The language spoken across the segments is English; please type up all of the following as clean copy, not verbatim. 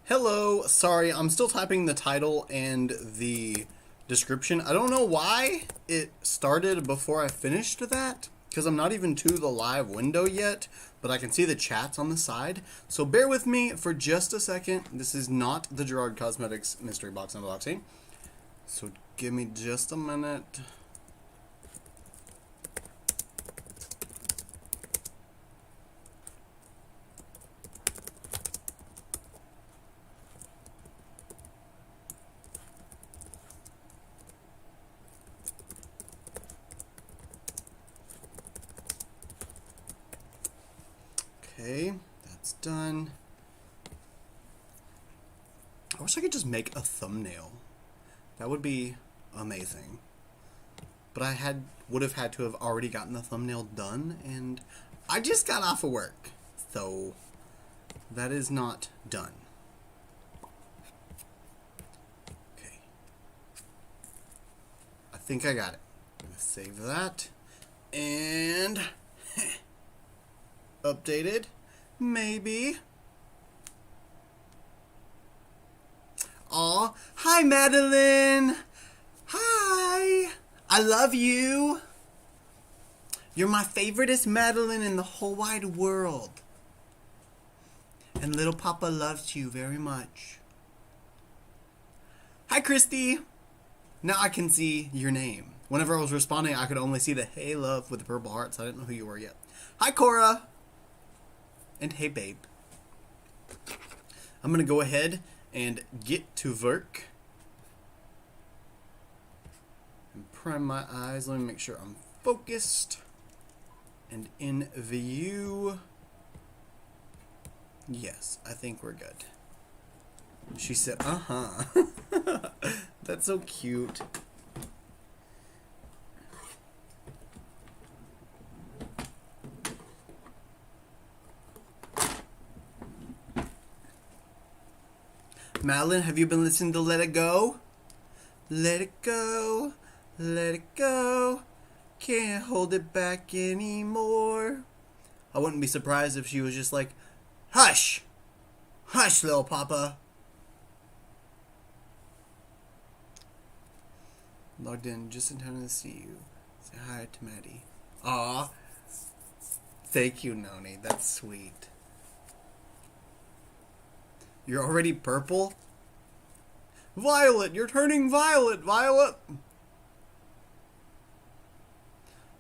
Hello, sorry, I'm still typing the title and the description. I don't know why it started before I finished that, because I'm not even to the live window yet, but I can see the chats on the side. So bear with me for just a second. This is not the Gerard Cosmetics mystery box unboxing. So give me just a minute. Okay, that's done. I wish I could just make a thumbnail. That would be amazing. But I would have had to have already gotten the thumbnail done, and I just got off of work. So that is not done. Okay. I think I got it. I'm gonna save that. And updated. Maybe. Aw, hi Madeline. Hi. I love you. You're my favoriteest Madeline in the whole wide world. And little Papa loves you very much. Hi Christy. Now I can see your name. Whenever I was responding, I could only see the hey love with the purple hearts. I didn't know who you were yet. Hi Cora. And hey babe. I'm gonna go ahead and get to work. And prime my eyes. Let me make sure I'm focused and in view. Yes, I think we're good. She said, uh-huh. That's so cute. Madeline, have you been listening to Let It Go? Let it go, let it go. Can't hold it back anymore. I wouldn't be surprised if she was just like, hush! Hush, little Papa. Logged in just in time to see you. Say hi to Maddie. Aw. Thank you, Noni. That's sweet. You're already purple? Violet! You're turning violet, Violet!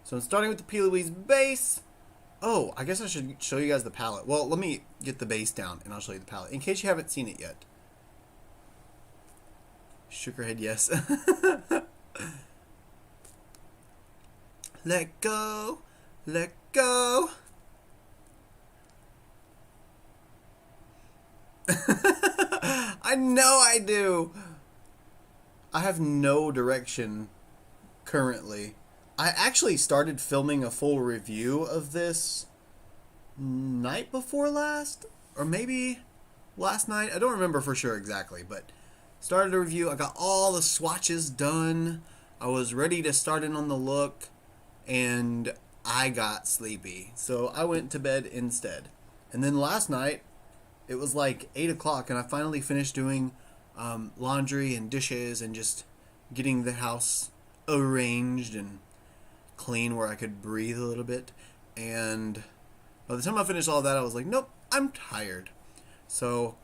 So I'm starting with the P. Louise base. Oh, I guess I should show you guys the palette. Well, let me get the base down and I'll show you the palette. In case you haven't seen it yet. Shook her head yes. Let go. Let go. I know I do. I have no direction currently. I actually started filming a full review of this night before last, or maybe last night. I don't remember for sure exactly, but started a review. I got all the swatches done. I was ready to start in on the look, and I got sleepy. So I went to bed instead. And then last night, it was like 8 o'clock, and I finally finished doing laundry and dishes and just getting the house arranged and clean where I could breathe a little bit. And by the time I finished all that, I was like, nope, I'm tired. So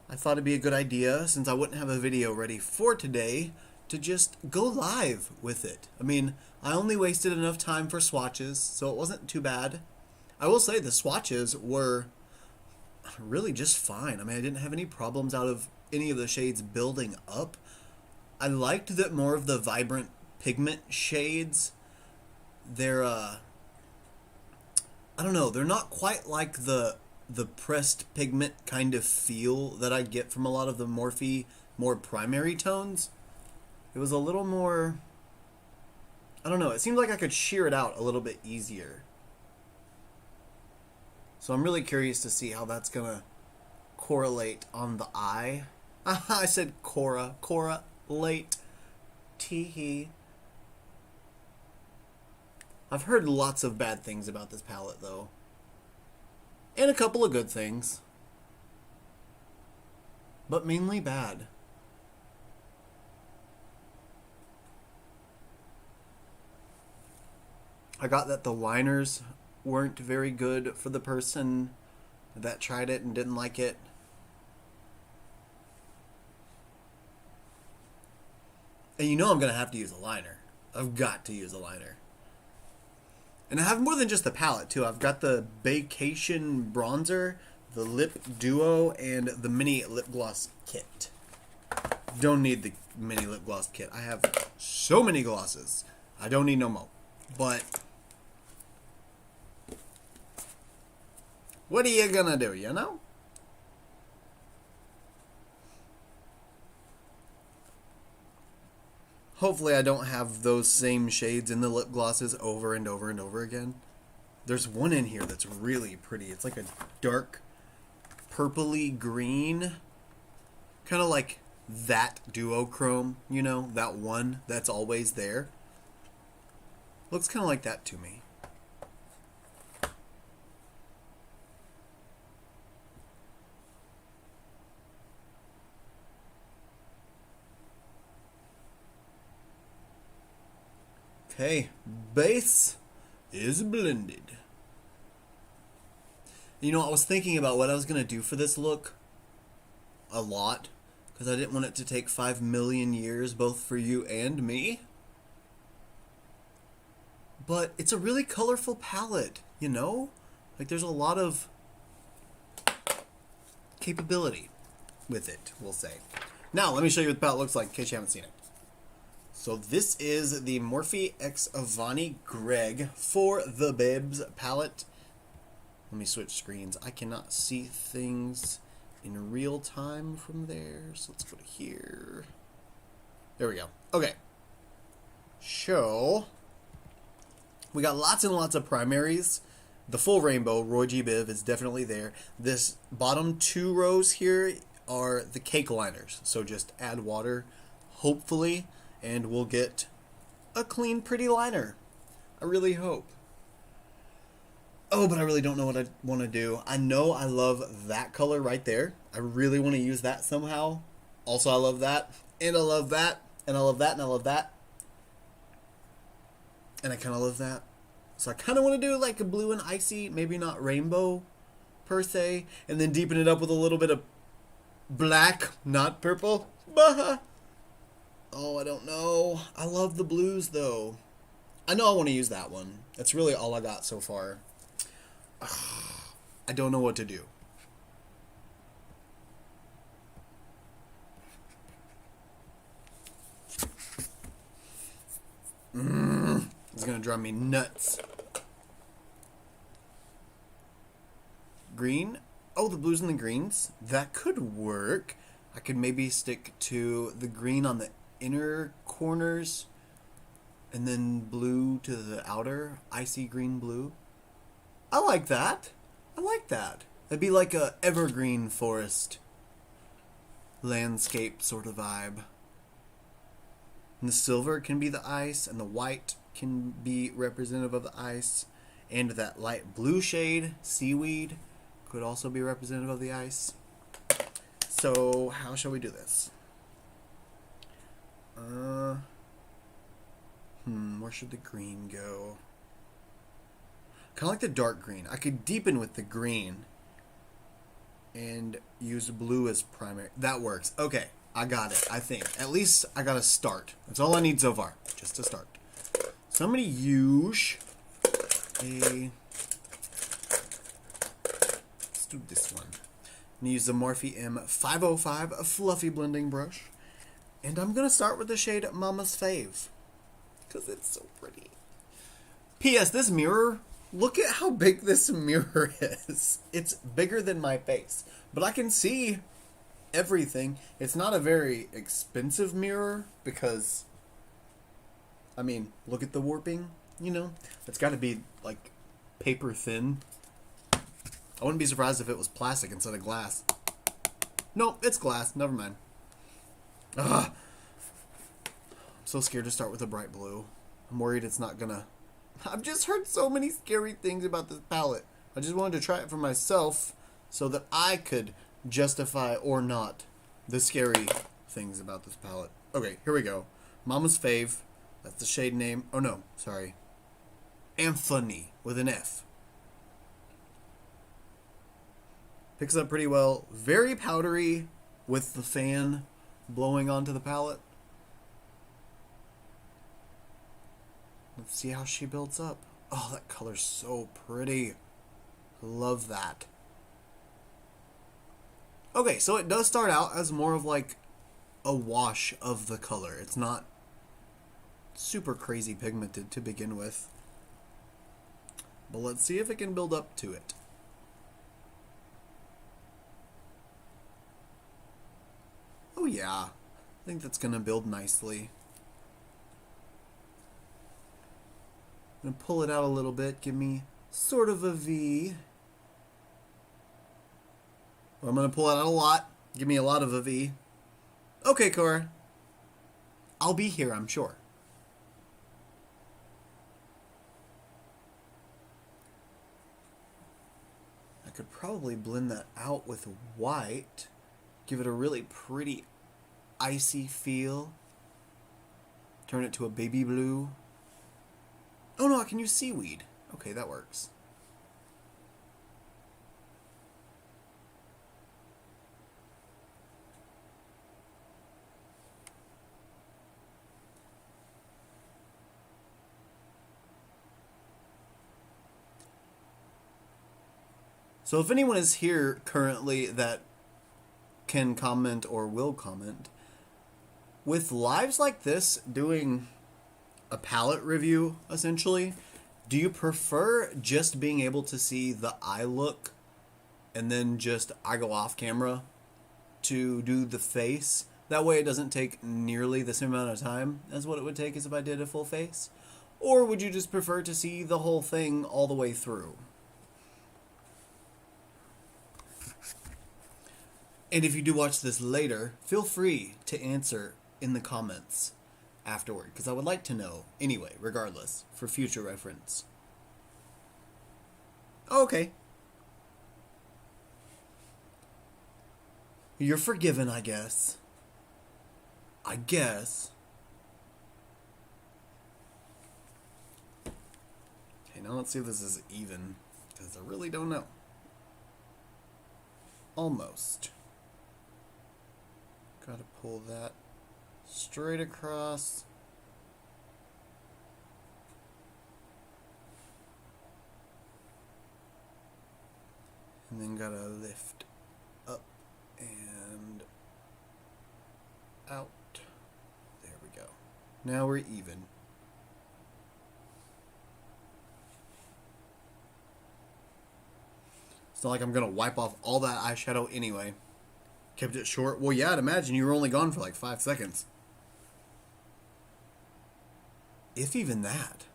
I thought it'd be a good idea, since I wouldn't have a video ready for today, to just go live with it. I mean, I only wasted enough time for swatches, so it wasn't too bad. I will say the swatches were really just fine. I mean, I didn't have any problems out of any of the shades building up. I liked that more of the vibrant pigment shades, they're I don't know, they're not quite like the pressed pigment kind of feel that I get from a lot of the Morphe more primary tones. It was a little more, I don't know, it seemed like I could sheer it out a little bit easier. So I'm really curious to see how that's gonna correlate on the eye. I said correlate. Teehee. I've heard lots of bad things about this palette, though. And a couple of good things. but mainly bad. I got that the liners weren't very good for the person that tried it and didn't like it. And you know I'm going to have to use a liner. I've got to use a liner. And I have more than just the palette, too. I've got the Vacation Bronzer, the Lip Duo, and the Mini Lip Gloss Kit. Don't need the Mini Lip Gloss Kit. I have so many glosses. I don't need no more. But what are you gonna do, you know? Hopefully I don't have those same shades in the lip glosses over and over and over again. There's one in here that's really pretty. It's like a dark purpley green. Kind of like that duochrome, you know? That one that's always there. Looks kind of like that to me. Okay, base is blended. You know, I was thinking about what I was going to do for this look a lot, because I didn't want it to take 5 million years, both for you and me. But it's a really colorful palette, you know? Like, there's a lot of capability with it, we'll say. Now, let me show you what the palette looks like in case you haven't seen it. So this is the Morphe X Avani Greg For The Bebs palette. Let me switch screens. I cannot see things in real time from there. So let's go to here. There we go. Okay. So we got lots and lots of primaries. The full rainbow, Roy G. Biv, is definitely there. This bottom 2 rows here are the cake liners. So just add water, hopefully, and we'll get a clean, pretty liner. I really hope. Oh, but I really don't know what I want to do. I know I love that color right there. I really want to use that somehow. Also, I love that. And I love that. And I love that. And I love that. And I kind of love that. So I kind of want to do like a blue and icy, maybe not rainbow per se. And then deepen it up with a little bit of black, not purple. Bah! Oh, I don't know. I love the blues, though. I know I want to use that one. That's really all I got so far. I don't know what to do. It's going to drive me nuts. Green? Oh, the blues and the greens. That could work. I could maybe stick to the green on the inner corners and then blue to the outer, icy green blue. I like that. I like that. It'd be like a evergreen forest landscape sort of vibe. And the silver can be the ice, and the white can be representative of the ice, and that light blue shade, seaweed, could also be representative of the ice. So how shall we do this? Where should the green go? Kind of like the dark green. I could deepen with the green and use blue as primary. That works. Okay, I got it, I think. At least I got a start. That's all I need so far, just to start. So I'm going to use a... Let's do this one. I'm going to use the Morphe M505 Fluffy Blending Brush. And I'm going to start with the shade Mama's Fave, because it's so pretty. P.S. This mirror, look at how big this mirror is. It's bigger than my face, but I can see everything. It's not a very expensive mirror because, I mean, look at the warping, you know? It's got to be, like, paper thin. I wouldn't be surprised if it was plastic instead of glass. No, it's glass. Never mind. Ugh. I'm so scared to start with a bright blue. I'm worried it's not gonna... I've just heard so many scary things about this palette. I just wanted to try it for myself so that I could justify or not the scary things about this palette. Okay, here we go. Mama's Fave. That's the shade name. Oh no, sorry. Anthony with an F. Picks up pretty well. Very powdery with the fan blowing onto the palette. Let's see how she builds up. Oh, that color's so pretty. Love that. Okay, so it does start out as more of like a wash of the color. It's not super crazy pigmented to begin with. But let's see if it can build up to it. Oh yeah, I think that's gonna build nicely. I'm gonna pull it out a little bit, give me sort of a V. Or I'm gonna pull it out a lot, give me a lot of a V. Okay, Cora. I'll be here, I'm sure. I could probably blend that out with white. Give it a really pretty icy feel. Turn it to a baby blue. Oh no, I can use seaweed. Okay, that works. So if anyone is here currently that can comment or will comment, with lives like this, doing a palette review essentially, do you prefer just being able to see the eye look and then just I go off camera to do the face? That way it doesn't take nearly the same amount of time as what it would take as if I did a full face. Or would you just prefer to see the whole thing all the way through? And if you do watch this later, feel free to answer in the comments afterward, because I would like to know anyway, regardless, for future reference. Okay. You're forgiven, I guess. I guess. Okay, now let's see if this is even, because I really don't know. Almost. Gotta pull that straight across. And then gotta lift up and out. There we go. Now we're even. It's not like I'm gonna wipe off all that eyeshadow anyway. Kept it short. Well, yeah, I'd imagine you were only gone for like 5 seconds. If even that.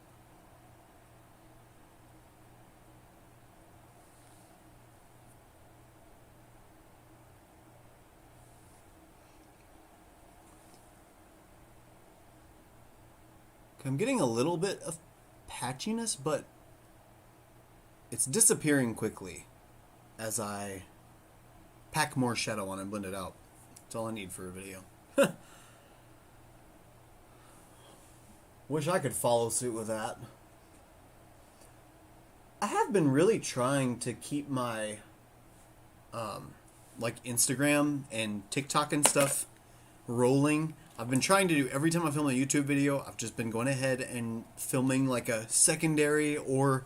I'm getting a little bit of patchiness, but it's disappearing quickly as I pack more shadow on and blend it out. That's all I need for a video. Wish I could follow suit with that. I have been really trying to keep my like Instagram and TikTok and stuff rolling. I've been trying to do, every time I film a YouTube video, I've just been going ahead and filming like a secondary or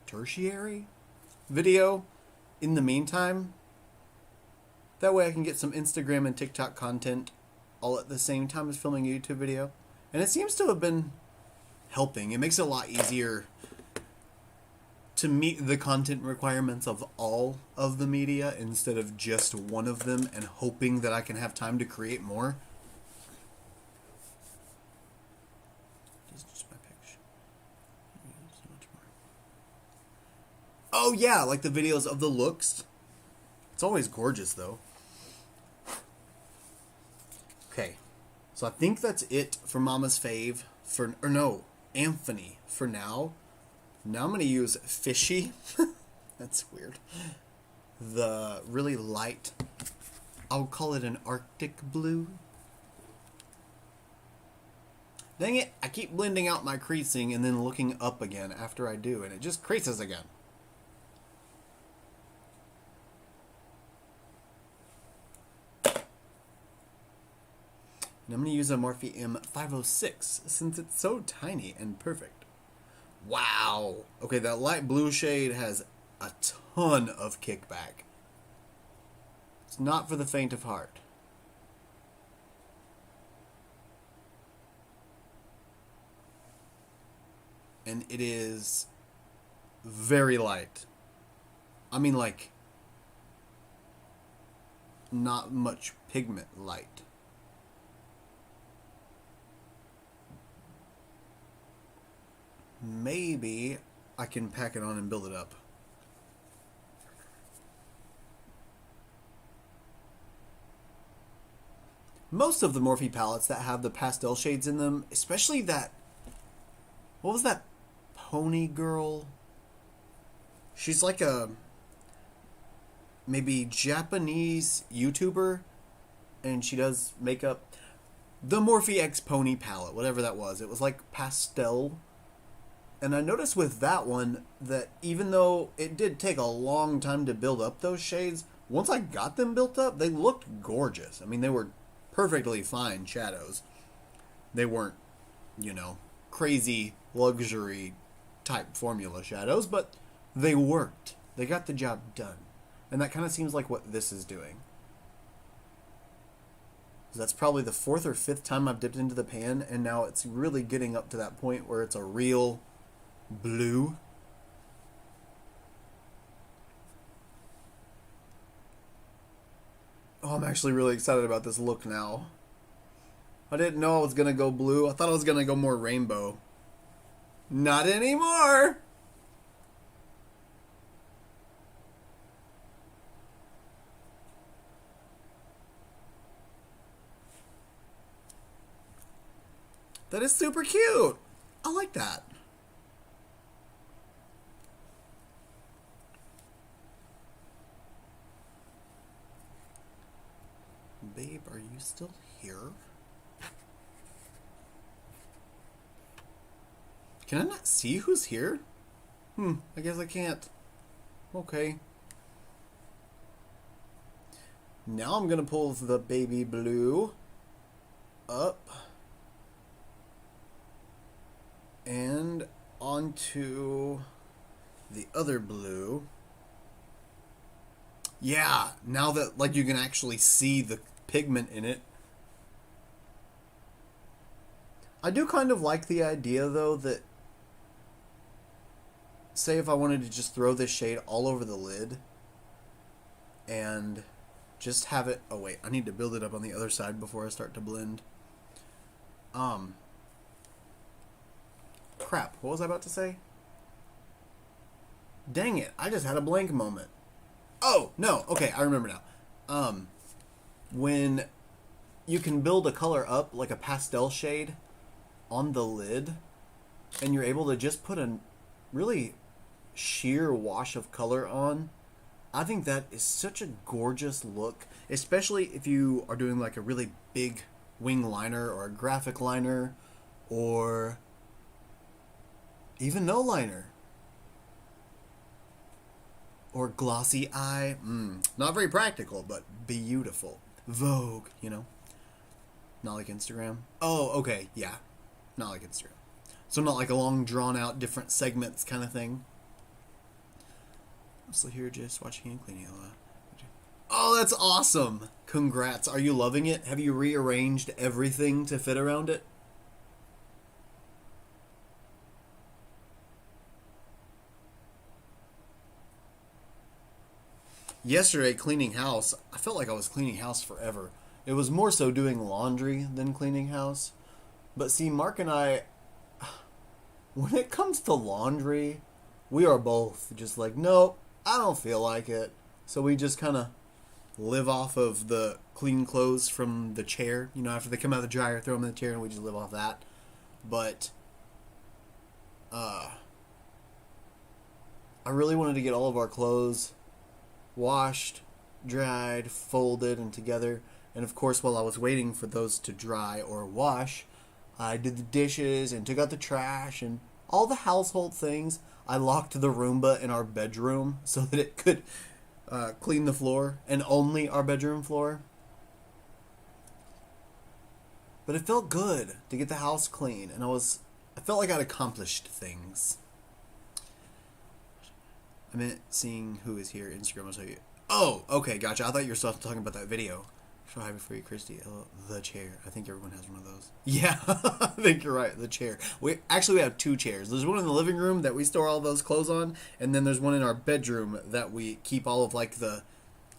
tertiary video in the meantime. That way I can get some Instagram and TikTok content all at the same time as filming a YouTube video. And it seems to have been helping. It makes it a lot easier to meet the content requirements of all of the media instead of just one of them and hoping that I can have time to create more. This is just my picture. Oh yeah, like the videos of the looks. It's always gorgeous though. Okay, so I think that's it for Mama's Fave for, or no, Anthony for now. Now I'm going to use Fishy. That's weird. the really light, I'll call it an Arctic blue. Dang it, I keep blending out my creasing and then looking up again after I do, and it just creases again. And I'm going to use a Morphe M506 since it's so tiny and perfect. Wow! Okay, that light blue shade has a ton of kickback. It's not for the faint of heart. And it is very light. I mean, like, not much pigment light. Maybe I can pack it on and build it up. Most of the Morphe palettes that have the pastel shades in them, especially that, what was that pony girl? She's like a maybe Japanese YouTuber, and she does makeup. The Morphe X Pony palette, whatever that was. It was like pastel. And I noticed with that one that even though it did take a long time to build up those shades, once I got them built up, they looked gorgeous. I mean, they were perfectly fine shadows. They weren't, you know, crazy luxury type formula shadows, but they worked. They got the job done. And that kind of seems like what this is doing. That's probably the 4th or 5th time I've dipped into the pan, and now it's really getting up to that point where it's a real blue. Oh, I'm actually really excited about this look now. I didn't know I was going to go blue. I thought I was going to go more rainbow. Not anymore! That is super cute. I like that. Babe, are you still here? Can I not see who's here? I guess I can't. Okay. Now I'm gonna pull the baby blue up and onto the other blue. Yeah, now that like you can actually see the pigment in it. I do kind of like the idea though that, say if I wanted to just throw this shade all over the lid and just have it, oh wait, I need to build it up on the other side before I start to blend. Crap, what was I about to say? Dang it, I just had a blank moment. Oh, no, okay, I remember now. When you can build a color up, like a pastel shade, on the lid, and you're able to just put a really sheer wash of color on, I think that is such a gorgeous look, especially if you are doing like a really big wing liner or a graphic liner or even no liner or glossy eye. Not very practical, but beautiful. Vogue, you know? Not like Instagram. Oh, okay, yeah. Not like Instagram. So not like a long drawn out different segments kind of thing. I'm still here just watching and cleaning. Oh, that's awesome. Congrats. Are you loving it? Have you rearranged everything to fit around it? Yesterday, cleaning house, I felt like I was cleaning house forever. It was more so doing laundry than cleaning house. But see, Mark and I, when it comes to laundry, we are both just like, nope, I don't feel like it. So we just kind of live off of the clean clothes from the chair. You know, after they come out of the dryer, throw them in the chair, and we just live off that. But, I really wanted to get all of our clothes washed, dried, folded, and together. And of course, while I was waiting for those to dry or wash, I did the dishes and took out the trash and all the household things. I locked the Roomba in our bedroom so that it could clean the floor, and only our bedroom floor. But it felt good to get the house clean, and I felt like I'd accomplished things. I meant seeing who is here. Instagram will show you. Oh, okay, gotcha. I thought you were still talking about that video. So happy for you, Christy. The chair. I think everyone has one of those. Yeah, I think you're right. The chair. We have 2 chairs. There's one in the living room that we store all those clothes on, and then there's one in our bedroom that we keep all of like the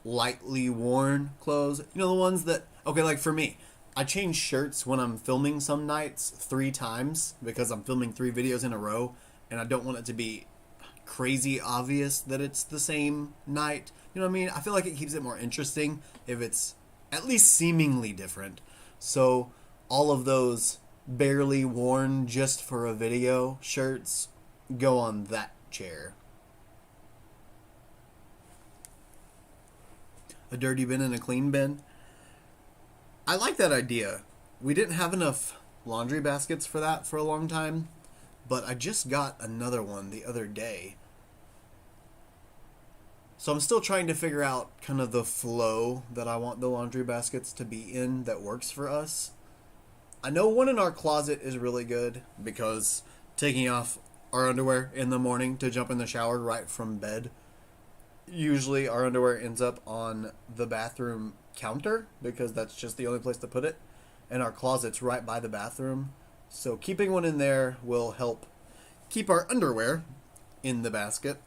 lightly worn clothes. You know, the ones that, okay, like for me, I change shirts when I'm filming some nights 3 times because I'm filming 3 videos in a row, and I don't want it to be crazy obvious that it's the same night. You know what I mean? I feel like it keeps it more interesting if it's at least seemingly different. So all of those barely worn just for a video shirts go on that chair. A dirty bin and a clean bin. I like that idea. We didn't have enough laundry baskets for that for a long time, but I just got another one the other day. So I'm still trying to figure out kind of the flow that I want the laundry baskets to be in that works for us. I know one in our closet is really good because taking off our underwear in the morning to jump in the shower right from bed, usually our underwear ends up on the bathroom counter because that's just the only place to put it. And our closet's right by the bathroom. So keeping one in there will help keep our underwear in the basket.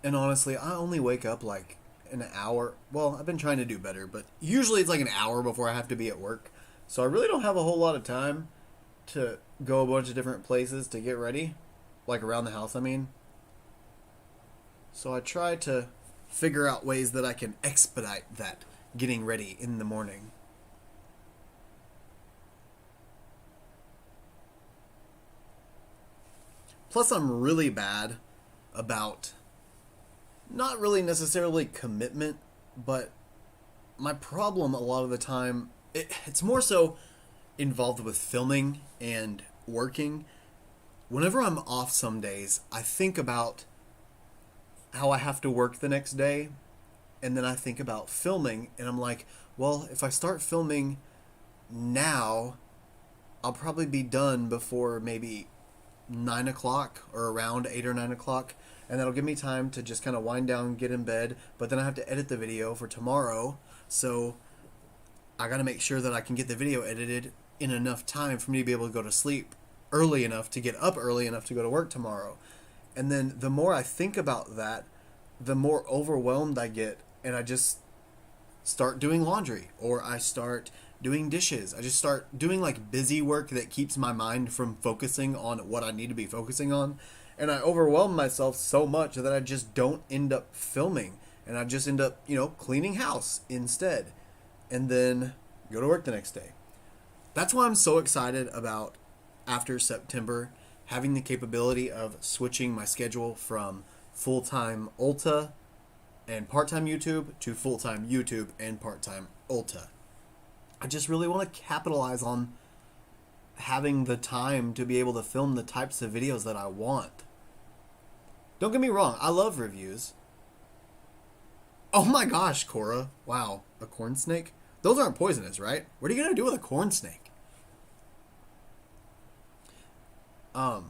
And honestly, I only wake up like an hour. Well, I've been trying to do better, but usually it's like an hour before I have to be at work. So I really don't have a whole lot of time to go a bunch of different places to get ready. Like around the house, I mean. So I try to figure out ways that I can expedite that getting ready in the morning. Plus, I'm really bad about not really necessarily commitment, but my problem a lot of the time, it's more so involved with filming and working. Whenever I'm off some days, I think about how I have to work the next day, and then I think about filming, and I'm like, well, if I start filming now, I'll probably be done before maybe 9 o'clock or around 8 or 9 o'clock. And that'll give me time to just kind of wind down, get in bed. But then I have to edit the video for tomorrow. So I got to make sure that I can get the video edited in enough time for me to be able to go to sleep early enough to get up early enough to go to work tomorrow. And then the more I think about that, the more overwhelmed I get. And I just start doing laundry, or I start doing dishes. I just start doing like busy work that keeps my mind from focusing on what I need to be focusing on. And I overwhelm myself so much that I just don't end up filming. And I just end up, cleaning house instead. And then go to work the next day. That's why I'm so excited about, after September, having the capability of switching my schedule from full-time Ulta and part-time YouTube to full-time YouTube and part-time Ulta. I just really want to capitalize on having the time to be able to film the types of videos that I want. Don't get me wrong, I love reviews. Oh my gosh, Cora. Wow, a corn snake? Those aren't poisonous, right? What are you going to do with a corn snake? Hi,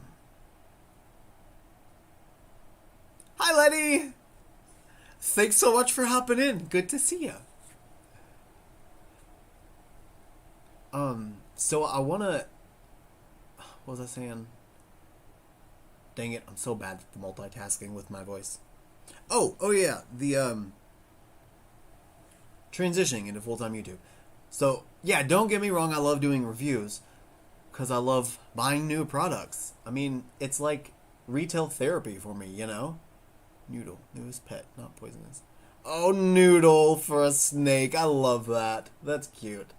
Letty! Thanks so much for hopping in. Good to see you. So I want to... What was I saying? Dang it, I'm so bad at the multitasking with my voice. Oh yeah, the, transitioning into full-time YouTube. So, yeah, don't get me wrong, I love doing reviews, because I love buying new products. I mean, it's like retail therapy for me, Noodle, newest pet, not poisonous. Oh, Noodle for a snake, I love that. That's cute.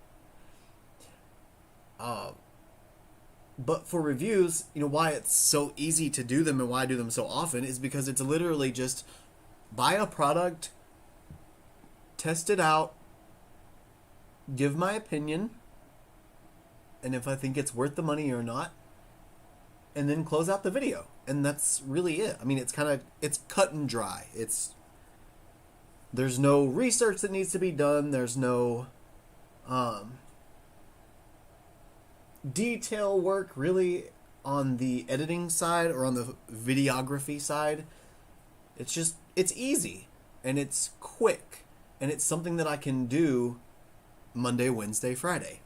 But for reviews, you know, why it's so easy to do them and why I do them so often is because it's literally just buy a product, test it out, give my opinion, and if I think it's worth the money or not, and then close out the video. And that's really it. I mean, it's cut and dry. There's no research that needs to be done. There's no detail work really on the editing side or on the videography side. It's easy and it's quick and it's something that I can do Monday, Wednesday, Friday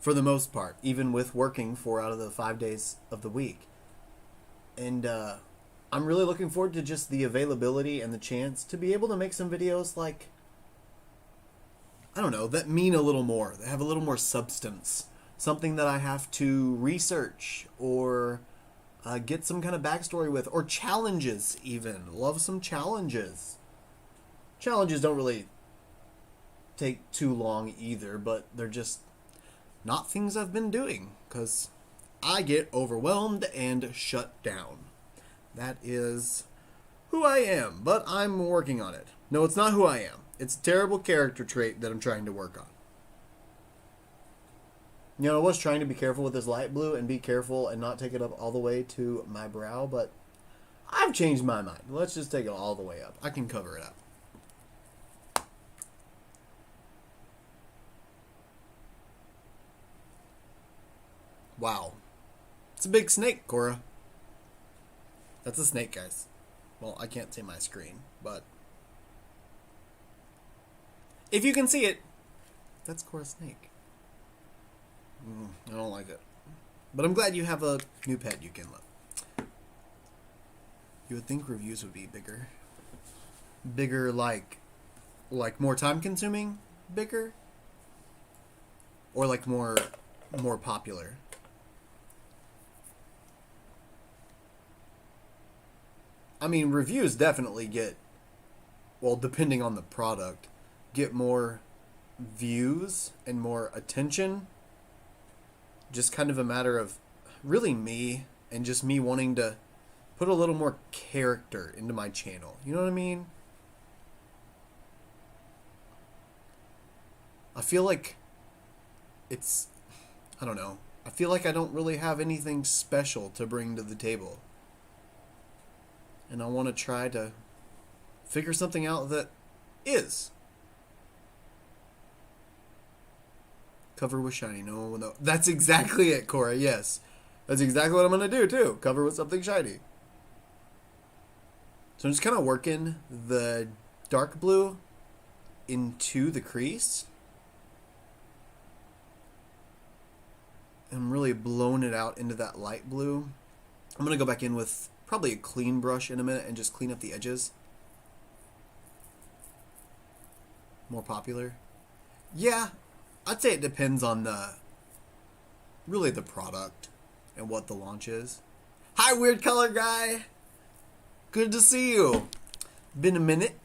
for the most part, even with working 4 out of the 5 days of the week. And I'm really looking forward to just the availability and the chance to be able to make some videos like, I don't know, that mean a little more, that have a little more substance. Something that I have to research or get some kind of backstory with, or challenges even. Love some challenges. Challenges don't really take too long either, but they're just not things I've been doing because I get overwhelmed and shut down. That is who I am, but I'm working on it. No, it's not who I am. It's a terrible character trait that I'm trying to work on. You know, I was trying to be careful with this light blue and be careful and not take it up all the way to my brow, but I've changed my mind. Let's just take it all the way up. I can cover it up. Wow. It's a big snake, Cora. That's a snake, guys. Well, I can't see my screen, but if you can see it, that's Cora's snake. I don't like it. But I'm glad you have a new pet you can love. You would think reviews would be bigger. Bigger like more time consuming? Bigger? Or like more popular? I mean, reviews definitely get, well, depending on the product, get more views and more attention. Just kind of a matter of really me and just me wanting to put a little more character into my channel. You know what I mean? I feel like I don't know. I feel like I don't really have anything special to bring to the table. And I want to try to figure something out that is. Cover with shiny. No one will know. That's exactly it, Cora. Yes. That's exactly what I'm going to do, too. Cover with something shiny. So I'm just kind of working the dark blue into the crease. I'm really blowing it out into that light blue. I'm going to go back in with probably a clean brush in a minute and just clean up the edges. More popular. Yeah. I'd say it depends on really the product and what the launch is. Hi, weird color guy. Good to see you. Been a minute.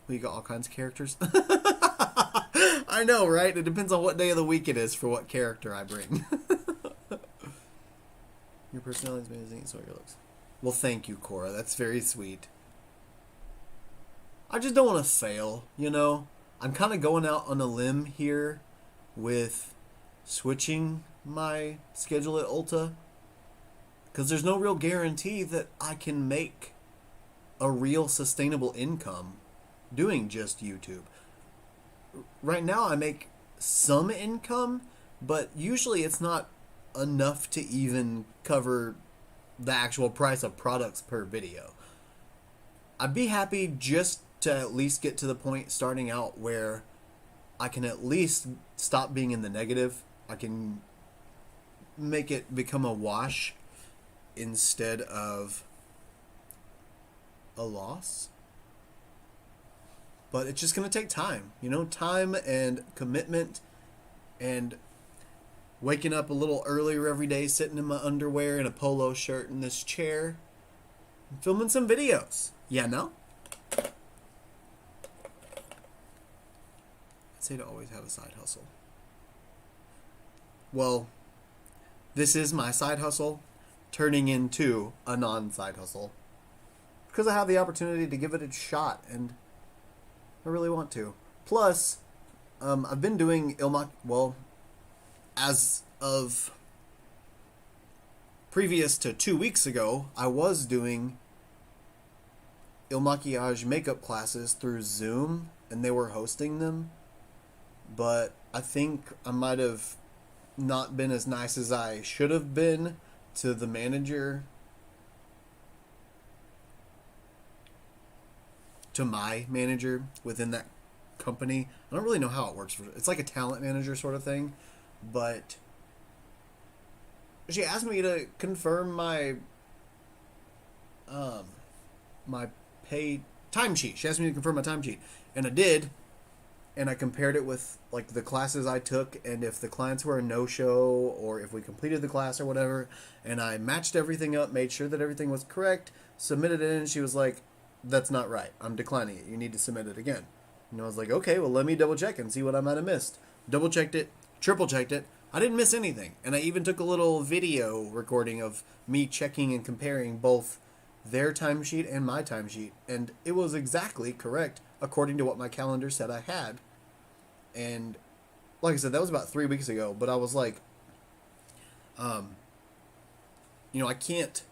Well, you got all kinds of characters. I know, right? It depends on what day of the week it is for what character I bring. Your personality is amazing, so your looks. Well, thank you, Cora. That's very sweet. I just don't want to fail, you know? I'm kind of going out on a limb here with switching my schedule at Ulta because there's no real guarantee that I can make a real sustainable income doing just YouTube. Right now I make some income, but usually it's not enough to even cover the actual price of products per video. I'd be happy just to at least get to the point starting out where I can at least stop being in the negative. I can make it become a wash instead of a loss. But it's just going to take time, you know, time and commitment and waking up a little earlier every day, sitting in my underwear and a polo shirt in this chair, and filming some videos. Yeah, no? I'd say to always have a side hustle. Well, this is my side hustle turning into a non-side hustle. Because I have the opportunity to give it a shot, and I really want to. Plus, I've been doing as of previous to 2 weeks ago, I was doing Il Maquillage makeup classes through Zoom, and they were hosting them. But I think I might have not been as nice as I should have been to the manager, to my manager within that company. I don't really know how it works. It's like a talent manager sort of thing, but she asked me to confirm my my pay timesheet. She asked me to confirm my timesheet, and I did. And I compared it with like the classes I took, and if the clients were a no-show or if we completed the class or whatever, and I matched everything up, made sure that everything was correct, submitted it in, and she was like, "That's not right. I'm declining it. You need to submit it again." And I was like, "Okay, well, let me double check and see what I might have missed." Double checked it, triple checked it. I didn't miss anything. And I even took a little video recording of me checking and comparing both their timesheet and my timesheet, and it was exactly correct according to what my calendar said I had. And like I said, that was about 3 weeks ago, but I was like, I can't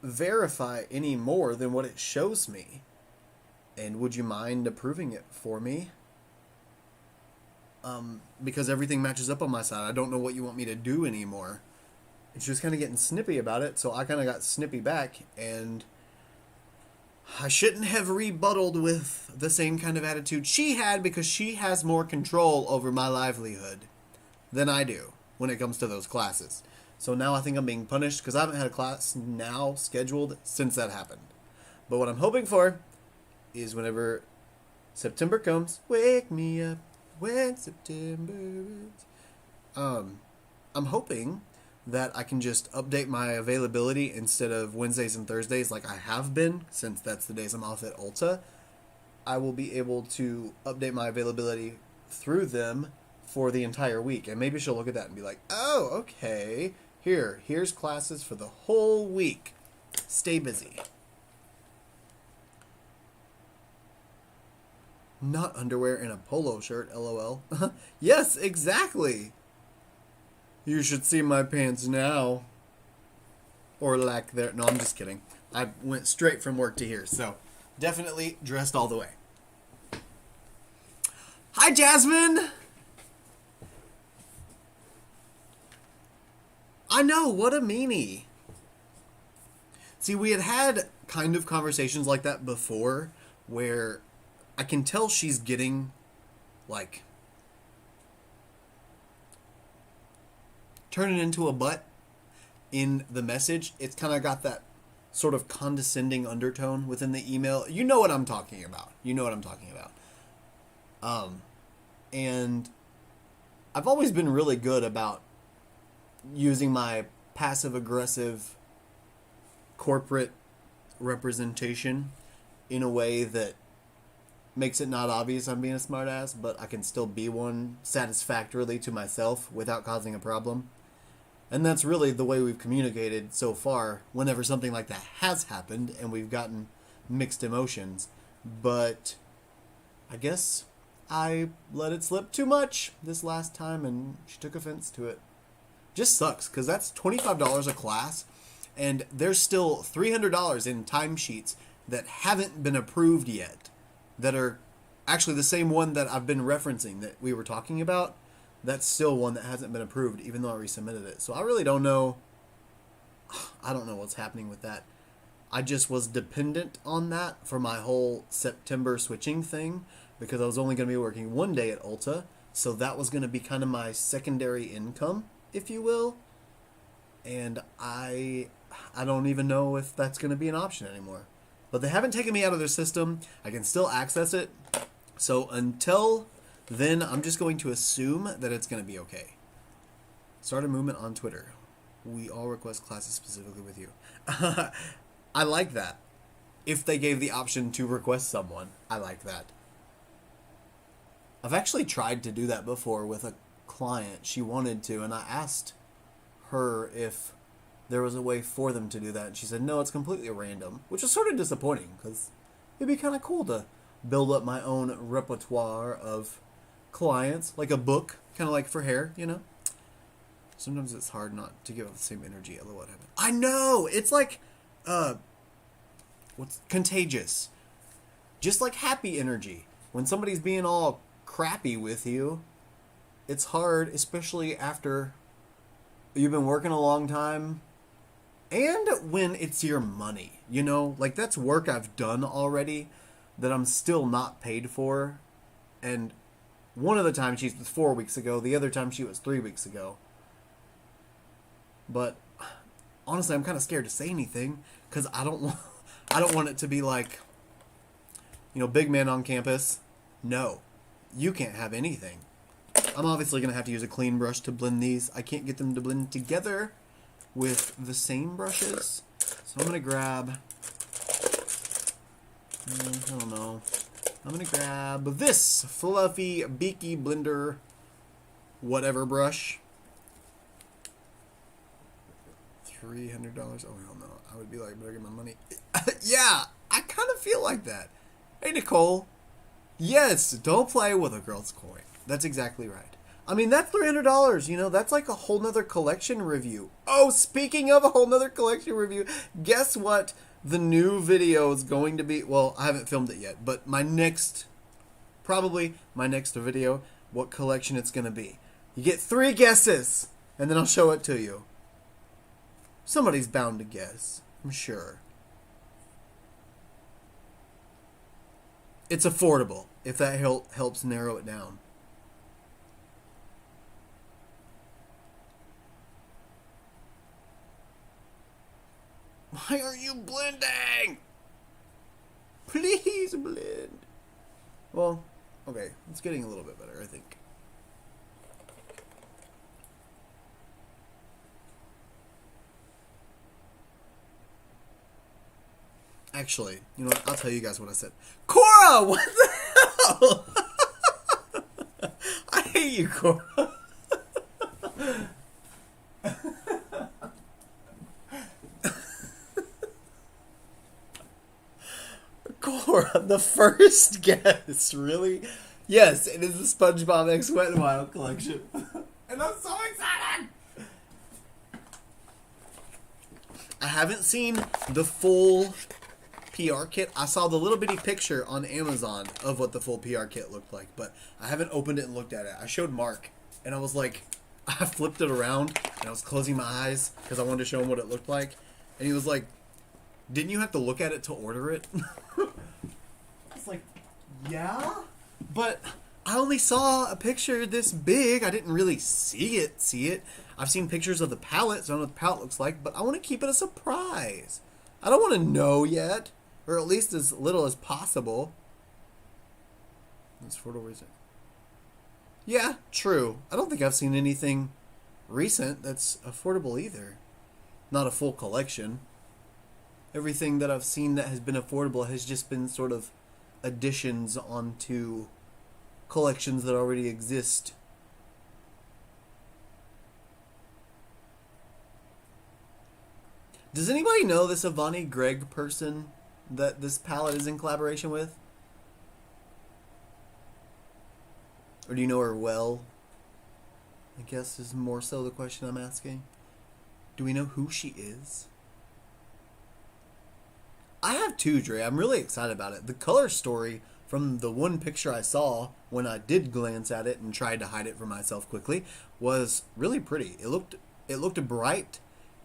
verify any more than what it shows me. And would you mind approving it for me? Because everything matches up on my side. I don't know what you want me to do anymore. And she was kind of getting snippy about it, so I kind of got snippy back, and I shouldn't have rebutted with the same kind of attitude she had, because she has more control over my livelihood than I do when it comes to those classes. So now I think I'm being punished because I haven't had a class now scheduled since that happened. But what I'm hoping for is whenever September comes, wake me up when September ends. I'm hoping that I can just update my availability instead of Wednesdays and Thursdays like I have been, since that's the days I'm off at Ulta. I will be able to update my availability through them for the entire week. And maybe she'll look at that and be like, "Oh, okay. Here's classes for the whole week. Stay busy." Not underwear and a polo shirt, LOL. Yes, exactly. You should see my pants now. Or lack there. No, I'm just kidding. I went straight from work to here, so definitely dressed all the way. Hi, Jasmine! I know, what a meanie. See, we had kind of conversations like that before, where I can tell she's getting, like, turning into a butt in the message. It's kind of got that sort of condescending undertone within the email. You know what I'm talking about. And I've always been really good about using my passive-aggressive corporate representation in a way that makes it not obvious I'm being a smartass, but I can still be one satisfactorily to myself without causing a problem. And that's really the way we've communicated so far whenever something like that has happened and we've gotten mixed emotions. But I guess I let it slip too much this last time and she took offense to it. Just sucks, because that's $25 a class, and there's still $300 in timesheets that haven't been approved yet, that are actually the same one that I've been referencing that we were talking about. That's still one that hasn't been approved, even though I resubmitted it. So I really don't know. I don't know what's happening with that. I just was dependent on that for my whole September switching thing, because I was only going to be working one day at Ulta. So that was going to be kind of my secondary income, if you will. And I don't even know if that's going to be an option anymore. But they haven't taken me out of their system. I can still access it. So until then, I'm just going to assume that it's going to be okay. Start a movement on Twitter. We all request classes specifically with you. I like that. If they gave the option to request someone, I like that. I've actually tried to do that before with client, she wanted to, and I asked her if there was a way for them to do that, and she said no, it's completely random, which is sort of disappointing because it'd be kind of cool to build up my own repertoire of clients, like a book, kind of like for hair, you know. Sometimes it's hard not to give up the same energy. What happened? I know, it's like what's contagious, just like happy energy. When somebody's being all crappy with you, it's hard, especially after you've been working a long time. And when it's your money, you know, like that's work I've done already that I'm still not paid for. And one of the times she was 4 weeks ago, the other time she was 3 weeks ago. But honestly, I'm kind of scared to say anything because I don't want it to be like, you know, big man on campus. No, you can't have anything. I'm obviously going to have to use a clean brush to blend these. I can't get them to blend together with the same brushes. So I'm going to grab, I don't know. I'm going to grab this fluffy beaky blender whatever brush. $300. Oh, hell no. I would be like, better get my money. Yeah, I kind of feel like that. Hey, Nicole. Yes, don't play with a girl's coin. That's exactly right. I mean, that's $300, you know, that's like a whole nother collection review. Oh, speaking of a whole nother collection review, guess what the new video is going to be? Well, I haven't filmed it yet, but probably my next video, what collection it's going to be. You get 3 guesses, and then I'll show it to you. Somebody's bound to guess, I'm sure. It's affordable, if that helps narrow it down. Why are you blending? Please blend. Well, okay, it's getting a little bit better, I think. Actually, you know what? I'll tell you guys what I said. Cora, what the hell? I hate you, Cora. Cora, the first guess, really? Yes, it is the SpongeBob X Wet n Wild collection. And I'm so excited! I haven't seen the full PR kit. I saw the little bitty picture on Amazon of what the full PR kit looked like, but I haven't opened it and looked at it. I showed Mark, and I was like, I flipped it around, and I was closing my eyes because I wanted to show him what it looked like. And he was like, didn't you have to look at it to order it? I was like, yeah? But I only saw a picture this big. I didn't really see it. I've seen pictures of the palette, so I don't know what the palette looks like, but I want to keep it a surprise. I don't want to know yet, or at least as little as possible. That's for the reason. Yeah, true. I don't think I've seen anything recent that's affordable either. Not a full collection. Everything that I've seen that has been affordable has just been sort of additions onto collections that already exist. Does anybody know this Avani Gregg person that this palette is in collaboration with? Or do you know her well? I guess is more so the question I'm asking. Do we know who she is? I have too, Dre. I'm really excited about it. The color story from the one picture I saw when I did glance at it and tried to hide it from myself quickly was really pretty. It looked bright,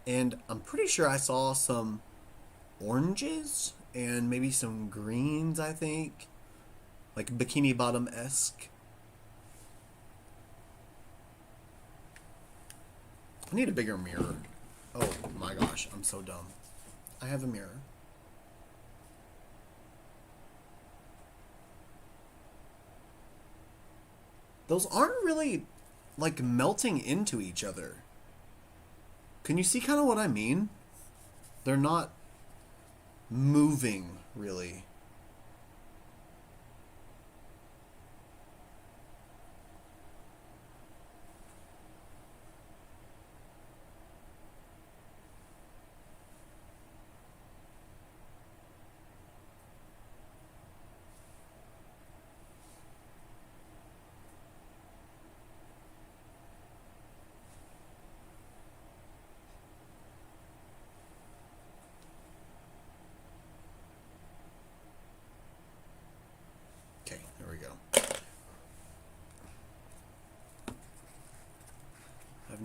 and I'm pretty sure I saw some oranges and maybe some greens, I think. Like Bikini Bottom-esque. I need a bigger mirror. Oh my gosh, I'm so dumb. I have a mirror. Those aren't really, like, melting into each other. Can you see kind of what I mean? They're not moving, really.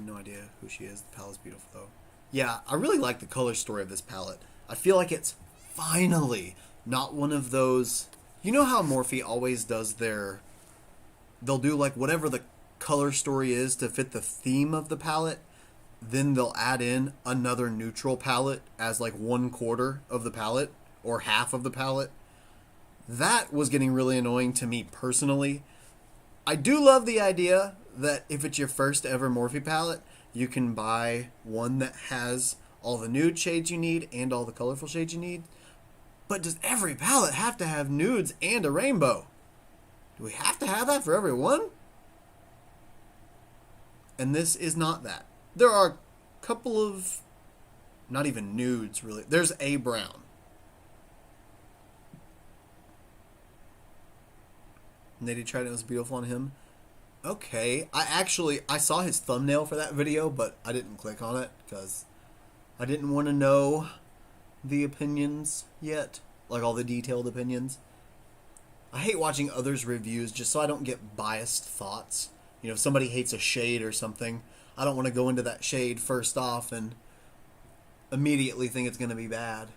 no idea who she is. The palette's beautiful, though. Yeah, I really like the color story of this palette. I feel like it's finally not one of those... You know how Morphe always does their... They'll do, like, whatever the color story is to fit the theme of the palette. Then they'll add in another neutral palette as, like, 1/4 of the palette. Or half of the palette. That was getting really annoying to me personally. I do love the idea that if it's your first ever Morphe palette, you can buy one that has all the nude shades you need and all the colorful shades you need. But does every palette have to have nudes and a rainbow? Do we have to have that for every one? And this is not that. There are a couple of, not even nudes really. There's a brown. Nady tried it was beautiful on him. Okay, I saw his thumbnail for that video, but I didn't click on it because I didn't want to know the opinions yet, like all the detailed opinions. I hate watching others' reviews just so I don't get biased thoughts. You know, if somebody hates a shade or something, I don't want to go into that shade first off and immediately think it's going to be bad.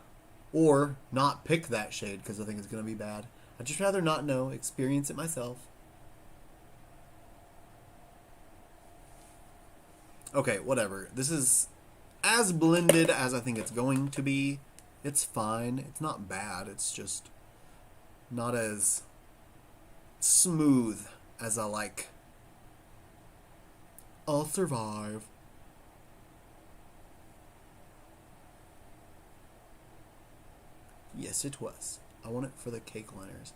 Or not pick that shade because I think it's going to be bad. I'd just rather not know, experience it myself. Okay, whatever. This is as blended as I think it's going to be. It's fine. It's not bad. It's just not as smooth as I like. I'll survive. Yes, it was. I want it for the cake liners.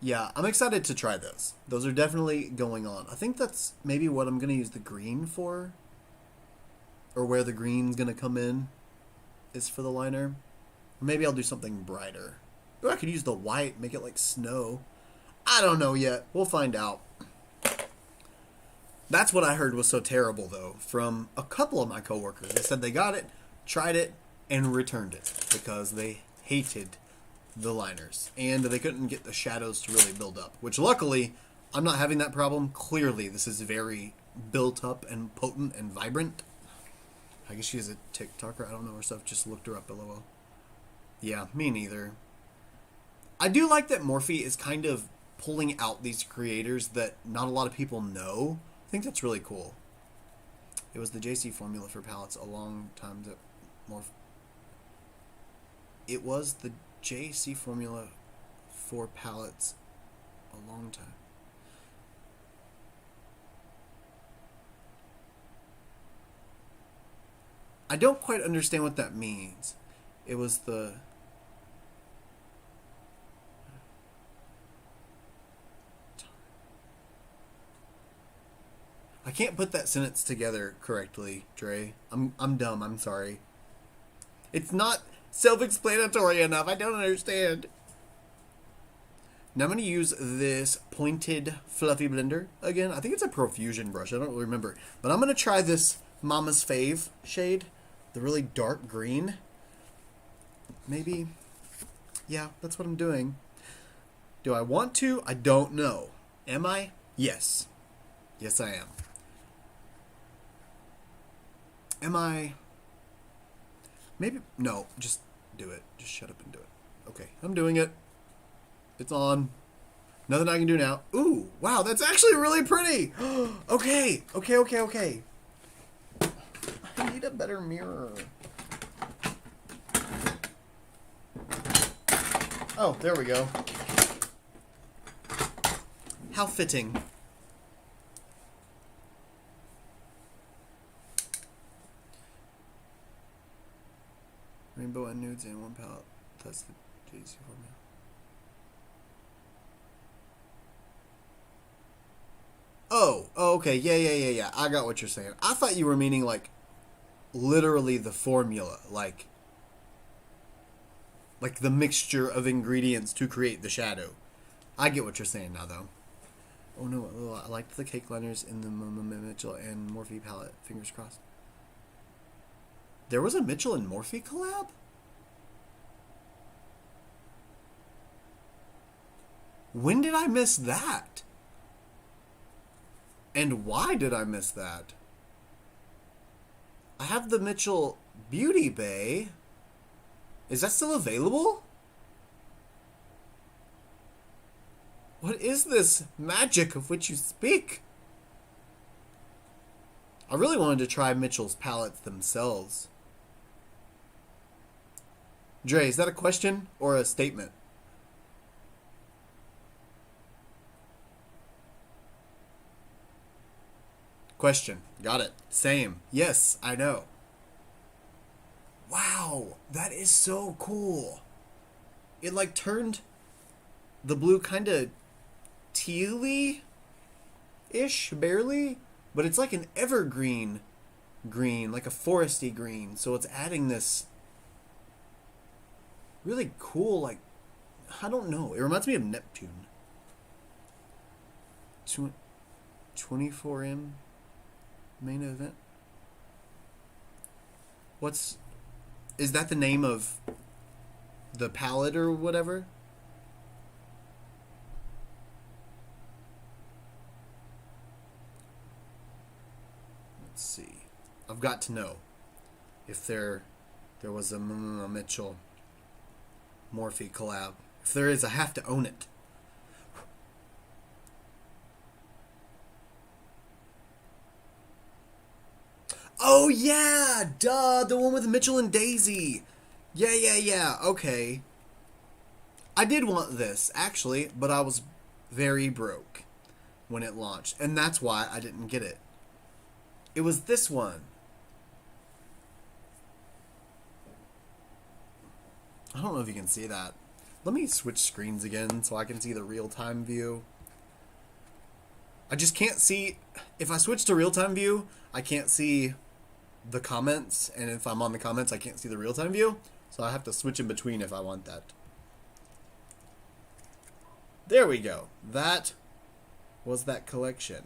Yeah, I'm excited to try those. Those are definitely going on. I think that's maybe what I'm going to use the green for. Or where the green's going to come in is for the liner. Or maybe I'll do something brighter. Or I could use the white, make it like snow. I don't know yet. We'll find out. That's what I heard was so terrible, though, from a couple of my coworkers. They said they got it, tried it, and returned it because they hated the liners, and they couldn't get the shadows to really build up, which luckily I'm not having that problem. Clearly this is very built up and potent and vibrant. I guess she's a TikToker. I don't know her stuff, just looked her up below. Yeah, me neither. I do like that Morphe is kind of pulling out these creators that not a lot of people know. I think that's really cool. It was the JC formula for palettes a long time that Morphe... It was the JC formula for palettes a long time. I don't quite understand what that means. It was the... I can't put that sentence together correctly, Dre. I'm dumb, I'm sorry. It's not self-explanatory enough. I don't understand. Now I'm going to use this pointed fluffy blender again. I think it's a Profusion brush. I don't really remember. But I'm going to try this Mama's Fave shade. The really dark green. Maybe. Yeah, that's what I'm doing. Do I want to? I don't know. Am I? Yes. Yes, I am. Am I... Maybe, no, just do it. Just shut up and do it. Okay, I'm doing it. It's on. Nothing I can do now. Ooh, wow, that's actually really pretty. Okay. I need a better mirror. Oh, there we go. How fitting. Rainbow and nudes in one palette. That's the JC formula. Oh, okay. Yeah. I got what you're saying. I thought you were meaning, like, literally the formula. Like the mixture of ingredients to create the shadow. I get what you're saying now, though. Oh, no. I liked the cake liners in the Mitchell and Morphe palette. Fingers crossed. There was a Mitchell and Morphe collab? When did I miss that? And why did I miss that? I have the Mitchell Beauty Bay. Is that still available? What is this magic of which you speak? I really wanted to try Mitchell's palettes themselves. Dre, is that a question or a statement? Question. Got it. Same. Yes, I know. Wow, that is so cool. It like turned the blue kind of tealy-ish, barely, but it's like an evergreen green, like a foresty green. So it's adding this really cool, like, I don't know. It reminds me of Neptune. 24M main event. Is that the name of the palette or whatever? Let's see. I've got to know if there was a Mitchell Morphe collab. If there is, I have to own it. Oh yeah, duh, the one with Mitchell and Daisy. Yeah, okay. I did want this, actually, but I was very broke when it launched, and that's why I didn't get it. It was this one. I don't know if you can see that. Let me switch screens again so I can see the real-time view. I just can't see... If I switch to real-time view, I can't see the comments, and if I'm on the comments, I can't see the real-time view, so I have to switch in between if I want that. There we go. That was that collection.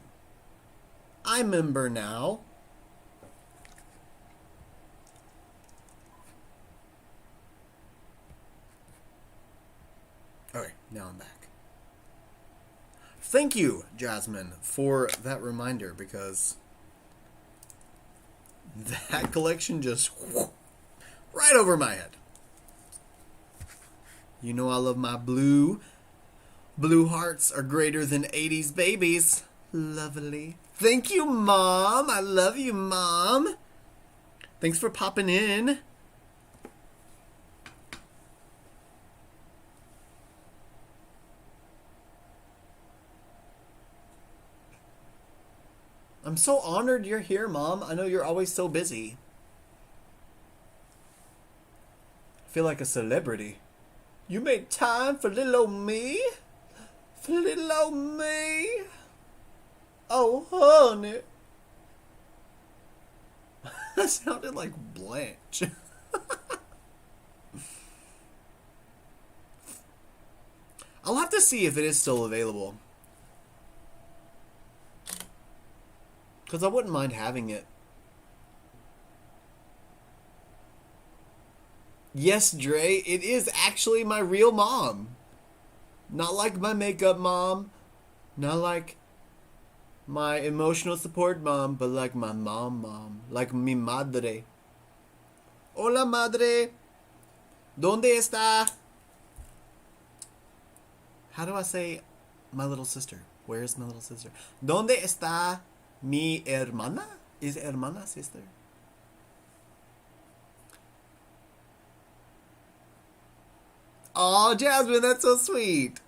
I remember now. Okay, now I'm back. Thank you, Jasmine, for that reminder, because that collection just right over my head. You know I love my blue. Blue hearts are greater than 80s babies. Lovely. Thank you, Mom. I love you, Mom. Thanks for popping in. I'm so honored you're here, Mom. I know you're always so busy. I feel like a celebrity. You made time for little old me? For little old me? Oh, honey. That sounded like Blanche. I'll have to see if it is still available. Because I wouldn't mind having it. Yes, Dre, it is actually my real mom. Not like my makeup mom. Not like my emotional support mom, but like my mom. Like mi madre. Hola, madre. ¿Dónde está? How do I say my little sister? Where is my little sister? ¿Dónde está mi hermana? Is hermana sister? Oh, Jasmine, that's so sweet.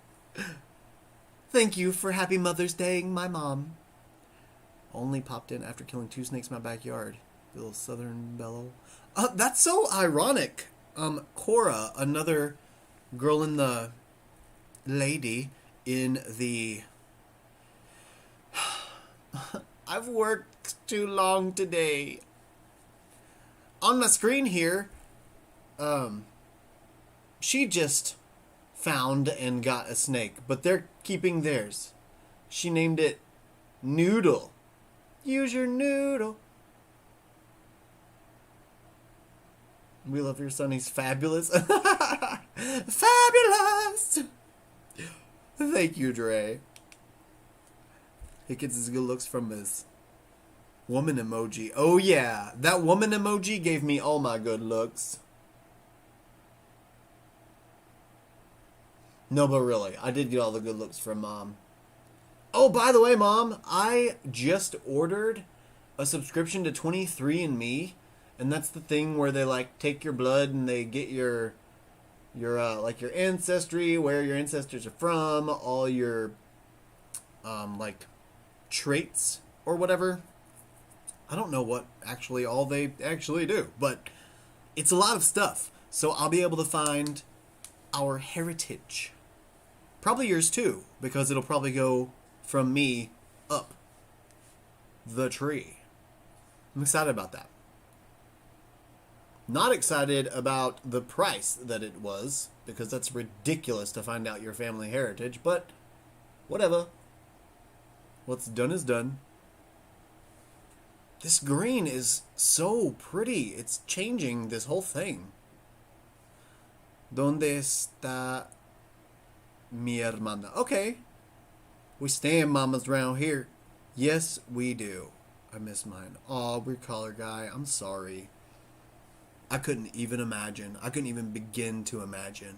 Thank you for Happy Mother's Day, my mom. Only popped in after killing 2 snakes in my backyard. Little southern bellow. That's so ironic. Cora, another girl in the lady in the... I've worked too long today. On my screen here, she just found and got a snake, but they're keeping theirs. She named it Noodle. Use your noodle. We love your son. He's fabulous. Fabulous. Thank you, Dre. He gets his good looks from his Woman emoji. Oh yeah, that woman emoji gave me all my good looks. No, but really, I did get all the good looks from Mom. Oh, by the way, Mom, I just ordered a subscription to 23andMe, and that's the thing where they like take your blood and they get your like your ancestry, where your ancestors are from, all your like traits or whatever. I don't know what actually all they actually do, but it's a lot of stuff. So I'll be able to find our heritage. Probably yours too, because it'll probably go from me up the tree. I'm excited about that. Not excited about the price that it was, because that's ridiculous to find out your family heritage, but whatever. What's done is done. This green is so pretty. It's changing this whole thing. ¿Dónde está mi hermana? Okay. We stand mamas around here. Yes, we do. I miss mine. Aw, weird color guy. I'm sorry. I couldn't even imagine. I couldn't even begin to imagine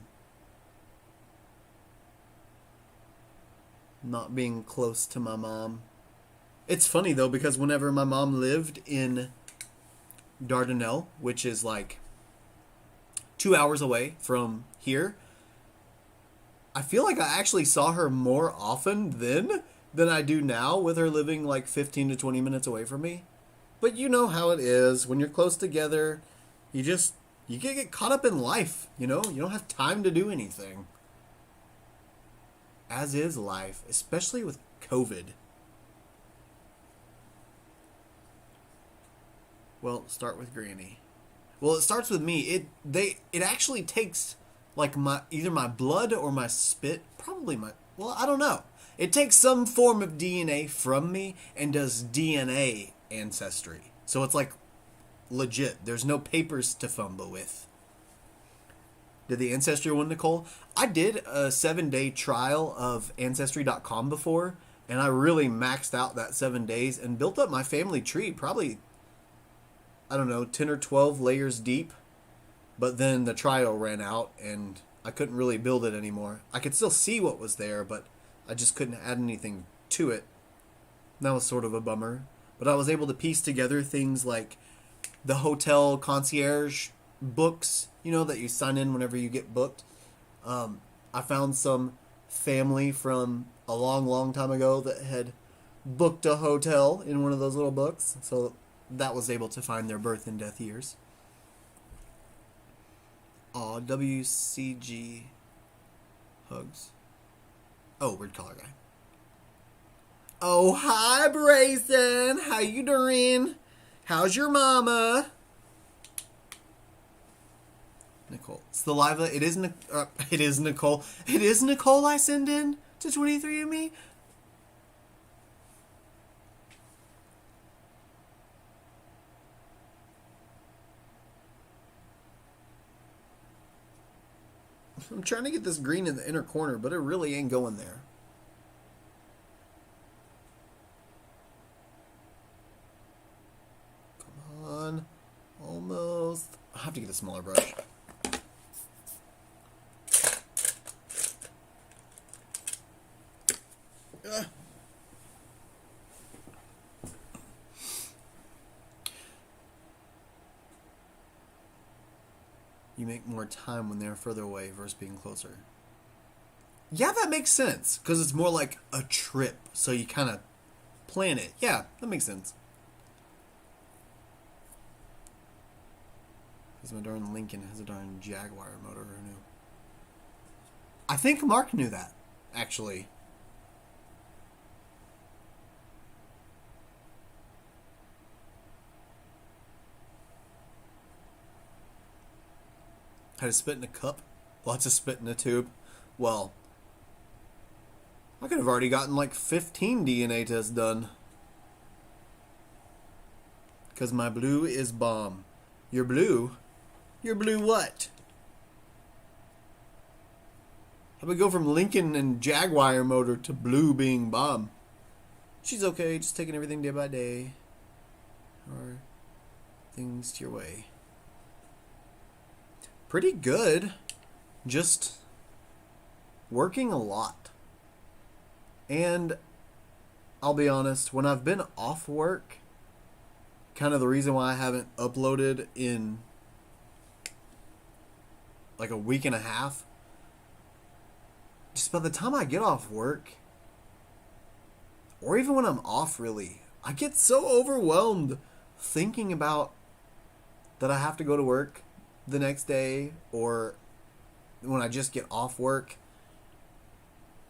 not being close to my mom. It's funny though, because whenever my mom lived in Dardanelle, which is like 2 hours away from here, I feel like I actually saw her more often then than I do now, with her living like 15 to 20 minutes away from me. But you know how it is. When you're close together, you get caught up in life, you know? You don't have time to do anything. As is life, especially with COVID. Well, start with Granny. Well, it starts with me. It actually takes like either my blood or my spit, probably I don't know. It takes some form of DNA from me and does DNA ancestry. So it's like legit. There's no papers to fumble with. Did the Ancestry one, Nicole? I did a 7-day trial of Ancestry.com before, and I really maxed out that 7 days and built up my family tree, probably, I don't know, 10 or 12 layers deep. But then the trial ran out, and I couldn't really build it anymore. I could still see what was there, but I just couldn't add anything to it. That was sort of a bummer. But I was able to piece together things like the hotel concierge books, you know, that you sign in whenever you get booked. I found some family from a long, long time ago that had booked a hotel in one of those little books. So that was able to find their birth and death years. Aw, WCG hugs. Oh, weird color guy. Oh, hi, Brayson. How you doing? How's your mama? Nicole. Saliva. It is Nicole. It is Nicole I send in to 23andMe. I'm trying to get this green in the inner corner, but it really ain't going there. Come on. Almost. I have to get a smaller brush. You make more time when they're further away versus being closer. Yeah, that makes sense. Because it's more like a trip. So you kind of plan it. Yeah, that makes sense. Because my darn Lincoln has a darn Jaguar motor. Who knew? I think Mark knew that, actually. Had to spit in a cup? Lots of spit in a tube? Well, I could have already gotten like 15 DNA tests done. Because my blue is bomb. Your blue? Your blue what? How we go from Lincoln and Jaguar motor to blue being bomb? She's okay, just taking everything day by day. are things your way? Pretty good. Just working a lot. And I'll be honest, when I've been off work, kind of the reason why I haven't uploaded in like a week and a half, just by the time I get off work, or even when I'm off really, I get so overwhelmed thinking about that I have to go to work the next day, or when I just get off work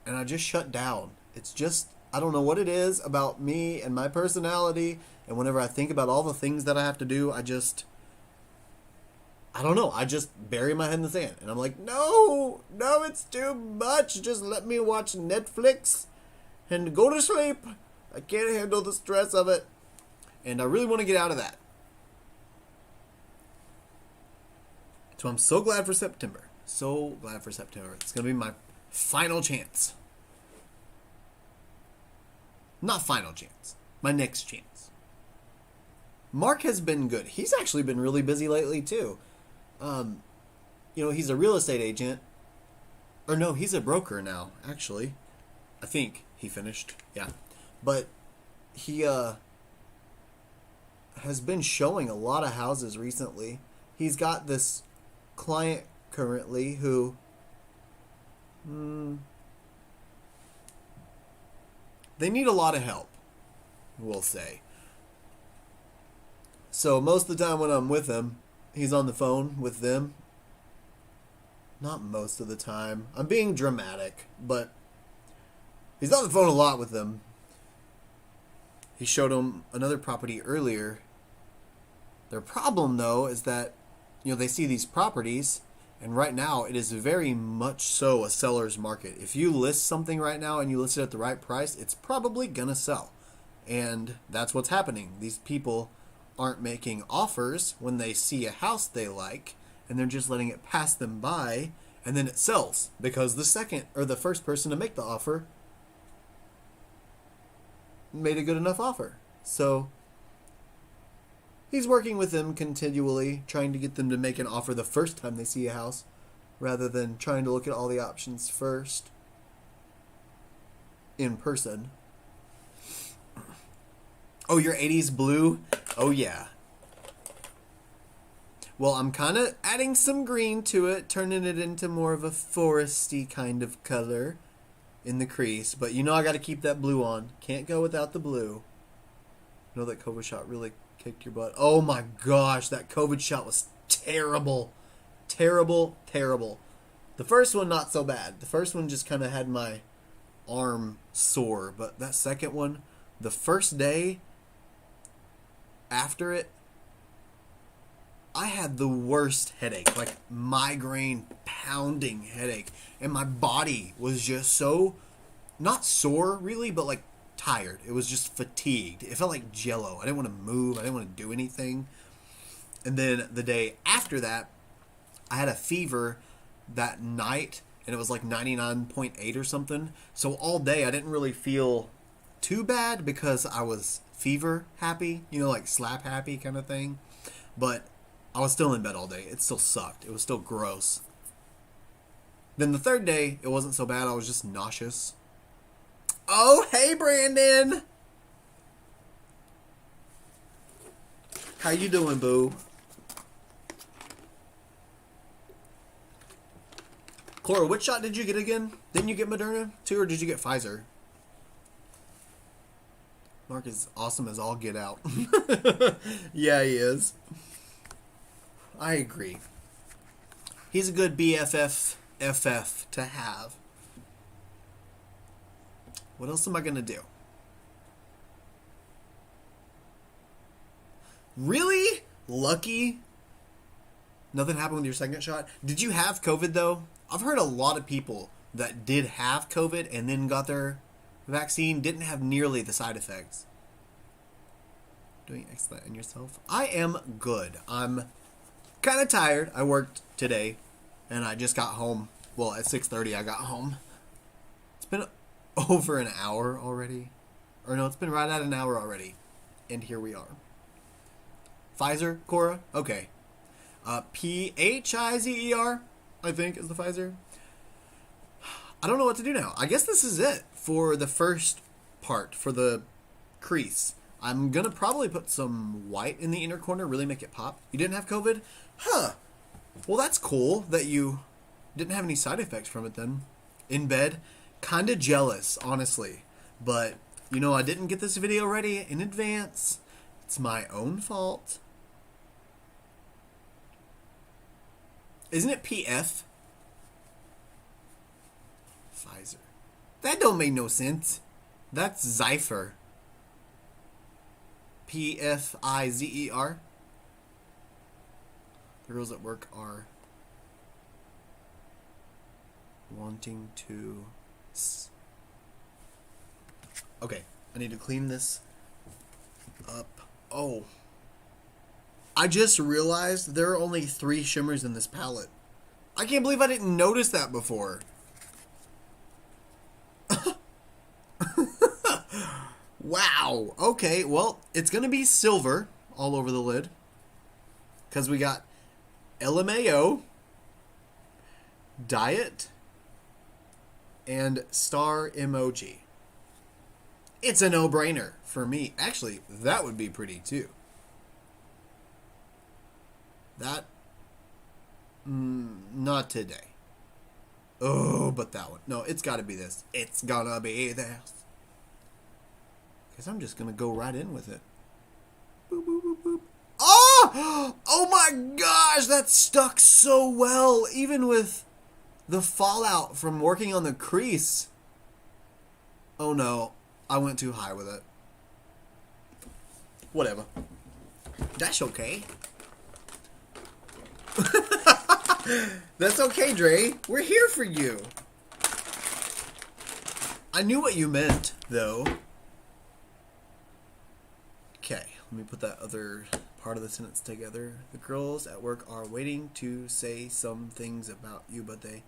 and I just shut down. It's just, I don't know what it is about me and my personality, and whenever I think about all the things that I have to do, I don't know, I just bury my head in the sand and I'm like, no, it's too much, just let me watch Netflix and go to sleep. I can't handle the stress of it, and I really want to get out of that. So I'm so glad for September. So glad for September. It's going to be my final chance. Not final chance. My next chance. Mark has been good. He's actually been really busy lately too. He's a real estate agent. Or no, he's a broker now, actually. I think he finished. Yeah. But he has been showing a lot of houses recently. He's got this client currently who they need a lot of help, we'll say. So most of the time when I'm with him, he's on the phone with them. Not most of the time. I'm being dramatic, but he's on the phone a lot with them. He showed him another property earlier. Their problem, though, is that they see these properties, and right now it is very much so a seller's market. If you list something right now and you list it at the right price, it's probably gonna sell. And that's what's happening. These people aren't making offers when they see a house they like, and they're just letting it pass them by, and then it sells because the second or the first person to make the offer made a good enough offer. So he's working with them continually, trying to get them to make an offer the first time they see a house, rather than trying to look at all the options first in person. Oh, your 80s blue? Oh, yeah. Well, I'm kind of adding some green to it, turning it into more of a foresty kind of color in the crease. But I got to keep that blue on. Can't go without the blue. That COVID shot really kicked your butt. Oh my gosh, that COVID shot was terrible. Terrible, terrible. The first one, not so bad. The first one just kind of had my arm sore. But that second one, the first day after it, I had the worst headache. Like migraine, pounding headache. And my body was just so, not sore really, but like tired. It was just fatigued. It felt like jello. I didn't want to move. I didn't want to do anything. And then the day after that, I had a fever that night, and it was like 99.8 or something. So all day I didn't really feel too bad because I was fever happy, like slap happy kind of thing. But I was still in bed all day. It still sucked. It was still gross. Then the third day, it wasn't so bad. I was just nauseous. Oh, hey, Brandon. How you doing, boo? Cora, which shot did you get again? Didn't you get Moderna too, or did you get Pfizer? Mark is awesome as all get out. Yeah, he is. I agree. He's a good BFF to have. What else am I going to do? Really? Lucky? Nothing happened with your second shot? Did you have COVID, though? I've heard a lot of people that did have COVID and then got their vaccine didn't have nearly the side effects. Doing excellent. And yourself? I am good. I'm kind of tired. I worked today, and I just got home. Well, at 6:30 I got home. It's been over an hour already. Or no, it's been right at an hour already. And here we are. Pfizer, Cora? Okay. Phizer, I think, is the Pfizer. I don't know what to do now. I guess this is it for the first part, for the crease. I'm going to probably put some white in the inner corner, really make it pop. You didn't have COVID? Huh. Well, that's cool that you didn't have any side effects from it then. In bed. Kind of jealous, honestly. But, you know, I didn't get this video ready in advance. It's my own fault. Isn't it PF? Pfizer. That don't make no sense. That's Zypher. Pfizer. The girls at work are wanting to... Okay, I need to clean this up. Oh. I just realized there are only 3 shimmers in this palette. I can't believe I didn't notice that before. Wow. Okay, well, it's going to be silver all over the lid. Because we got LMAO, Diet, and Star Emoji. It's a no-brainer for me. Actually, that would be pretty too. That, not today. Oh, but that one. No, it's got to be this. It's gonna be this. Because I'm just going to go right in with it. Boop, boop, boop, boop. Oh! Oh my gosh, that stuck so well. Even with the fallout from working on the crease. Oh no, I went too high with it. Whatever. That's okay. That's okay, Dre. We're here for you. I knew what you meant, though. Okay, let me put that other part of the sentence together. The girls at work are waiting to say some things about you, but they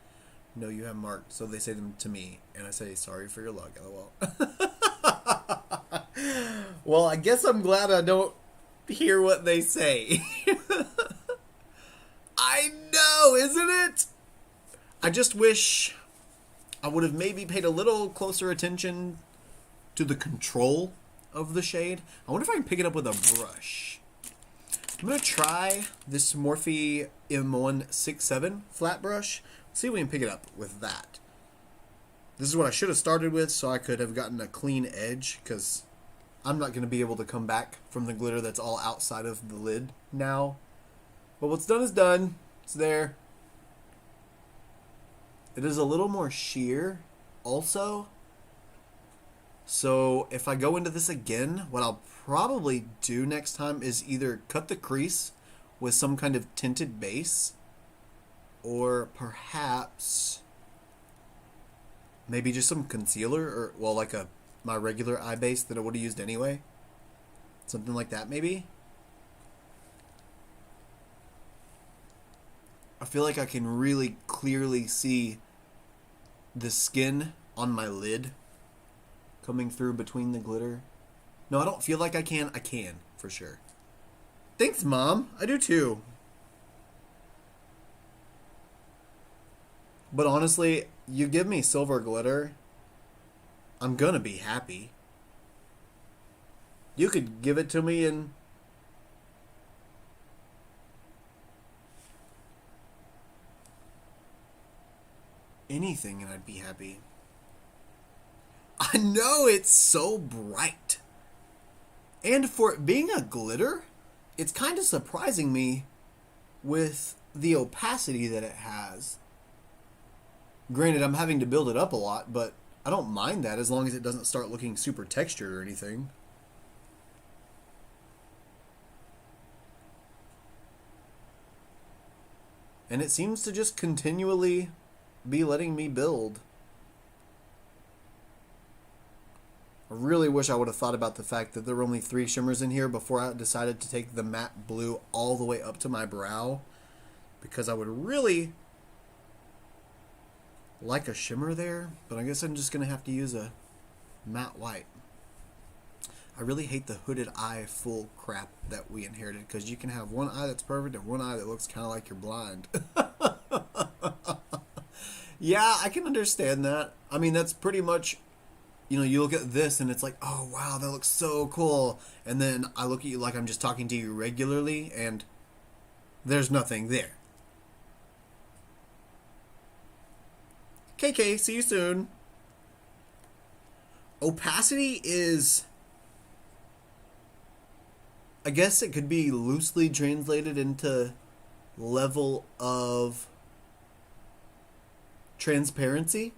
know you have marked, so they say them to me, and I say, sorry for your luck, lol. Well, I guess I'm glad I don't hear what they say. I know, isn't it? I just wish I would have maybe paid a little closer attention to the control of the shade. I wonder if I can pick it up with a brush. I'm going to try this Morphe M167 flat brush. See if we can pick it up with that. This is what I should have started with so I could have gotten a clean edge, because I'm not going to be able to come back from the glitter that's all outside of the lid now. But what's done is done. It's there. It is a little more sheer also. So if I go into this again, what I'll probably do next time is either cut the crease with some kind of tinted base, or perhaps maybe just some concealer, or, well, like my regular eye base that I would have used anyway. Something like that, maybe. I feel like I can really clearly see the skin on my lid coming through between the glitter. No, I don't feel like I can. I can, for sure. Thanks, Mom. I do too. But honestly, you give me silver glitter, I'm gonna be happy. You could give it to me in anything and I'd be happy. I know, it's so bright. And for it being a glitter, it's kind of surprising me with the opacity that it has. Granted, I'm having to build it up a lot, but I don't mind that as long as it doesn't start looking super textured or anything. And it seems to just continually be letting me build. I really wish I would have thought about the fact that there were only 3 shimmers in here before I decided to take the matte blue all the way up to my brow, because I would really like a shimmer there, but I guess I'm just going to have to use a matte white. I really hate the hooded eye full crap that we inherited, because you can have one eye that's perfect and one eye that looks kind of like you're blind. Yeah, I can understand that. I mean, that's pretty much, you look at this and it's like, oh wow, that looks so cool. And then I look at you like I'm just talking to you regularly and there's nothing there. KK, see you soon. Opacity is, I guess it could be loosely translated into level of transparency.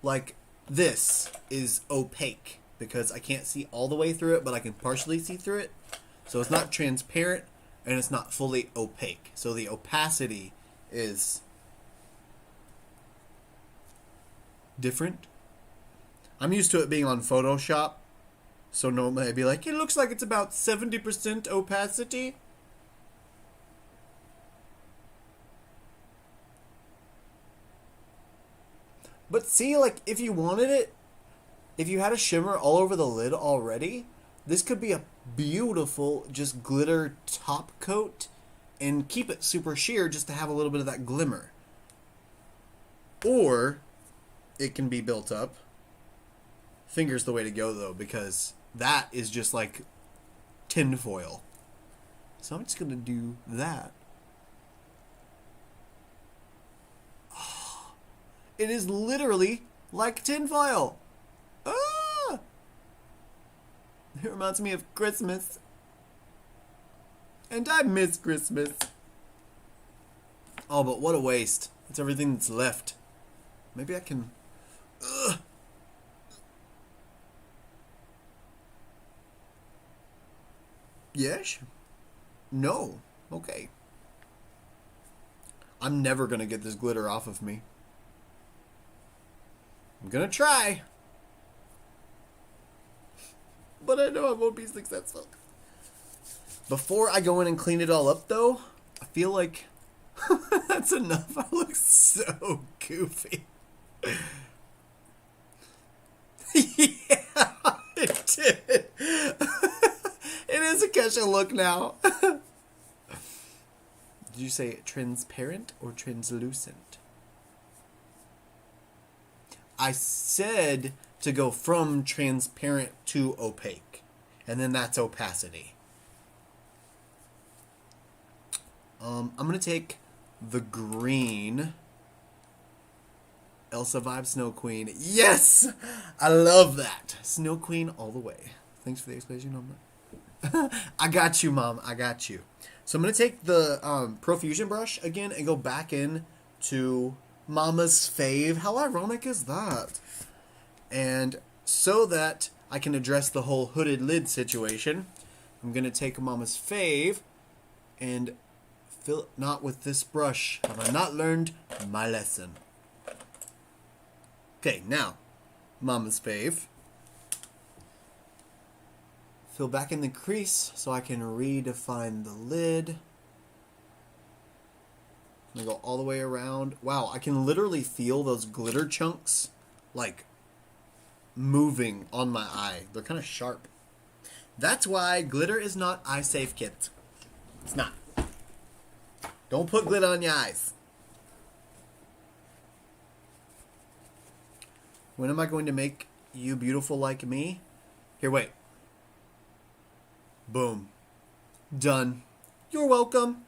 Like, this is opaque because I can't see all the way through it, but I can partially see through it. So it's not transparent and it's not fully opaque. So the opacity is different. I'm used to it being on Photoshop. So normally I'd be like, it looks like it's about 70% opacity. But see, like, if you wanted it, if you had a shimmer all over the lid already, this could be a beautiful just glitter top coat and keep it super sheer just to have a little bit of that glimmer. Or it can be built up. Finger's the way to go, though, because that is just like tinfoil. So I'm just going to do that. It is literally like tinfoil. Ah! It reminds me of Christmas. And I miss Christmas. Oh, but what a waste. That's everything that's left. Maybe I can... Ugh. Yes? No. Okay. I'm never going to get this glitter off of me. I'm gonna try. But I know I won't be successful. Before I go in and clean it all up, though, I feel like that's enough. I look so goofy. Yeah, it did. It is a Kesha look now. Did you say transparent or translucent? I said to go from transparent to opaque. And then that's opacity. I'm going to take the green Elsa Vibe Snow Queen. Yes! I love that. Snow Queen all the way. Thanks for the explanation, Mama. I got you, Mom. I got you. So I'm going to take the Profusion brush again and go back in to Mama's fave. How ironic is that? And so that I can address the whole hooded lid situation, I'm going to take Mama's fave and fill it. Not with this brush. Have I not learned my lesson? Okay, now, Mama's fave. Fill back in the crease so I can redefine the lid. I'm going to go all the way around. Wow, I can literally feel those glitter chunks, like, moving on my eye. They're kind of sharp. That's why glitter is not eye safe, kids. It's not. Don't put glitter on your eyes. When am I going to make you beautiful like me? Here, wait. Boom. Done. You're welcome.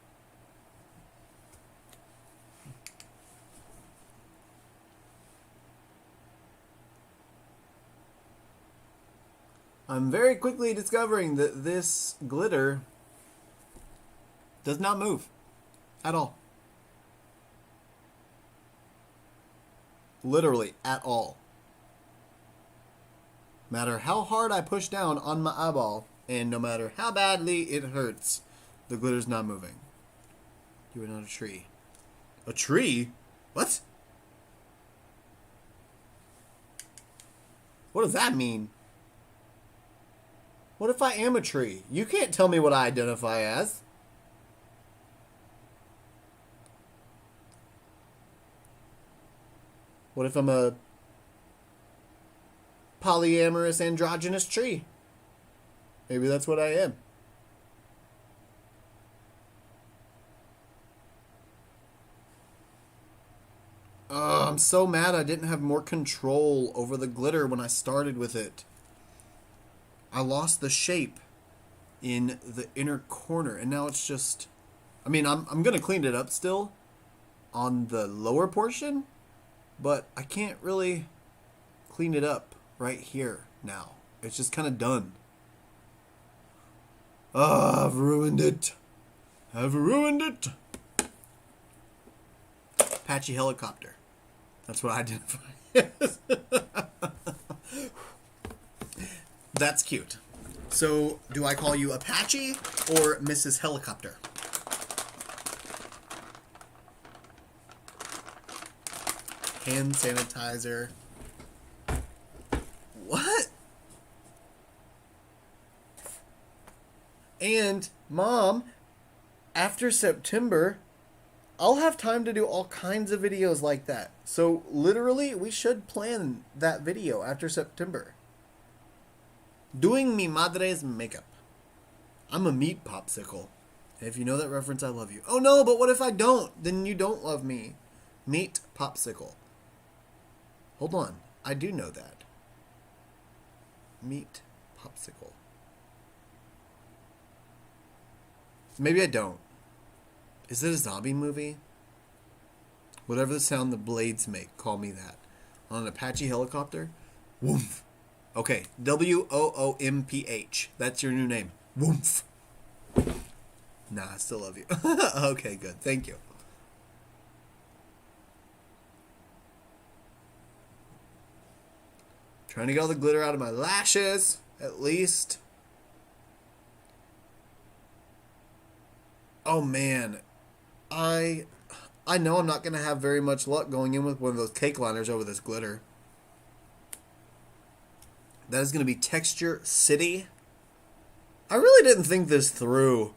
I'm very quickly discovering that this glitter does not move at all. Literally at all. No matter how hard I push down on my eyeball, and no matter how badly it hurts, the glitter's not moving. You are not a tree. A tree? What? What does that mean? What if I am a tree? You can't tell me what I identify as. What if I'm a polyamorous androgynous tree. Maybe that's what I am. I'm so mad I didn't have more control over the glitter when I started with it. I lost the shape in the inner corner, and now it's just... I mean, I'm going to clean it up still on the lower portion, but I can't really clean it up right here now. It's just kind of done. Oh, I've ruined it. I've ruined it. Apache helicopter. That's what I identify as. That's cute. So, do I call you Apache or Mrs. Helicopter? Hand sanitizer. What? And, Mom, after September, I'll have time to do all kinds of videos like that. So, literally, we should plan that video after September. Doing mi madre's makeup. I'm a meat popsicle. If you know that reference, I love you. Oh no, but what if I don't? Then you don't love me. Meat popsicle. Hold on. I do know that. Meat popsicle. Maybe I don't. Is it a zombie movie? Whatever the sound the blades make, call me that. On an Apache helicopter? Woomph. Okay, WOOMPH. That's your new name. Woomph. Nah, I still love you. Okay, good. Thank you. Trying to get all the glitter out of my lashes, at least. Oh, man. I know I'm not going to have very much luck going in with one of those cake liners over this glitter. That is going to be Texture City. I really didn't think this through.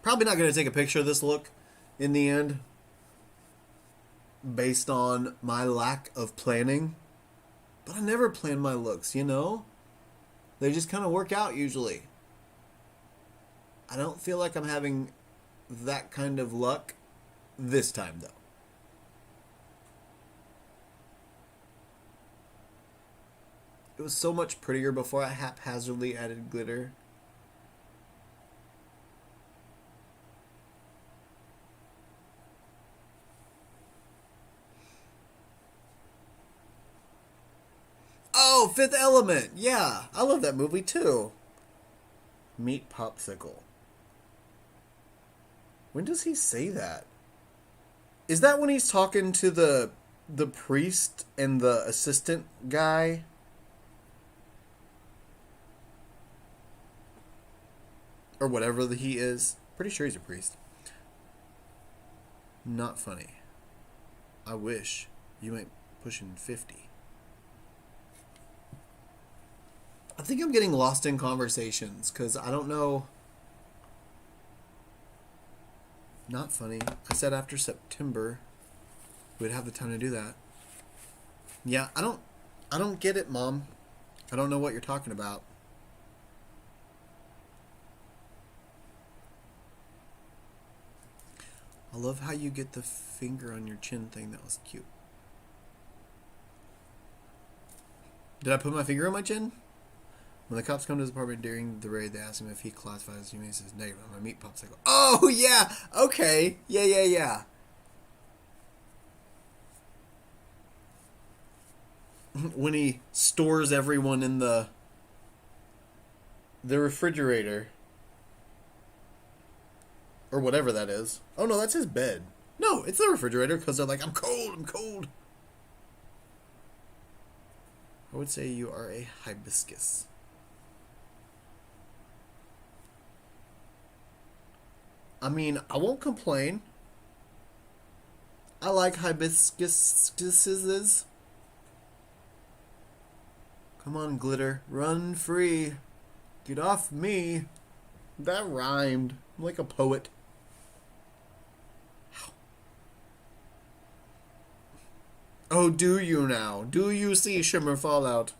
Probably not going to take a picture of this look in the end, based on my lack of planning. But I never plan my looks, you know? They just kind of work out usually. I don't feel like I'm having that kind of luck this time, though. It was so much prettier before I haphazardly added glitter. Oh, Fifth Element! Yeah, I love that movie too. Meat popsicle. When does he say that? Is that when he's talking to the priest and the assistant guy? Or whatever he is. Pretty sure he's a priest. Not funny. I wish you ain't pushing 50. I think I'm getting lost in conversations because I don't know. Not funny. I said after September we'd have the time to do that. Yeah, I don't get it, Mom. I don't know what you're talking about. I love how you get the finger on your chin thing. That was cute. Did I put my finger on my chin? When the cops come to his apartment during the raid, they ask him if he classifies as human. He says negative. I'm a meat popsicle. Oh, yeah. Okay. Yeah. When he stores everyone in the refrigerator. Or whatever that is. Oh, no, that's his bed. No, it's the refrigerator because they're like, I'm cold. I would say you are a hibiscus. I mean, I won't complain. I like hibiscuses. Come on, glitter. Run free. Get off me. That rhymed. I'm like a poet. Oh, do you now? Do you see shimmer fallout?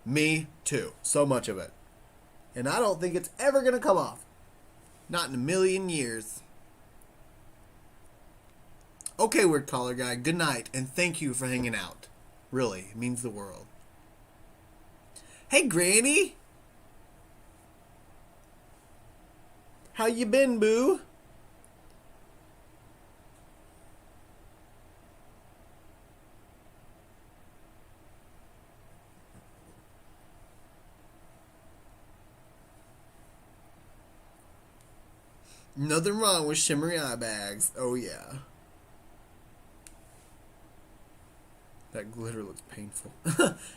Me too. So much of it. And I don't think it's ever going to come off. Not in a million years. Okay, Weird Collar Guy, good night, and thank you for hanging out. Really, it means the world. Hey, Granny! How you been, boo? Nothing wrong with shimmery eye bags. Oh, yeah. That glitter looks painful.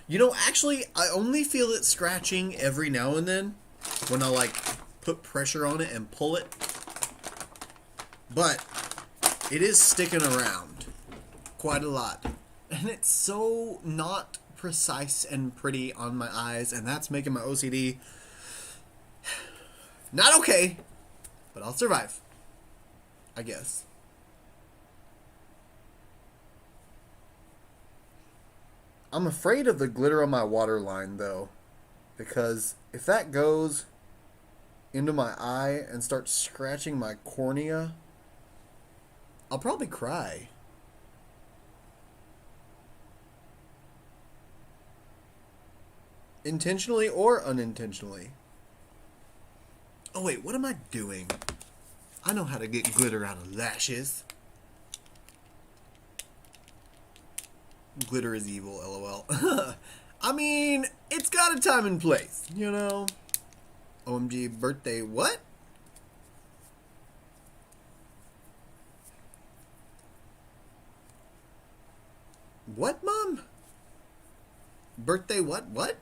You know, actually, I only feel it scratching every now and then when I, like, put pressure on it and pull it. But it is sticking around quite a lot. And it's so not precise and pretty on my eyes, and that's making my OCD not okay. But I'll survive, I guess. I'm afraid of the glitter on my waterline, though. Because if that goes into my eye and starts scratching my cornea, I'll probably cry. Intentionally or unintentionally. Oh wait, what am I doing? I know how to get glitter out of lashes. Glitter is evil, lol. I mean, it's got a time and place, you know? OMG birthday, what? What, Mom? Birthday what? What?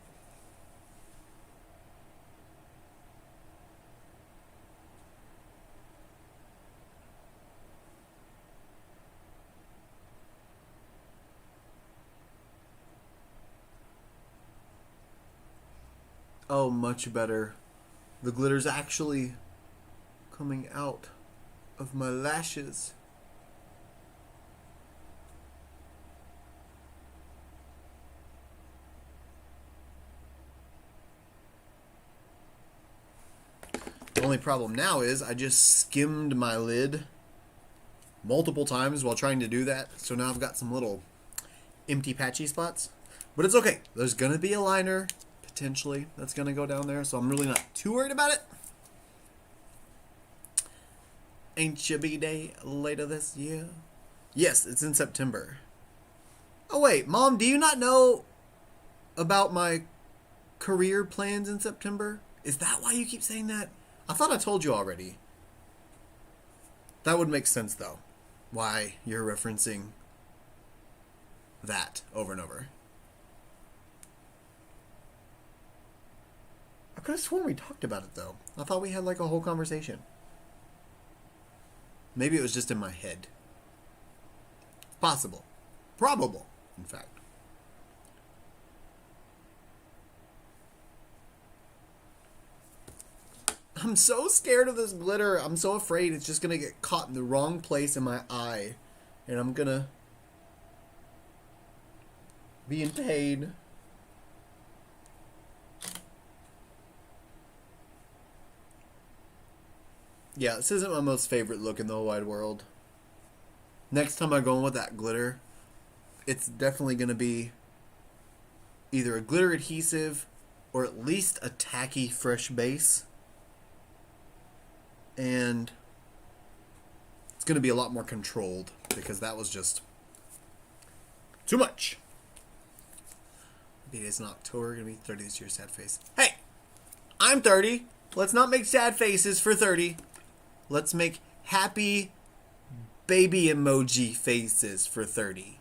Oh, much better. The glitter's actually coming out of my lashes. The only problem now is I just skimmed my lid multiple times while trying to do that. So now I've got some little empty patchy spots. But it's okay. There's going to be a liner potentially that's going to go down there. So I'm really not too worried about it. Ain't you B-Day later this year? Yes, it's in September. Oh wait, Mom, do you not know about my career plans in September? Is that why you keep saying that? I thought I told you already. That would make sense, though. Why you're referencing that over and over. I could have sworn we talked about it, though. I thought we had, like, a whole conversation. Maybe it was just in my head. Possible. Probable, in fact. I'm so scared of this glitter. I'm so afraid it's just going to get caught in the wrong place in my eye. And I'm going to be in pain. Yeah, this isn't my most favorite look in the whole wide world. Next time I go in with that glitter, it's definitely going to be either a glitter adhesive or at least a tacky fresh base. And it's going to be a lot more controlled because that was just too much. Maybe it's in October. Going to be 30 this year. Sad face. Hey, I'm 30. Let's not make sad faces for 30. Let's make happy baby emoji faces for 30.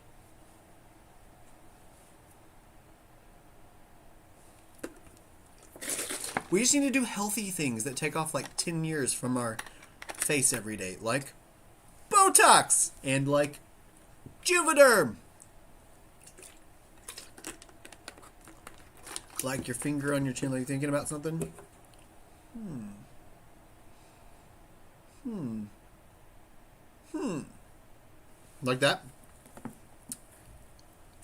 We just need to do healthy things that take off like 10 years from our face every day. Like Botox and like Juvederm. Like your finger on your chin, like you're thinking about something. Like that.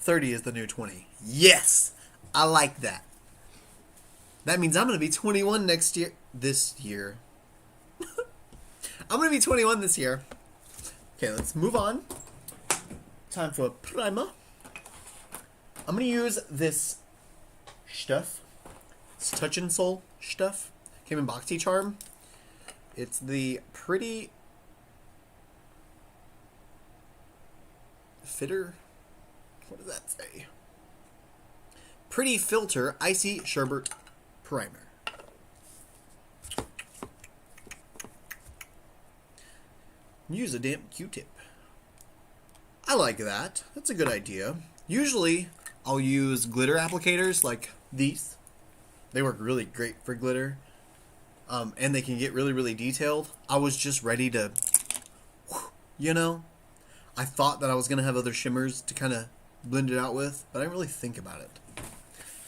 30 is the new 20. Yes! I like that. That means I'm going to be 21 next year. This year. I'm going to be 21 this year. Okay, let's move on. Time for a primer. I'm going to use this stuff. It's Touch and Soul stuff. Came in Boxycharm. It's the Pretty Fitter. What does that say? Pretty Filter Icy Sherbet Primer. Use a damp Q-tip. I like that. That's a good idea. Usually, I'll use glitter applicators like these. They work really great for glitter. And they can get really, really detailed. I was just ready to, you know, I thought that I was going to have other shimmers to kind of blend it out with, but I didn't really think about it.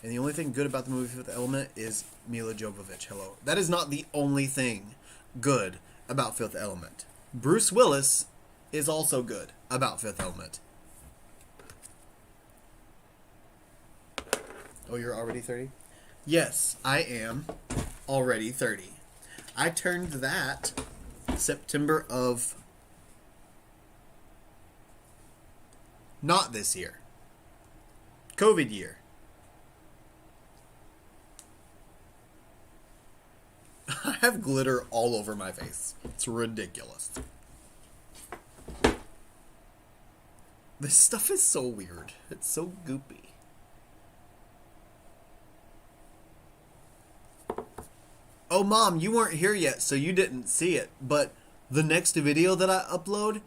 And the only thing good about the movie Fifth Element is Mila Jovovich. Hello. That is not the only thing good about Fifth Element. Bruce Willis is also good about Fifth Element. Oh, you're already 30? Yes, I am already 30. I turned that September of... not this year. COVID year. I have glitter all over my face. It's ridiculous. This stuff is so weird. It's so goopy. Oh, Mom, you weren't here yet, so you didn't see it. But the next video that I upload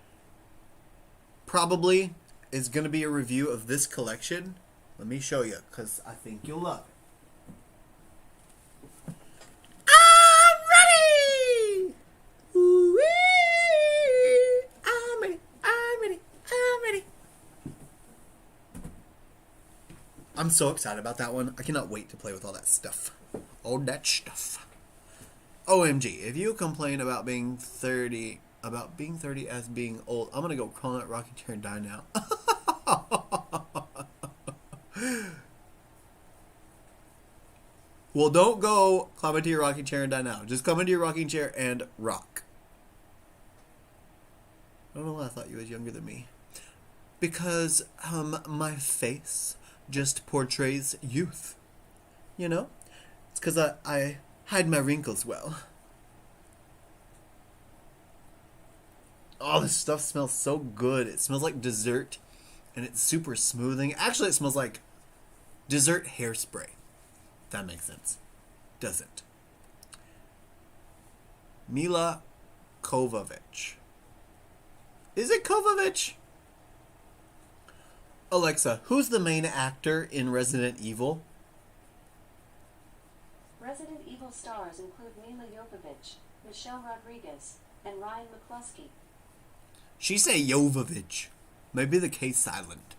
probably is going to be a review of this collection. Let me show you, because I think you'll love it. I'm ready! Ooh-wee! I'm ready, I'm ready, I'm ready. I'm so excited about that one. I cannot wait to play with all that stuff. All that stuff. OMG, if you complain about being 30 as being old, I'm gonna go crawl that rocking chair and die now. Well, don't go climb into your rocking chair and die now. Just come into your rocking chair and rock. I don't know why I thought you was younger than me. Because, my face just portrays youth. You know? It's because I hide my wrinkles well. Oh, this stuff smells so good. It smells like dessert, and it's super smoothing. Actually, it smells like dessert hairspray. If that makes sense. Doesn't. Mila Jovovich. Is it Jovovich? Alexa, who's the main actor in Resident Evil? Resident Evil stars include Mila Jovovich, Michelle Rodriguez, and Ryan McCluskey. She say Jovovich. Maybe the K silent.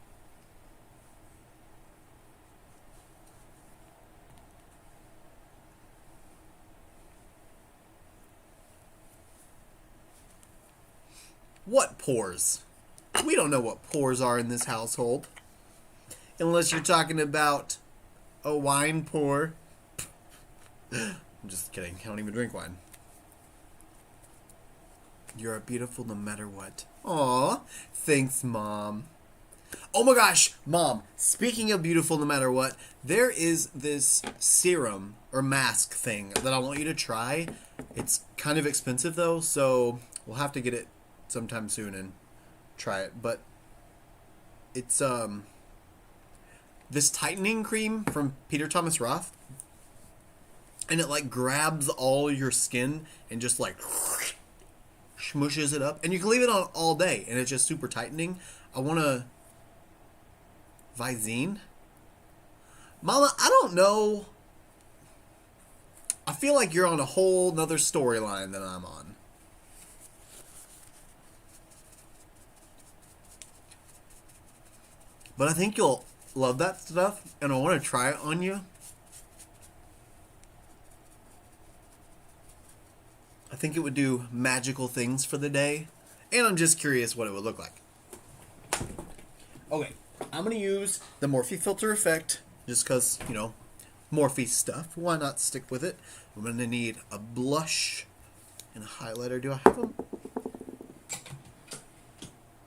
What pores? We don't know what pores are in this household. Unless you're talking about a wine pour. I'm just kidding. I don't even drink wine. You're beautiful no matter what. Aw, thanks, Mom. Oh my gosh, Mom, speaking of beautiful no matter what, there is this serum or mask thing that I want you to try. It's kind of expensive though, so we'll have to get it sometime soon and try it. But it's this tightening cream from Peter Thomas Roth. And it like grabs all your skin and just like smushes it up. And you can leave it on all day and it's just super tightening. I want to... Visine? Mama, I don't know. I feel like you're on a whole nother storyline than I'm on. But I think you'll love that stuff, and I want to try it on you. I think it would do magical things for the day, and I'm just curious what it would look like. Okay, I'm going to use the Morphe Filter Effect just because, you know, Morphe stuff. Why not stick with it? I'm going to need a blush and a highlighter. Do I have a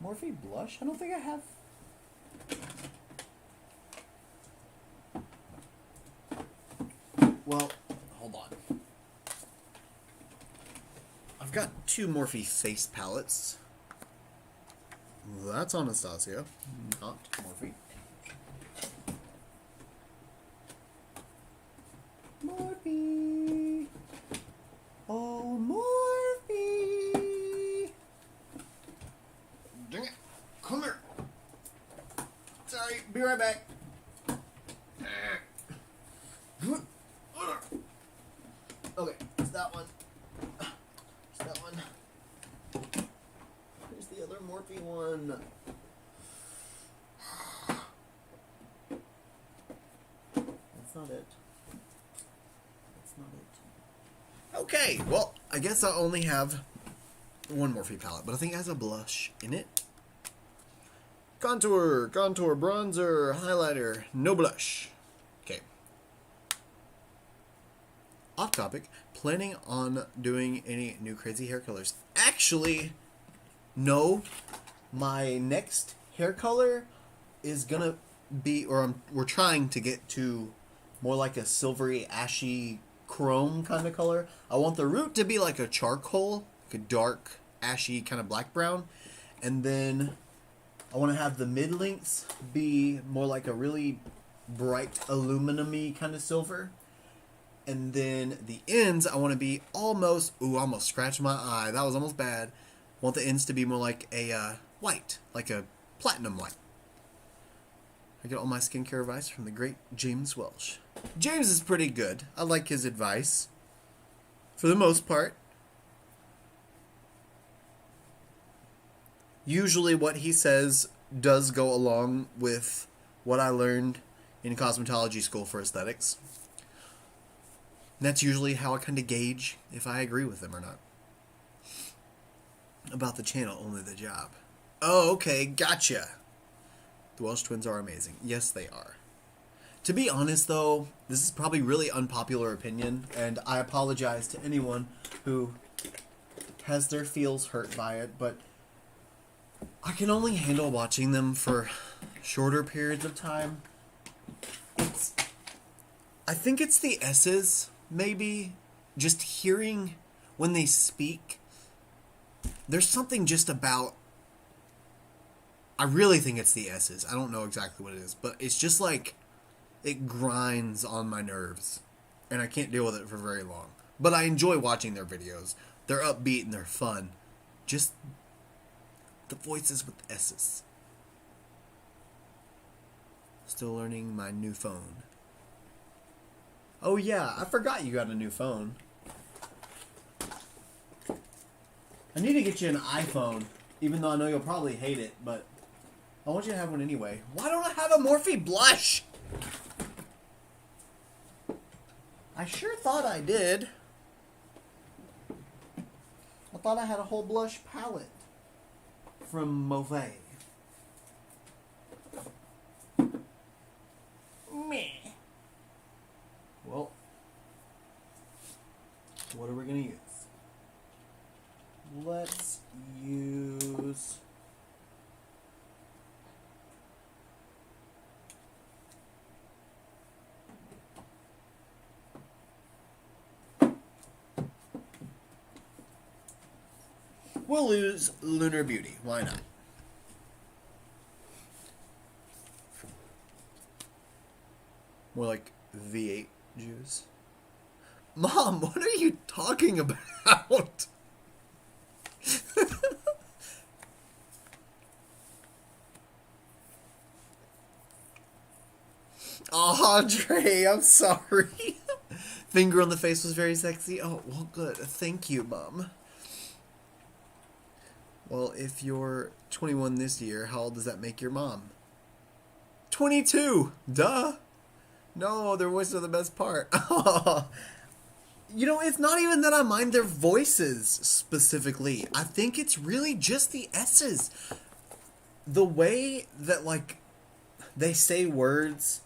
Morphe blush? I don't think I have. Well, hold on. I've got two Morphe face palettes. That's Anastasia, not Morphe. Morphe. Oh, Morphe. Dang it. Come here. Sorry, be right back. Okay, it's that one. It's that one. Here's the other Morphe one. That's not it. That's not it. Okay, well, I guess I only have one Morphe palette, but I think it has a blush in it. Contour, bronzer, highlighter, no blush. Okay. Off topic, planning on doing any new crazy hair colors? Actually, no. My next hair color is gonna be, or we're trying to get to more like a silvery, ashy, chrome kind of color. I want the root to be like a charcoal, like a dark, ashy kind of black brown, and then I want to have the mid lengths be more like a really bright aluminum-y kind of silver. And then the ends, I want to be almost... Ooh, I almost scratched my eye. That was almost bad. I want the ends to be more like a white. Like a platinum white. I get all my skincare advice from the great James Welsh. James is pretty good. I like his advice. For the most part. Usually what he says does go along with what I learned in cosmetology school for aesthetics. And that's usually how I kind of gauge if I agree with him or not. About the channel, only the job. Oh, okay, gotcha. The Welsh twins are amazing. Yes, they are. To be honest, though, this is probably really unpopular opinion, and I apologize to anyone who has their feels hurt by it, but I can only handle watching them for shorter periods of time. I think it's the S's, maybe. Just hearing when they speak. There's something just about... I really think it's the S's. I don't know exactly what it is, but it's just like... It grinds on my nerves. And I can't deal with it for very long. But I enjoy watching their videos. They're upbeat and they're fun. Just... the voices with S's. Still learning my new phone. Oh yeah, I forgot you got a new phone. I need to get you an iPhone, even though I know you'll probably hate it, but I want you to have one anyway. Why don't I have a Morphe blush? I sure thought I did. I thought I had a whole blush palette from Mauve. Meh. Well, what are we going to use? Let's use... We'll use Lunar Beauty. Why not? More like V8 juice. Mom, what are you talking about? Audrey, I'm sorry. Finger on the face was very sexy. Oh, well, good. Thank you, Mom. Well, if you're 21 this year, how old does that make your mom? 22! Duh! No, their voices are the best part. You know, it's not even that I mind their voices specifically. I think it's really just the S's. The way that, like... they say words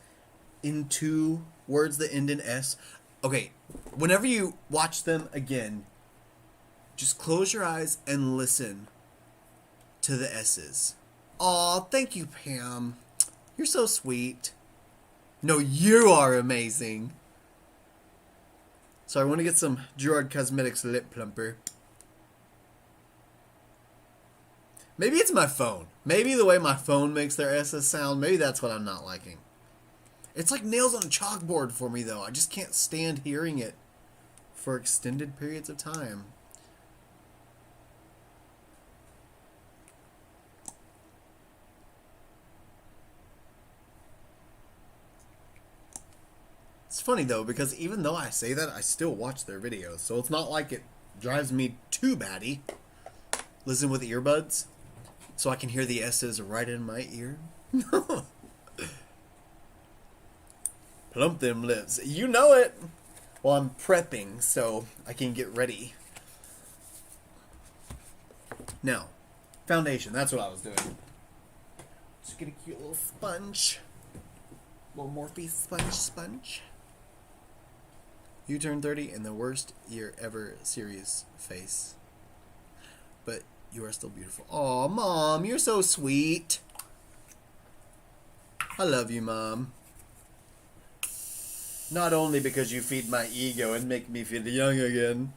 into words that end in S. Okay, whenever you watch them again, just close your eyes and listen to the S's. Aw, thank you, Pam. You're so sweet. No, you are amazing. So I want to get some Gerard Cosmetics lip plumper. Maybe it's my phone. Maybe the way my phone makes their S's sound, maybe that's what I'm not liking. It's like nails on a chalkboard for me, though. I just can't stand hearing it for extended periods of time. It's funny, though, because even though I say that, I still watch their videos. So it's not like it drives me too batty. Listen with earbuds so I can hear the S's right in my ear. Plump them lips. You know it. Well, I'm prepping so I can get ready. Now, foundation. That's what I was doing. Just get a cute little sponge. Little Morphe sponge. You turn 30 in the worst year ever series face. But you are still beautiful. Aw, Mom, you're so sweet. I love you, Mom. Not only because you feed my ego and make me feel young again,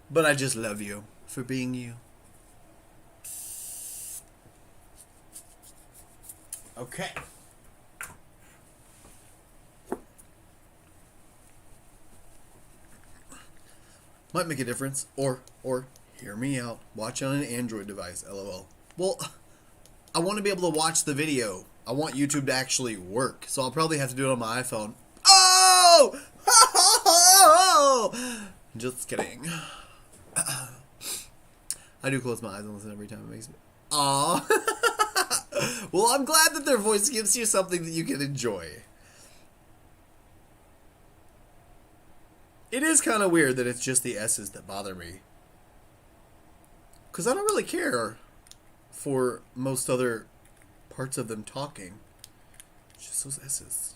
but I just love you for being you. Okay. Might make a difference, or hear me out. Watch on an Android device, LOL. Well, I want to be able to watch the video. I want YouTube to actually work, so I'll probably have to do it on my iPhone. Oh! Just kidding. I do close my eyes and listen every time. It makes me... Aw. Well, I'm glad that their voice gives you something that you can enjoy. It is kind of weird that it's just the S's that bother me. Because I don't really care for most other parts of them talking. It's just those S's.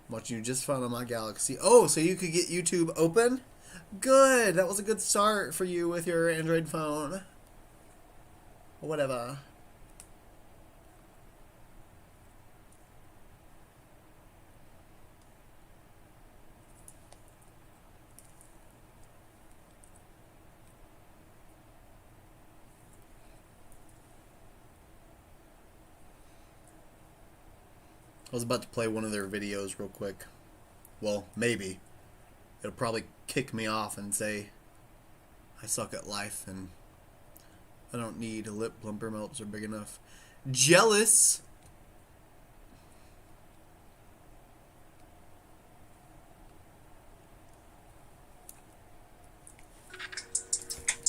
Watching you just fine on my Galaxy. Oh, so you could get YouTube open? Good. That was a good start for you with your Android phone. Whatever. I was about to play one of their videos real quick. Well, maybe. It'll probably kick me off and say I suck at life and I don't need a lip plumper. My lips are big enough. Jealous!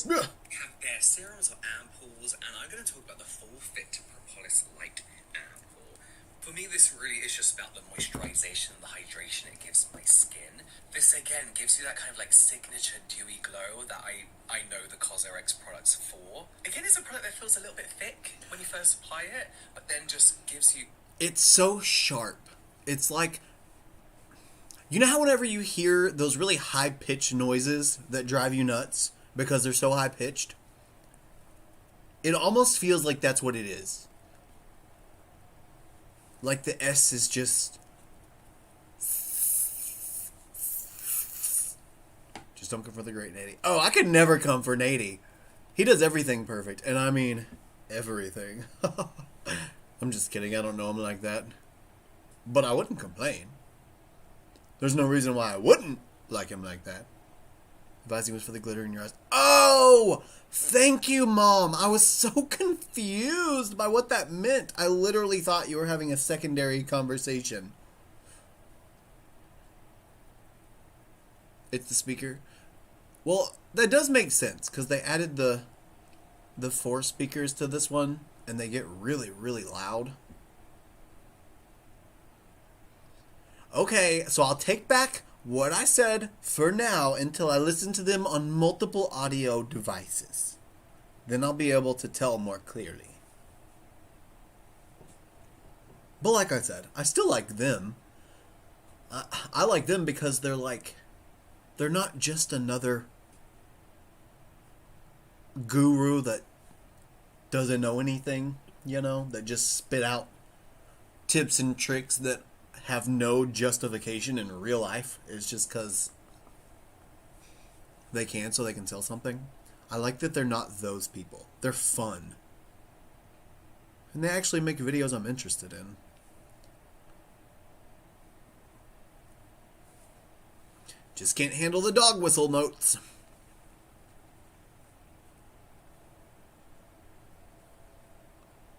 Have bare serums or ampoules, and I'm going to talk about the full fit propolis light ampoule. For me, this really is just about the moisturization and the hydration it gives my skin. This again gives you that kind of like signature dewy glow that I know the CosRX products for. Again, it's a product that feels a little bit thick when you first apply it, but then just gives you... It's so sharp. It's like... You know how whenever you hear those really high-pitched noises that drive you nuts because they're so high-pitched? It almost feels like that's what it is. Like the S is just... Just don't come for the great Nady. Oh, I could never come for Nady. He does everything perfect. And I mean, everything. I'm just kidding. I don't know him like that. But I wouldn't complain. There's no reason why I wouldn't like him like that. Advising was for the glitter in your eyes. Oh! Thank you, Mom. I was so confused by what that meant. I literally thought you were having a secondary conversation. It's the speaker. Well, that does make sense, because they added the 4 speakers to this one, and they get really, really loud. Okay, so I'll take back what I said for now until I listen to them on multiple audio devices. Then I'll be able to tell more clearly. But like I said, I still like them. I like them because they're not just another guru that doesn't know anything, you know, that just spit out tips and tricks that have no justification in real life. It's just because they can, so they can sell something. I like that they're not those people. They're fun. And they actually make videos I'm interested in. Just can't handle the dog whistle notes.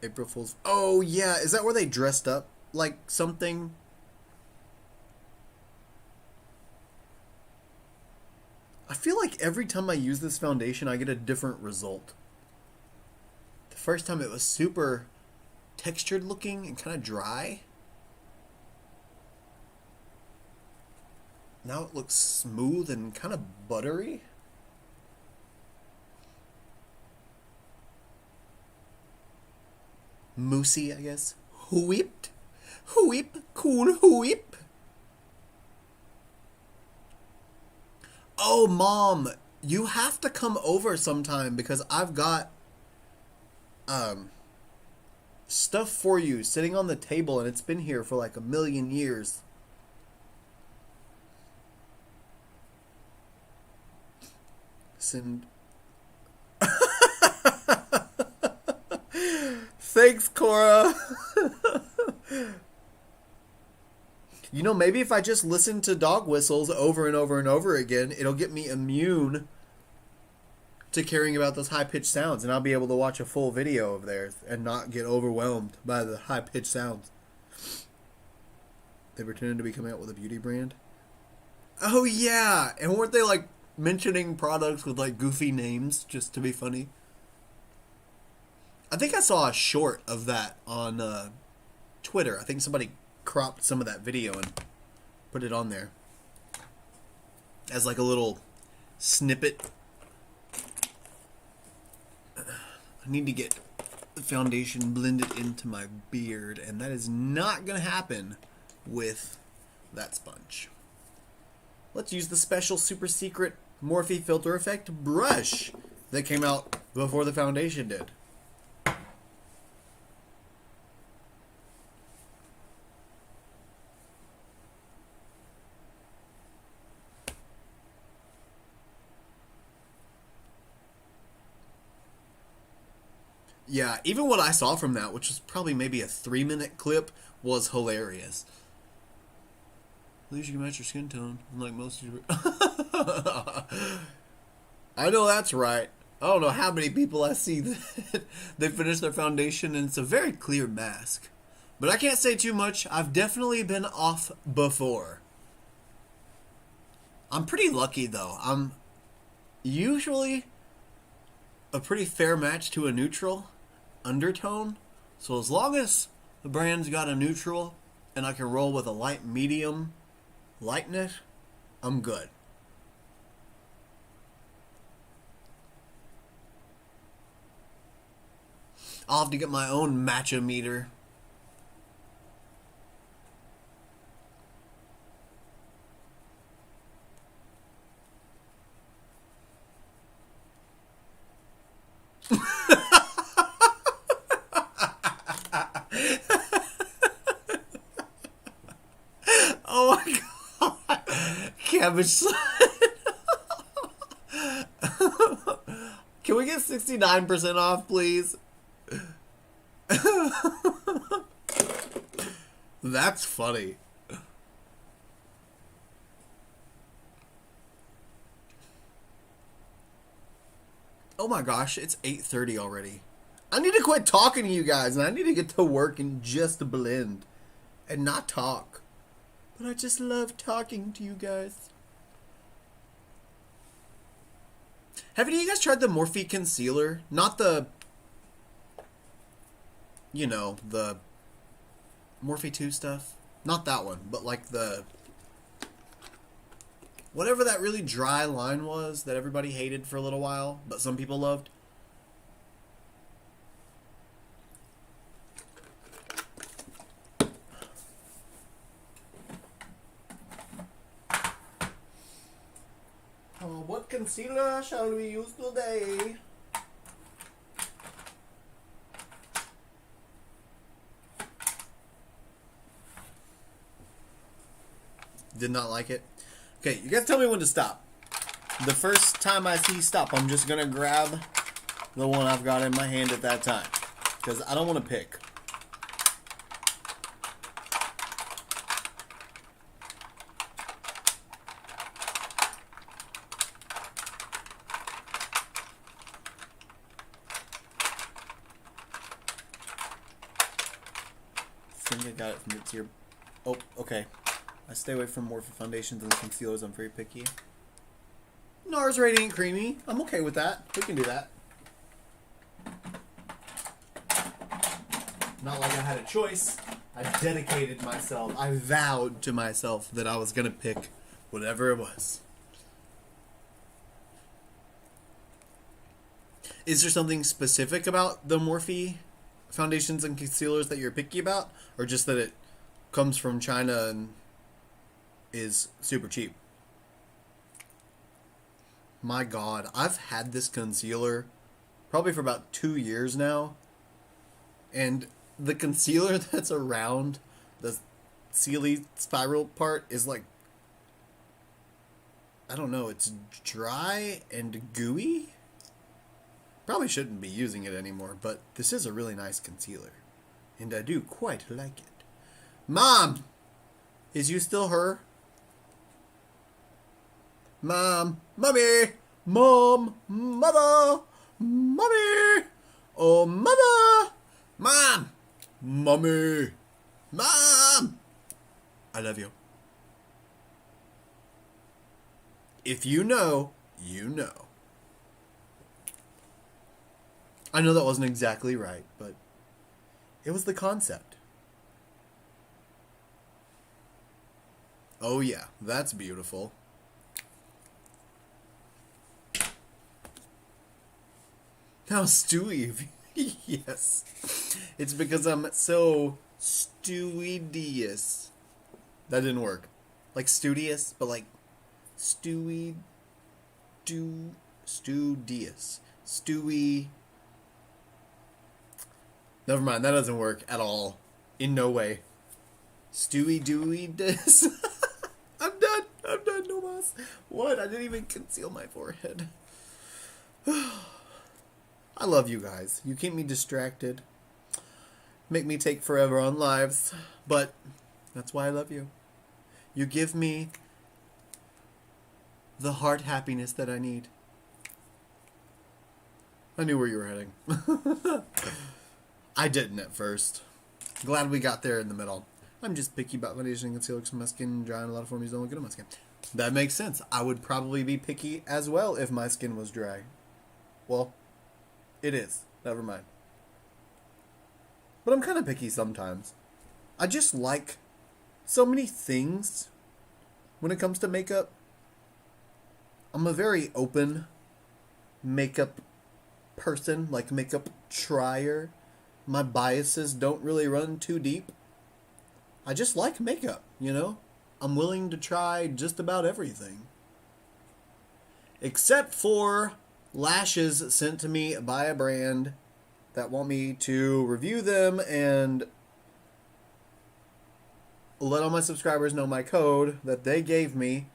April Fool's. Oh, yeah. Is that where they dressed up like something? I feel like every time I use this foundation, I get a different result. The first time it was super textured looking and kind of dry. Now it looks smooth and kind of buttery. Moussey, I guess. Whipped. Whip. Cool whip. Oh, Mom, you have to come over sometime because I've got stuff for you sitting on the table and it's been here for like 1,000,000 years. Send. Thanks, Cora. You know, maybe if I just listen to dog whistles over and over and over again, it'll get me immune to caring about those high-pitched sounds, and I'll be able to watch a full video of theirs and not get overwhelmed by the high-pitched sounds. They pretended to be coming out with a beauty brand. Oh, yeah. And weren't they, like, mentioning products with, like, goofy names just to be funny? I think I saw a short of that on Twitter. I think somebody cropped some of that video and put it on there as like a little snippet. I need to get the foundation blended into my beard, and that is not going to happen with that sponge. Let's use the special super secret Morphe Filter Effect brush that came out before the foundation did. Yeah, even what I saw from that, which was probably maybe a 3-minute clip, was hilarious. At least you can match your skin tone, unlike most of your... I know that's right. I don't know how many people I see that they finish their foundation and it's a very clear mask. But I can't say too much. I've definitely been off before. I'm pretty lucky, though. I'm usually a pretty fair match to a neutral undertone. So as long as the brand's got a neutral and I can roll with a light medium lightness, I'm good. I'll have to get my own matcha meter. Oh my god. Cabbage slide. Can we get 69% off, please? That's funny. Oh my gosh, it's 8:30 already. I need to quit talking to you guys, and I need to get to work and just blend and not talk. But I just love talking to you guys. Have any of you guys tried the Morphe concealer? Not the, you know, the Morphe 2 stuff. Not that one, but like the, whatever that really dry line was that everybody hated for a little while, but some people loved. concealer shall we use today? Did not like it. Okay, you guys tell me when to stop. The first time I see stop, I'm just gonna grab the one I've got in my hand at that time. Because I don't want to pick. I think I got it from the tier. Oh, okay. I stay away from more foundations and concealers. I'm very picky. NARS Radiant Creamy. I'm okay with that. We can do that. Not like I had a choice. I dedicated myself. I vowed to myself that I was going to pick whatever it was. Is there something specific about the Morphe foundations and concealers that you're picky about? Or just that it comes from China and is super cheap? My God, I've had this concealer probably for about 2 years now. And the concealer that's around the Sealy spiral part is like, I don't know, it's dry and gooey. Probably shouldn't be using it anymore, but this is a really nice concealer. And I do quite like it. Mom! Is you still her? Mom! Mommy! Mom! Mother! Mommy! Oh, mother! Mom! Mommy! Mom! I love you. If you know, you know. I know that wasn't exactly right, but it was the concept. Oh yeah, that's beautiful. How stewy. Yes. It's because I'm so studious. That didn't work. Like studious, but like studious. Stewy. Never mind, that doesn't work at all. In no way. Stewy Dewey dis. I'm done, no mas. What? I didn't even conceal my forehead. I love you guys. You keep me distracted. Make me take forever on lives. But that's why I love you. You give me the heart happiness that I need. I knew where you were heading. I didn't at first. Glad we got there in the middle. I'm just picky about foundation and concealer because my skin dry and a lot of formulas don't look good on my skin. That makes sense. I would probably be picky as well if my skin was dry. Well, it is. Never mind. But I'm kind of picky sometimes. I just like so many things when it comes to makeup. I'm a very open makeup person, like makeup trier. My biases don't really run too deep. I just like makeup, you know? I'm willing to try just about everything. Except for lashes sent to me by a brand that want me to review them and let all my subscribers know my code that they gave me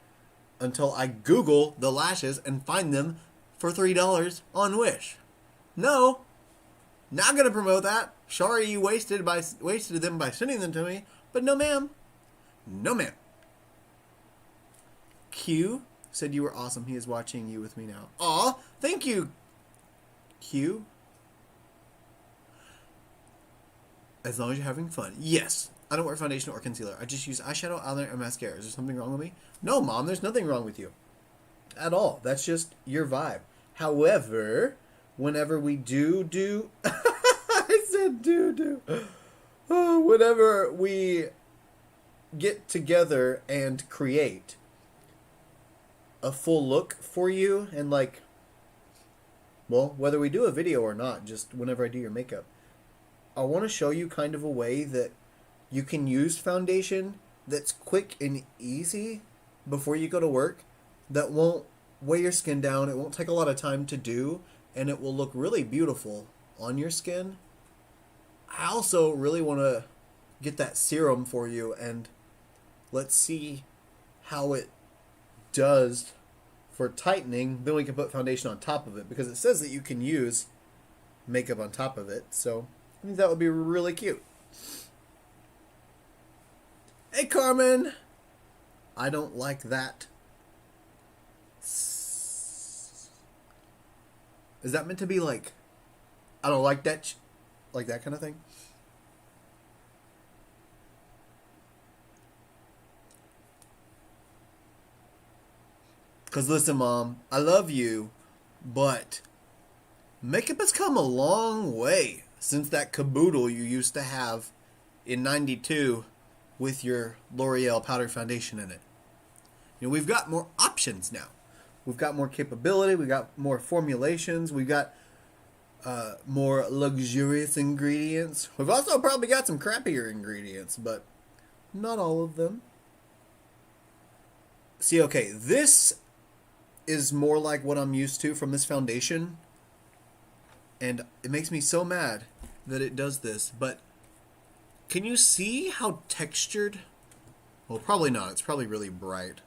until I Google the lashes and find them for $3 on Wish. No, not gonna promote that. Sorry you wasted them by sending them to me, but no ma'am. No ma'am. Q said you were awesome. He is watching you with me now. Aw, thank you, Q. As long as you're having fun. Yes. I don't wear foundation or concealer. I just use eyeshadow, eyeliner, and mascara. Is there something wrong with me? No, Mom, there's nothing wrong with you. At all. That's just your vibe. However, whenever we do... I said do. Oh, whenever we get together and create a full look for you and like, well, whether we do a video or not, just whenever I do your makeup, I want to show you kind of a way that you can use foundation that's quick and easy before you go to work, that won't weigh your skin down. It won't take a lot of time to do, and it will look really beautiful on your skin. I also really want to get that serum for you, and let's see how it does for tightening. Then we can put foundation on top of it, because it says that you can use makeup on top of it. So I think that would be really cute. Hey, Carmen. I don't like that. Is that meant to be like, I don't like that, like that kind of thing? Because listen, Mom, I love you, but makeup has come a long way since that caboodle you used to have in '92 with your L'Oreal powder foundation in it. You know, we've got more options now. We've got more capability. We've got more formulations. We've got more luxurious ingredients. We've also probably got some crappier ingredients, but not all of them. See, okay, this is more like what I'm used to from this foundation. And it makes me so mad that it does this. But can you see how textured? Well, probably not. It's probably really bright.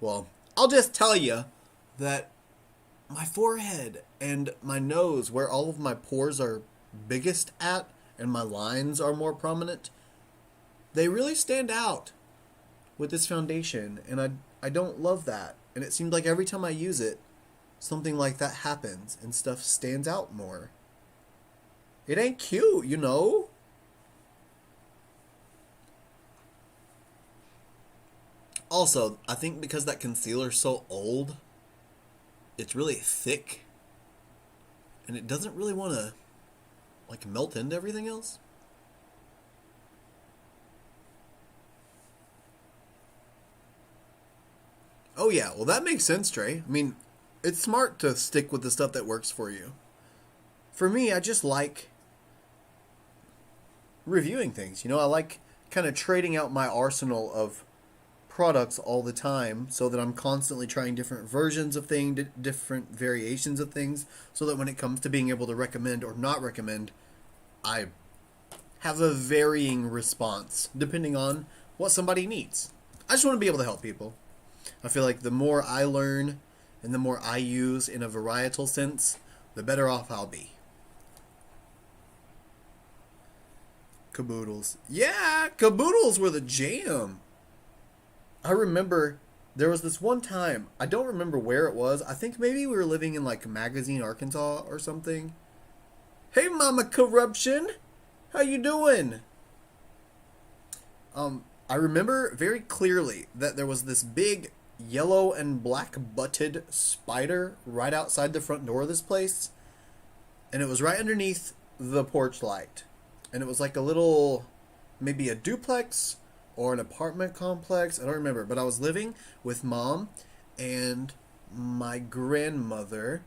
Well, I'll just tell you that my forehead and my nose, where all of my pores are biggest at and my lines are more prominent, they really stand out with this foundation. And I don't love that. And it seems like every time I use it, something like that happens and stuff stands out more. It ain't cute, you know? Also, I think because that concealer's so old, it's really thick. And it doesn't really want to, like, melt into everything else. Oh yeah, well that makes sense, Trey. I mean, it's smart to stick with the stuff that works for you. For me, I just like reviewing things. You know, I like kind of trading out my arsenal of products all the time so that I'm constantly trying different versions of things, different variations of things, so that when it comes to being able to recommend or not recommend, I have a varying response depending on what somebody needs. I just want to be able to help people. I feel like the more I learn and the more I use in a varietal sense, the better off I'll be. Caboodles. Yeah, caboodles were the jam. I remember there was this one time, I don't remember where it was. I think maybe we were living in like Magazine, Arkansas or something. Hey, Mama Corruption. How you doing? I remember very clearly that there was this big yellow and black butted spider right outside the front door of this place. And it was right underneath the porch light. And it was like a little, maybe a duplex or an apartment complex. I don't remember. But I was living with Mom and my grandmother.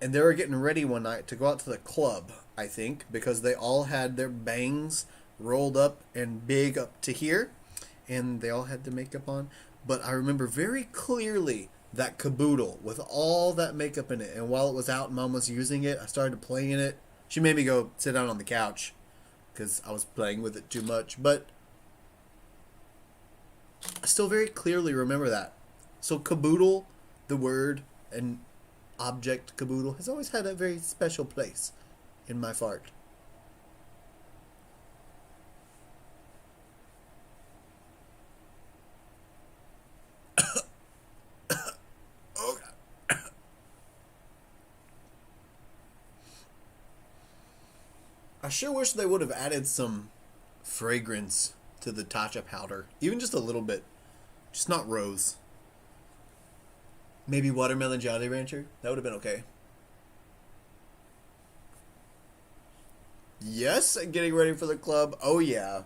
And they were getting ready one night to go out to the club, I think. Because they all had their bangs rolled up and big up to here. And they all had the makeup on. But I remember very clearly that caboodle with all that makeup in it. And while it was out and Mom was using it, I started playing it. She made me go sit down on the couch because I was playing with it too much. But I still very clearly remember that. So caboodle, the word and object caboodle, has always had a very special place in my fart. I sure wish they would have added some fragrance to the Tatcha powder. Even just a little bit. Just not rose. Maybe watermelon Jolly Rancher? That would have been okay. Yes, getting ready for the club. Oh yeah.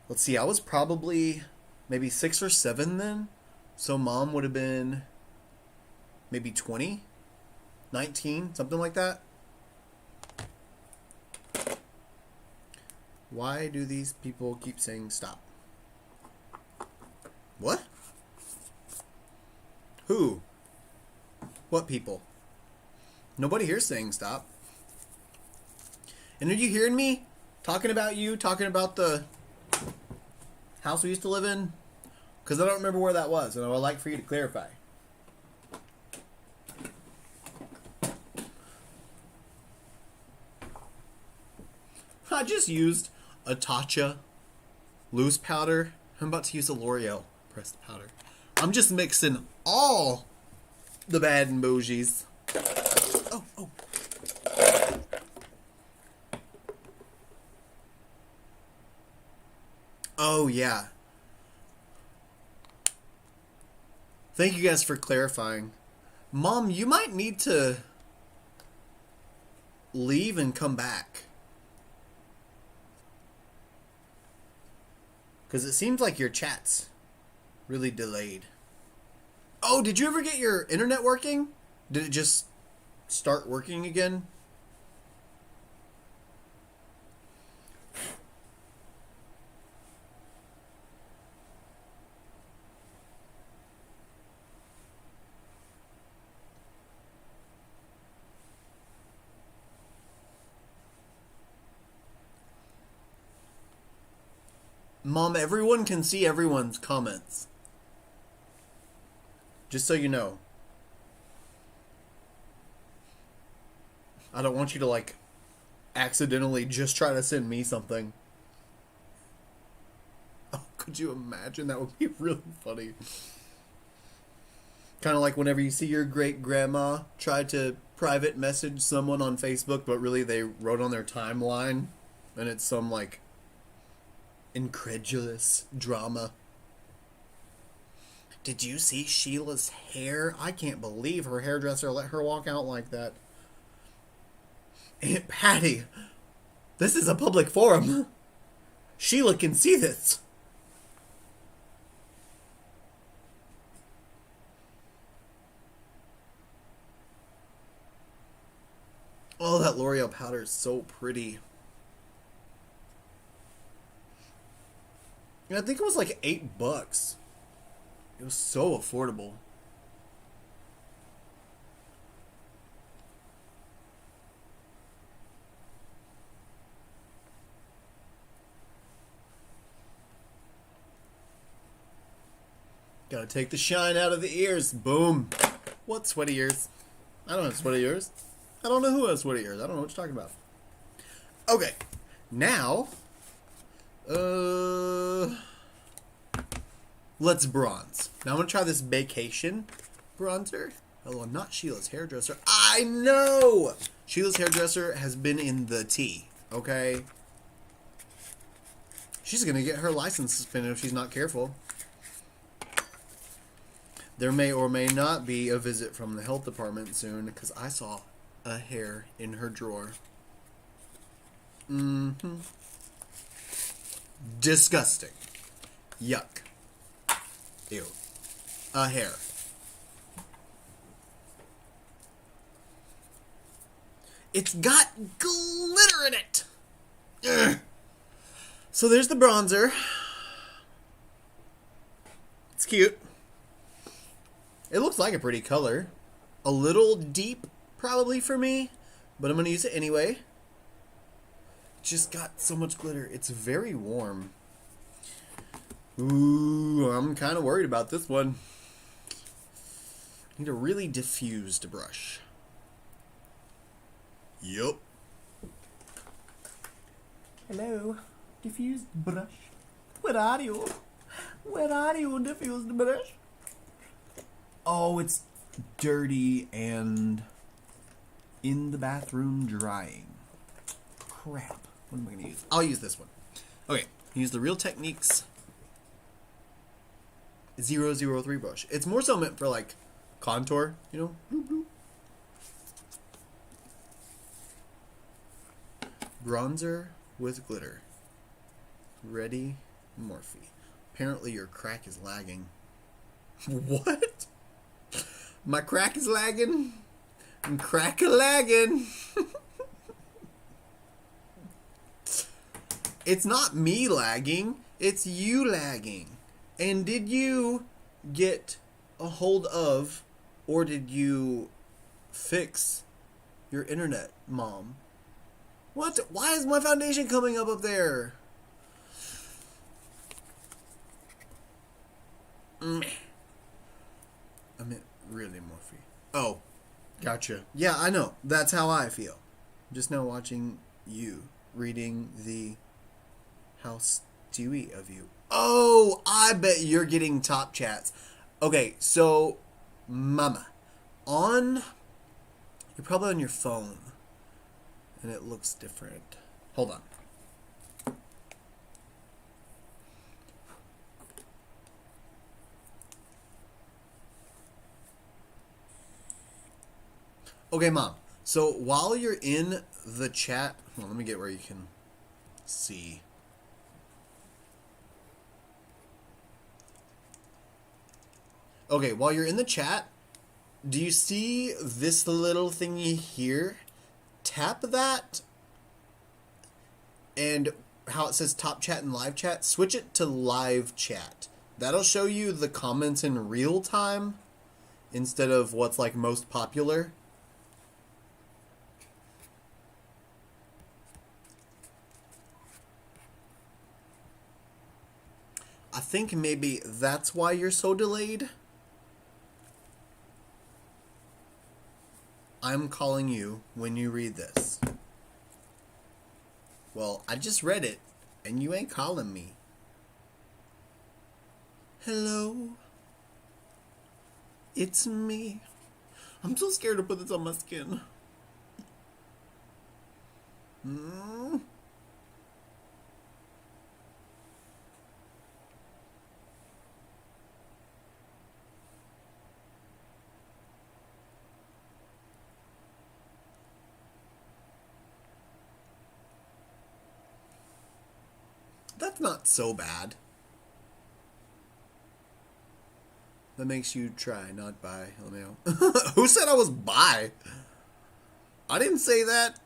Let's see, I was probably maybe 6 or 7 then. So Mom would have been maybe 20, 19, something like that. Why do these people keep saying stop? What? Who? What people? Nobody here's saying stop. And are you hearing me? Talking about you? Talking about the house we used to live in? Because I don't remember where that was, and I would like for you to clarify. I just used a Tatcha loose powder. I'm about to use a L'Oreal pressed powder. I'm just mixing all the bad emojis. Oh, oh. Oh, yeah. Thank you guys for clarifying. Mom, you might need to leave and come back. Because it seems like your chat's really delayed. Oh, did you ever get your internet working? Did it just start working again? Mom, everyone can see everyone's comments. Just so you know. I don't want you to, like, accidentally just try to send me something. Oh, could you imagine? That would be really funny. Kind of like whenever you see your great-grandma try to private message someone on Facebook, but really they wrote on their timeline, and it's some, like, incredulous drama. Did you see Sheila's hair? I can't believe her hairdresser let her walk out like that. Aunt Patty, this is a public forum. Sheila can see this. Oh, that L'Oreal powder is so pretty. And I think it was like $8. It was so affordable. Gotta take the shine out of the ears. Boom. What sweaty ears? I don't have sweaty ears. I don't know who has sweaty ears. I don't know what you're talking about. Okay. Now, let's bronze. Now I'm gonna try this vacation bronzer. Oh, I'm not Sheila's hairdresser. I know! Sheila's hairdresser has been in the tea, okay? She's gonna get her license suspended if she's not careful. There may or may not be a visit from the health department soon, because I saw a hair in her drawer. Mm-hmm. Disgusting. Yuck. Ew. A hair. It's got glitter in it! Ugh. So there's the bronzer. It's cute. It looks like a pretty color. A little deep, probably, for me. But I'm going to use it anyway. Just got so much glitter. It's very warm. Ooh, I'm kind of worried about this one. Need a really diffused brush. Yup. Hello, diffused brush. Where are you? Where are you, diffused brush? Oh, it's dirty and in the bathroom drying. Crap. What am I going to use? I'll use this one. Okay, use the Real Techniques 003 brush. It's more so meant for, like, contour, you know? Bloop, bloop. Bronzer with glitter. Ready, Morphe. Apparently your crack is lagging. What? My crack is lagging? I'm crack-a-lagging. It's not me lagging. It's you lagging. And did you get a hold of, or did you fix your internet, Mom? What? Why is my foundation coming up there? Meh. I meant really Morphe. Oh, gotcha. Yeah, I know. That's how I feel. Just now watching you reading the how stewy of you. Oh, I bet you're getting top chats. Okay, so Mama, you're probably on your phone, and it looks different. Hold on. Okay, Mom. So while you're in the chat, well, let me get where you can see. Okay, while you're in the chat, do you see this little thingy here? Tap that, and how it says top chat and live chat, switch it to live chat. That'll show you the comments in real time instead of what's like most popular. I think maybe that's why you're so delayed. I'm calling you when you read this. Well, I just read it, and you ain't calling me. Hello? It's me. I'm so scared to put this on my skin. That's not so bad. That makes you try, not buy. Who said I was bi? I didn't say that.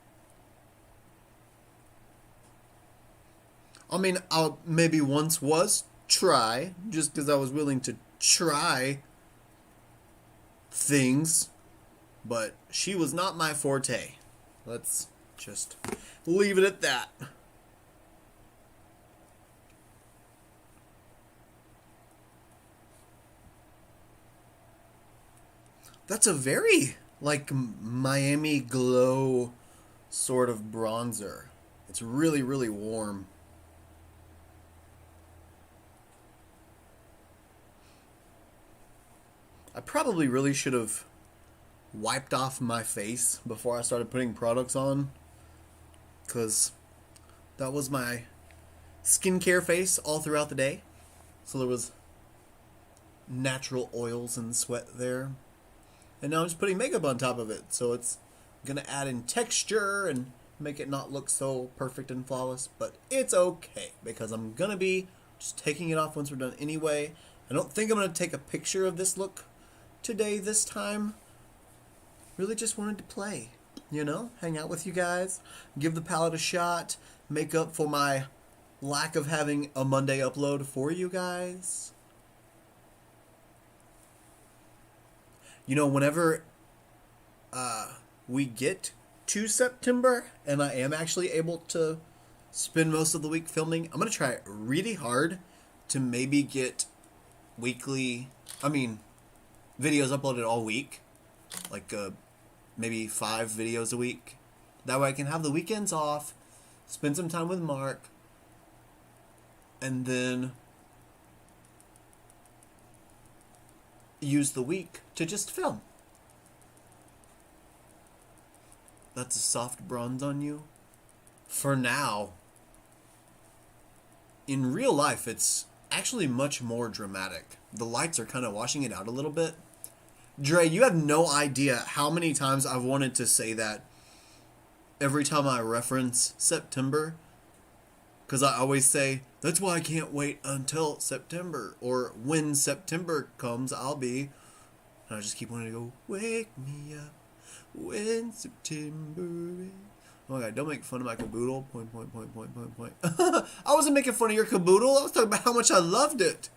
I mean, I maybe once was try, just because I was willing to try things, but she was not my forte. Let's just leave it at that. That's a very, like, Miami Glow sort of bronzer. It's really, really warm. I probably really should have wiped off my face before I started putting products on, because that was my skincare face all throughout the day. So there was natural oils and sweat there. And now I'm just putting makeup on top of it, so it's gonna add in texture and make it not look so perfect and flawless, but it's okay, because I'm gonna be just taking it off once we're done anyway. I don't think I'm gonna take a picture of this look today this time. Really just wanted to play, you know, hang out with you guys, give the palette a shot, make up for my lack of having a Monday upload for you guys. You know, whenever we get to September and I am actually able to spend most of the week filming, I'm going to try really hard to maybe get videos uploaded all week. Like maybe 5 videos a week. That way I can have the weekends off, spend some time with Mark, and then use the week to just film. That's a soft bronze on you. For now. In real life, it's actually much more dramatic. The lights are kind of washing it out a little bit. Dre, you have no idea how many times I've wanted to say that every time I reference September. Because I always say, that's why I can't wait until September. Or when September comes, I'll be... And I just keep wanting to go, wake me up when September is... Oh my god, don't make fun of my caboodle. Point. I wasn't making fun of your caboodle. I was talking about how much I loved it.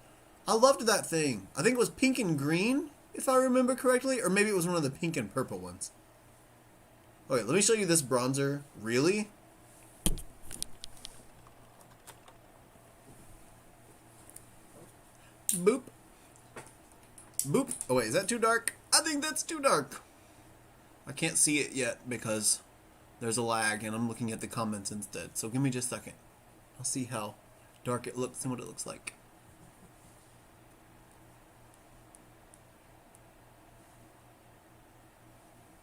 I loved that thing. I think it was pink and green, if I remember correctly. Or maybe it was one of the pink and purple ones. Okay, let me show you this bronzer. Really? Boop. Boop. Oh wait, is that too dark? I think that's too dark. I can't see it yet because there's a lag and I'm looking at the comments instead. So give me just a second. I'll see how dark it looks and what it looks like.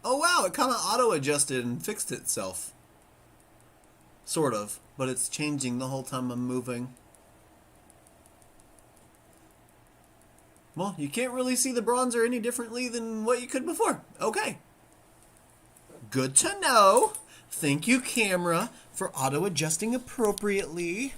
Oh wow, it kind of auto-adjusted and fixed itself. Sort of, but it's changing the whole time I'm moving. Well, you can't really see the bronzer any differently than what you could before. Okay. Good to know. Thank you, camera, for auto-adjusting appropriately.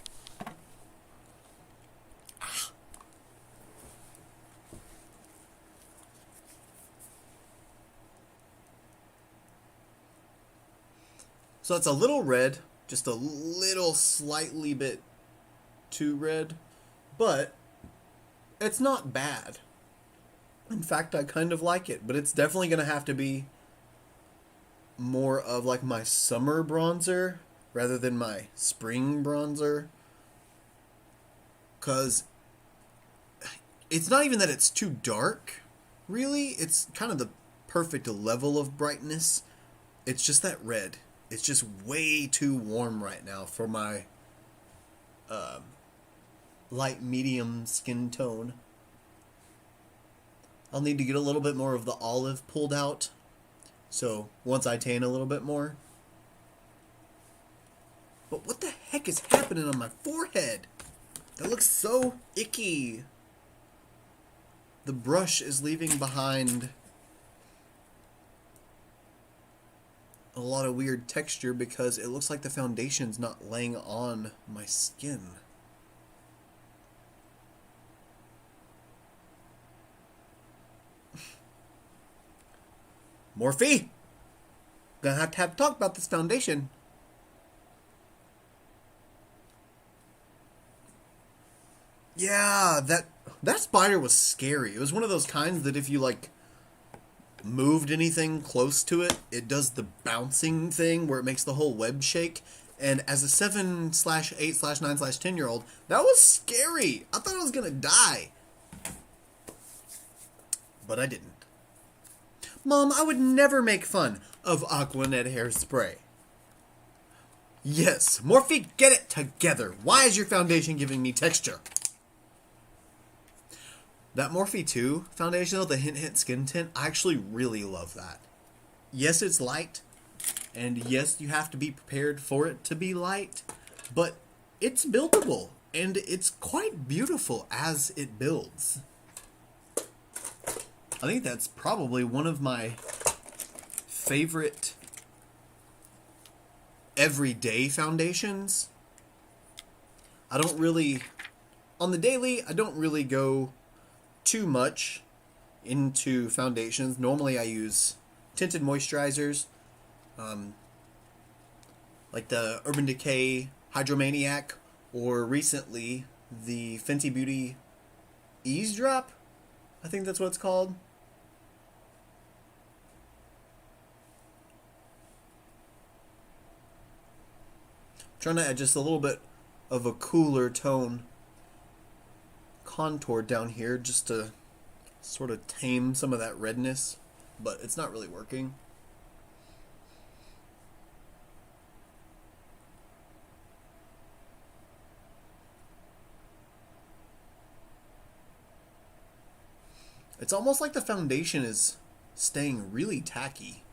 So it's a little red, just a little slightly bit too red, but it's not bad. In fact, I kind of like it, but it's definitely going to have to be more of like my summer bronzer rather than my spring bronzer. Because it's not even that it's too dark, really. It's kind of the perfect level of brightness. It's just that red. It's just way too warm right now for my light medium skin tone. I'll need to get a little bit more of the olive pulled out. So once I tan a little bit more. But what the heck is happening on my forehead? That looks so icky. The brush is leaving behind a lot of weird texture because it looks like the foundation's not laying on my skin. Morphe! Gonna have to talk about this foundation. Yeah, that spider was scary. It was one of those kinds that if you like moved anything close to it, it does the bouncing thing where it makes the whole web shake. And as a 7/8/9/10-year-old, that was scary. I thought I was gonna die. But I didn't. Mom, I would never make fun of Aquanet hairspray. Yes, Morphe, get it together. Why is your foundation giving me texture? That Morphe 2 foundation, though, the Hint Skin Tint, I actually really love that. Yes, it's light, and yes, you have to be prepared for it to be light, but it's buildable, and it's quite beautiful as it builds. I think that's probably one of my favorite everyday foundations. I don't really, on the daily, I don't really go too much into foundations. Normally I use tinted moisturizers, like the Urban Decay Hydromaniac, or recently the Fenty Beauty Eavesdrop, I think that's what it's called. Trying to add just a little bit of a cooler tone contour down here just to sort of tame some of that redness, but it's not really working. It's almost like the foundation is staying really tacky.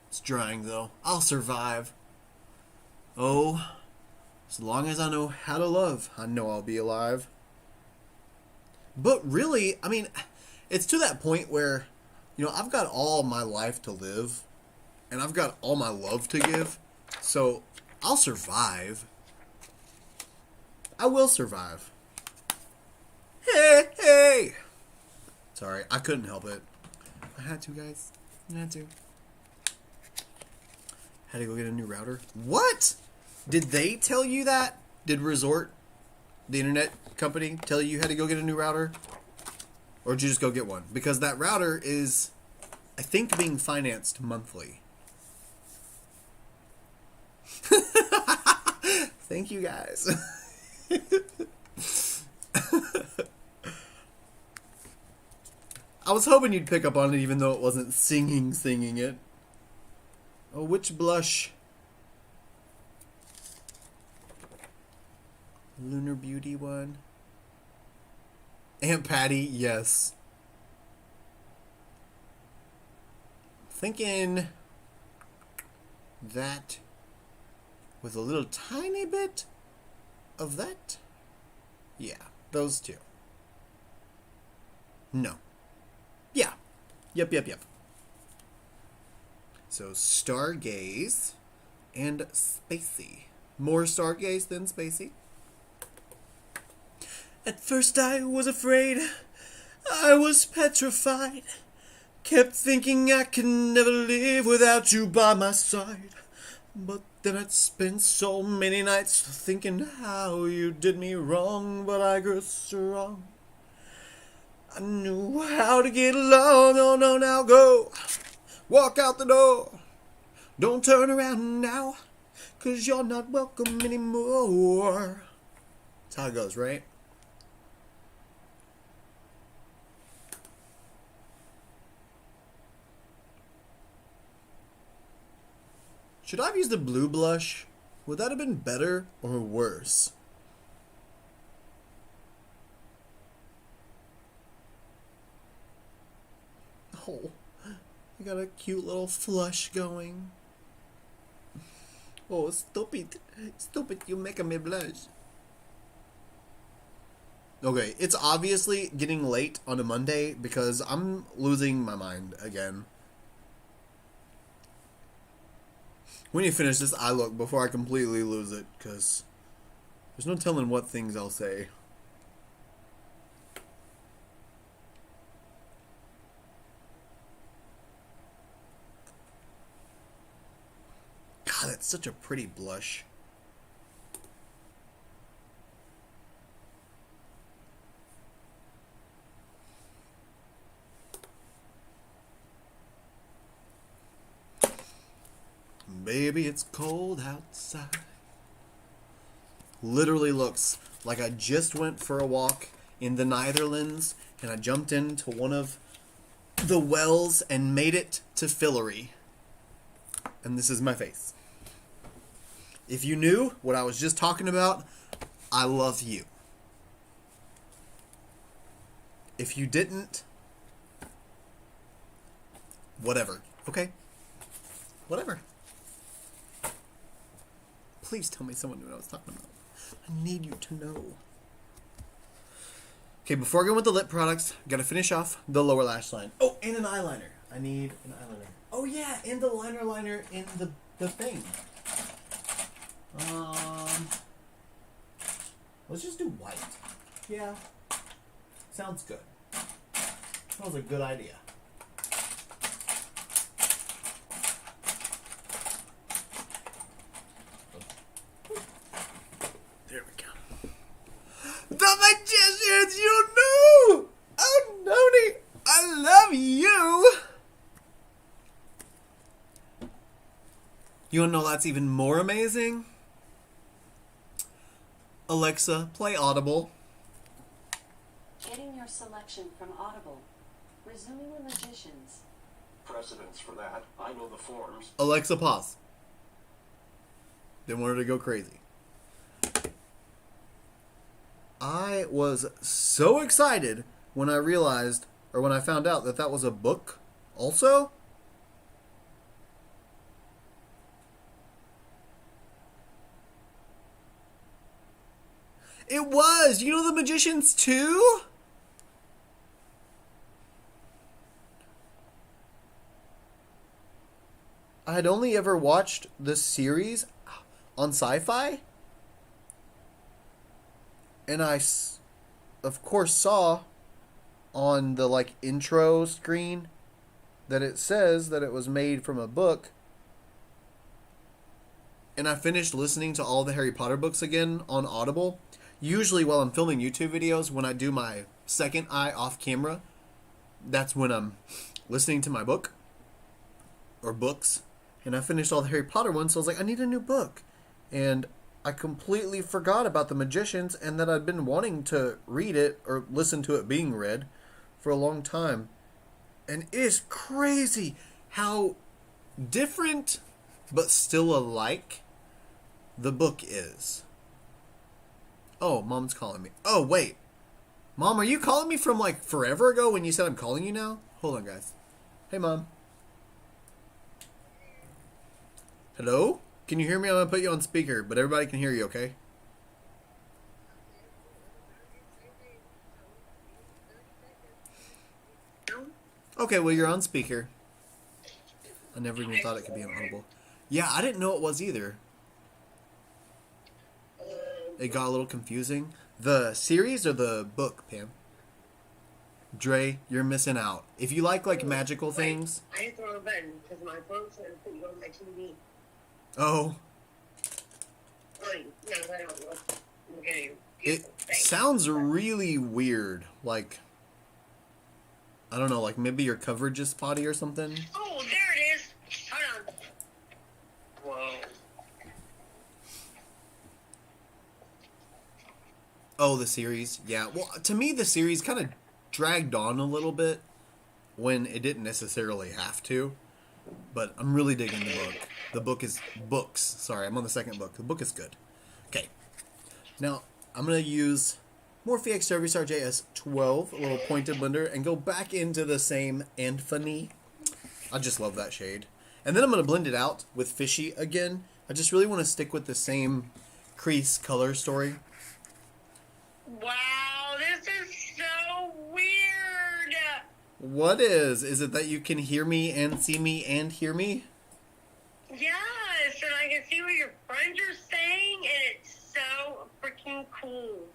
It's drying though. I'll survive. Oh, as long as I know how to love, I know I'll be alive. But really, I mean, it's to that point where, you know, I've got all my life to live, and I've got all my love to give, so I'll survive. I will survive. Hey, hey! Sorry, I couldn't help it. I had to, guys. I had to. Had to go get a new router. What? Did they tell you that? Did Resort, the internet company, tell you had to go get a new router? Or did you just go get one? Because that router is, I think, being financed monthly. Thank you, guys. I was hoping you'd pick up on it even though it wasn't singing it. Oh, which blush? Lunar Beauty one. Aunt Patty, yes. Thinking that with a little tiny bit of that. Yeah, those two. No. Yeah. Yep. So, Stargaze and Spacey. More Stargaze than Spacey. At first I was afraid. I was petrified. Kept thinking I could never live without you by my side. But then I'd spent so many nights thinking how you did me wrong. But I grew strong. I knew how to get along. Oh no, now go. Walk out the door. Don't turn around now. 'Cause you're not welcome anymore. That's how it goes, right? Should I have used the blue blush? Would that have been better or worse? Oh, I got a cute little flush going. Oh, stupid. Stupid, you making me blush. Okay, it's obviously getting late on a Monday because I'm losing my mind again. We need to finish this eye look before I completely lose it, because there's no telling what things I'll say. God, that's such a pretty blush. Baby, it's cold outside. Literally looks like I just went for a walk in the Netherlands and I jumped into one of the wells and made it to Fillory. And this is my face. If you knew what I was just talking about, I love you. If you didn't, whatever. Okay? Whatever. Please tell me someone knew what I was talking about. I need you to know. Okay, before I go with the lip products, gotta finish off the lower lash line. Oh, and an eyeliner. I need an eyeliner. Oh yeah, and the liner in the thing. Let's just do white. Yeah. Sounds good. That was a good idea. There we go. The magicians, you knew! Oh, Noni, I love you! You wanna know that's even more amazing? Alexa, play Audible. Getting your selection from Audible. Resuming the magicians. Precedence for that. I know the forms. Alexa, pause. Didn't want her to go crazy. I was so excited when I realized, or when I found out that that was a book also. It was! You know The Magicians too? I had only ever watched this series on Sci-Fi. And I, of course, saw on the, like, intro screen that it says that it was made from a book. and I finished listening to all the Harry Potter books again on Audible. Usually while I'm filming YouTube videos, when I do my second eye off camera, that's when I'm listening to my book or books. And I finished all the Harry Potter ones, so I was like, I need a new book. And I completely forgot about The Magicians and that I'd been wanting to read it or listen to it being read for a long time. And it is crazy how different but still alike the book is. Oh, Mom's calling me. Oh, wait. Mom, are you calling me from like forever ago when you said I'm calling you now? Hold on, guys. Hey, Mom. Hello? Can you hear me? I'm going to put you on speaker, but everybody can hear you, okay? Okay, well, you're on speaker. I never even thought it could be on Audible. Yeah, I didn't know it was either. It got a little confusing. The series or the book, Pam? Dre, you're missing out. If you like magical things... I hit the wrong button because my phone said to put you on my TV. Oh. Fine. No, I don't know. Okay. It sounds really weird. Like, I don't know, like maybe your coverage is spotty or something. Oh, there it is. Hold on. Whoa. Oh, the series. Yeah. Well, to me, the series kind of dragged on a little bit when it didn't necessarily have to. But I'm really digging the book. The book is... Books. Sorry, I'm on the second book. The book is good. Okay. Now, I'm going to use Morphe X Service RJS12, a little pointed blender, and go back into the same Anthony. I just love that shade. And then I'm going to blend it out with Fishy again. I just really want to stick with the same crease color story. Wow, this is so weird. What is? Is it that you can hear me and see me and hear me? Yes, and I can see what your friends are saying, and it's so freaking cool.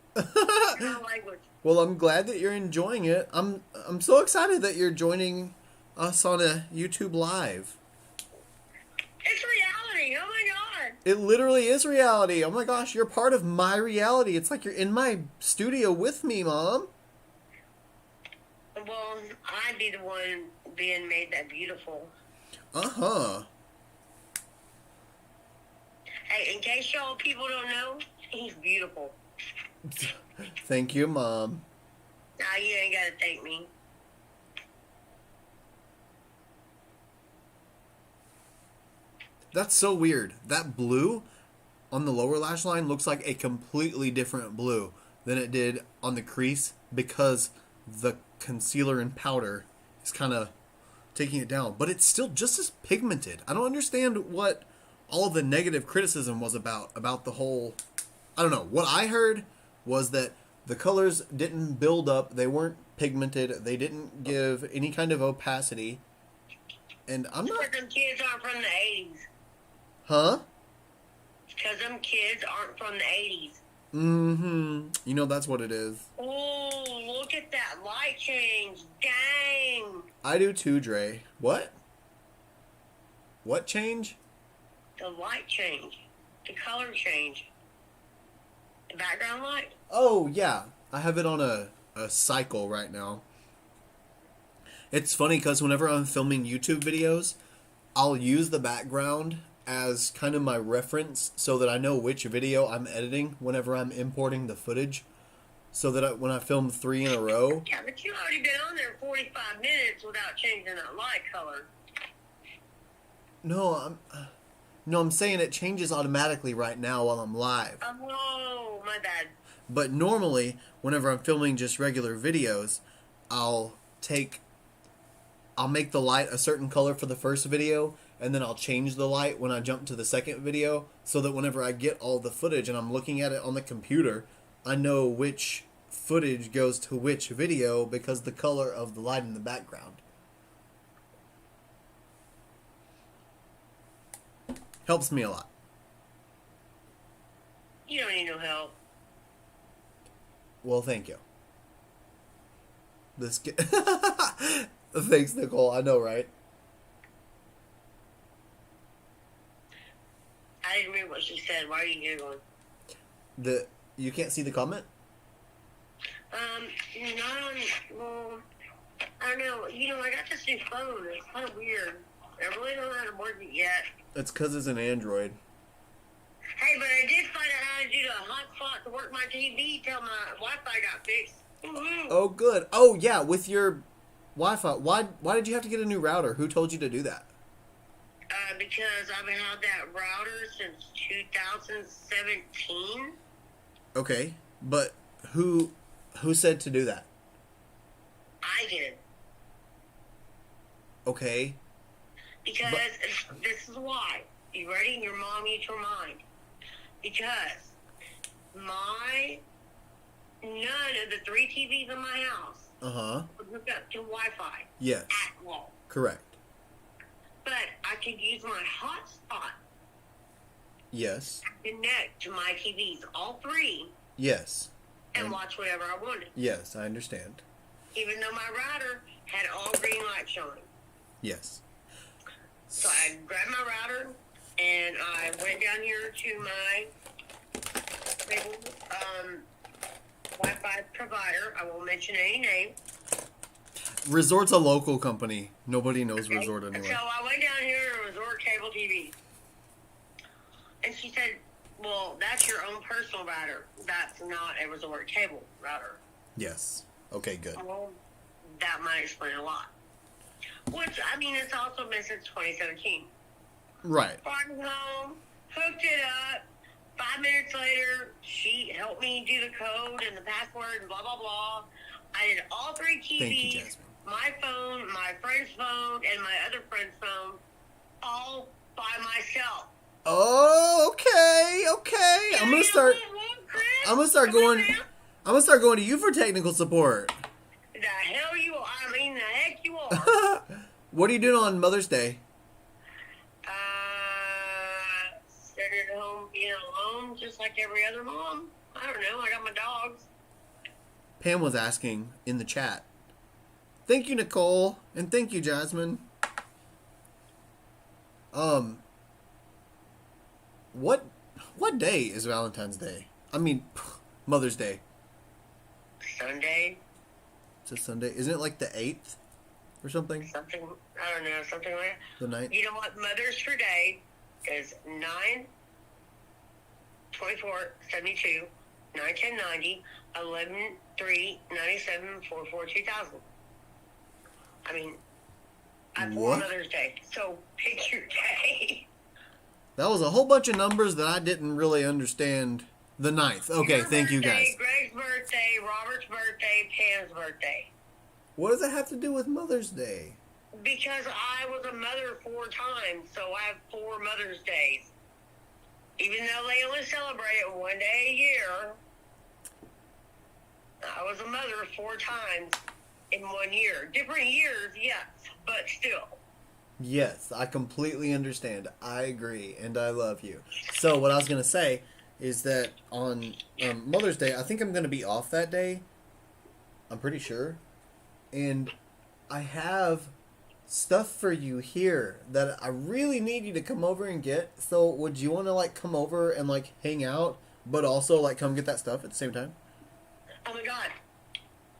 No language. Well, I'm glad that you're enjoying it. I'm so excited that you're joining us on a YouTube Live. It's reality. Oh my god. It literally is reality. Oh my gosh, you're part of my reality. It's like you're in my studio with me, Mom. Well, I'd be the one being made that beautiful. Uh-huh. Hey, in case y'all people don't know, he's beautiful. Thank you, Mom. Nah, you ain't gotta thank me. That's so weird. That blue on the lower lash line looks like a completely different blue than it did on the crease because the concealer and powder is kind of taking it down. But it's still just as pigmented. I don't understand what all the negative criticism was about the whole... I don't know. What I heard was that the colors didn't build up. They weren't pigmented. They didn't give any kind of opacity. And I'm not... Because them kids aren't from the 80s. Huh? Because them kids aren't from the 80s. Mm-hmm. You know that's what it is. Oh, look at that light change. Dang. I do too, Dre. What? What change? The light change. The color change. The background light. Oh, yeah. I have it on a cycle right now. It's funny because whenever I'm filming YouTube videos, I'll use the background as kind of my reference so that I know which video I'm editing whenever I'm importing the footage. So that when I film 3 in a row... Yeah, but you've already been on there 45 minutes without changing that light color. No, I'm saying it changes automatically right now while I'm live. Oh, my bad. But normally, whenever I'm filming just regular videos, I'll make the light a certain color for the first video, and then I'll change the light when I jump to the second video, so that whenever I get all the footage and I'm looking at it on the computer, I know which footage goes to which video because the color of the light in the background. Helps me a lot. You don't need no help. Well, thank you. Thanks, Nicole. I know, right? I didn't me what she said. Why are you giggling? You can't see the comment? Not on, well, I don't know. You know, I got this new phone. It's kind of weird. I really don't know how to work it yet. It's because it's an Android. Hey, but I did find out how to do the hotspot to work my TV till my Wi-Fi got fixed. Woo-hoo. Oh, good. Oh, yeah, with your Wi-Fi. Why did you have to get a new router? Who told you to do that? Because I've had that router since 2017. Okay, but who said to do that? I did. Okay. Because this is why. You ready? Your mom eats your mind. Because none of the 3 TVs in my house would hook up to Wi-Fi. Yes. At all. Correct. But I could use my hotspot. Yes. Connect to my TVs, all 3. Yes. And watch whatever I wanted. Yes, I understand. Even though my router had all green lights showing. Yes. So I grabbed my router and I went down here to my Wi-Fi provider. I won't mention any name. Resort's a local company. Nobody knows Okay? Resort anyway. So I went down here to Resort Cable TV. And she said, well, that's your own personal router. That's not a Resort Cable router. Yes. Okay, good. Well, that might explain a lot. Which, I mean, it's also been since 2017. Right. Farmed home, hooked it up. 5 minutes later, she helped me do the code and the password and blah, blah, blah. I did all 3 TVs, Thank you, Jasmine. my phone, my friend's phone, and my other friend's phone, all by myself. Oh, okay. I'm gonna start going to you for technical support. The hell you are. I mean, the heck you are. What are you doing on Mother's Day? Sitting at home being alone, just like every other mom. I don't know. I got my dogs. Pam was asking in the chat. Thank you, Nicole, and thank you, Jasmine. What day is Valentine's Day? I mean, Mother's Day. Sunday. It's a Sunday. Isn't it like the 8th or something? Something, I don't know, something like The that. 9th? You know what? Mother's for Day is 9/24/72, 9/10/90, 11/3/97, 4/4/2000. I mean, I bore What? Mother's Day, so pick your day. That was a whole bunch of numbers that I didn't really understand. The 9th. Okay, Your thank you birthday, guys. Greg's birthday, Robert's birthday, Pam's birthday. What does that have to do with Mother's Day? Because I was a mother 4 times, so I have 4 Mother's Days. Even though they only celebrate it 1 day a year, I was a mother 4 times in 1 year. Different years, yes, but still. Yes, I completely understand. I agree, and I love you. So what I was going to say is that on Mother's Day, I think I'm going to be off that day. I'm pretty sure. And I have stuff for you here that I really need you to come over and get. So would you want to like come over and like hang out, but also like come get that stuff at the same time? Oh my God.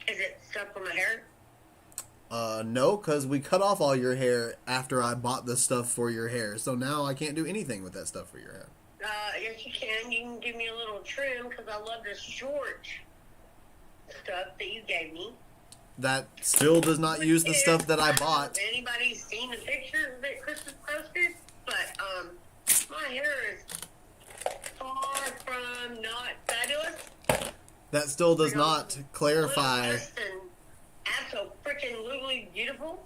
Is it stuff for my hair? No, because we cut off all your hair after I bought the stuff for your hair. So now I can't do anything with that stuff for your hair. Yes, you can. You can give me a little trim because I love the short stuff that you gave me. That still does not use the stuff that I bought. Anybody's seen the pictures that Chris has posted? But, my hair is far from not fabulous. That still does not clarify. Less than absolutely beautiful.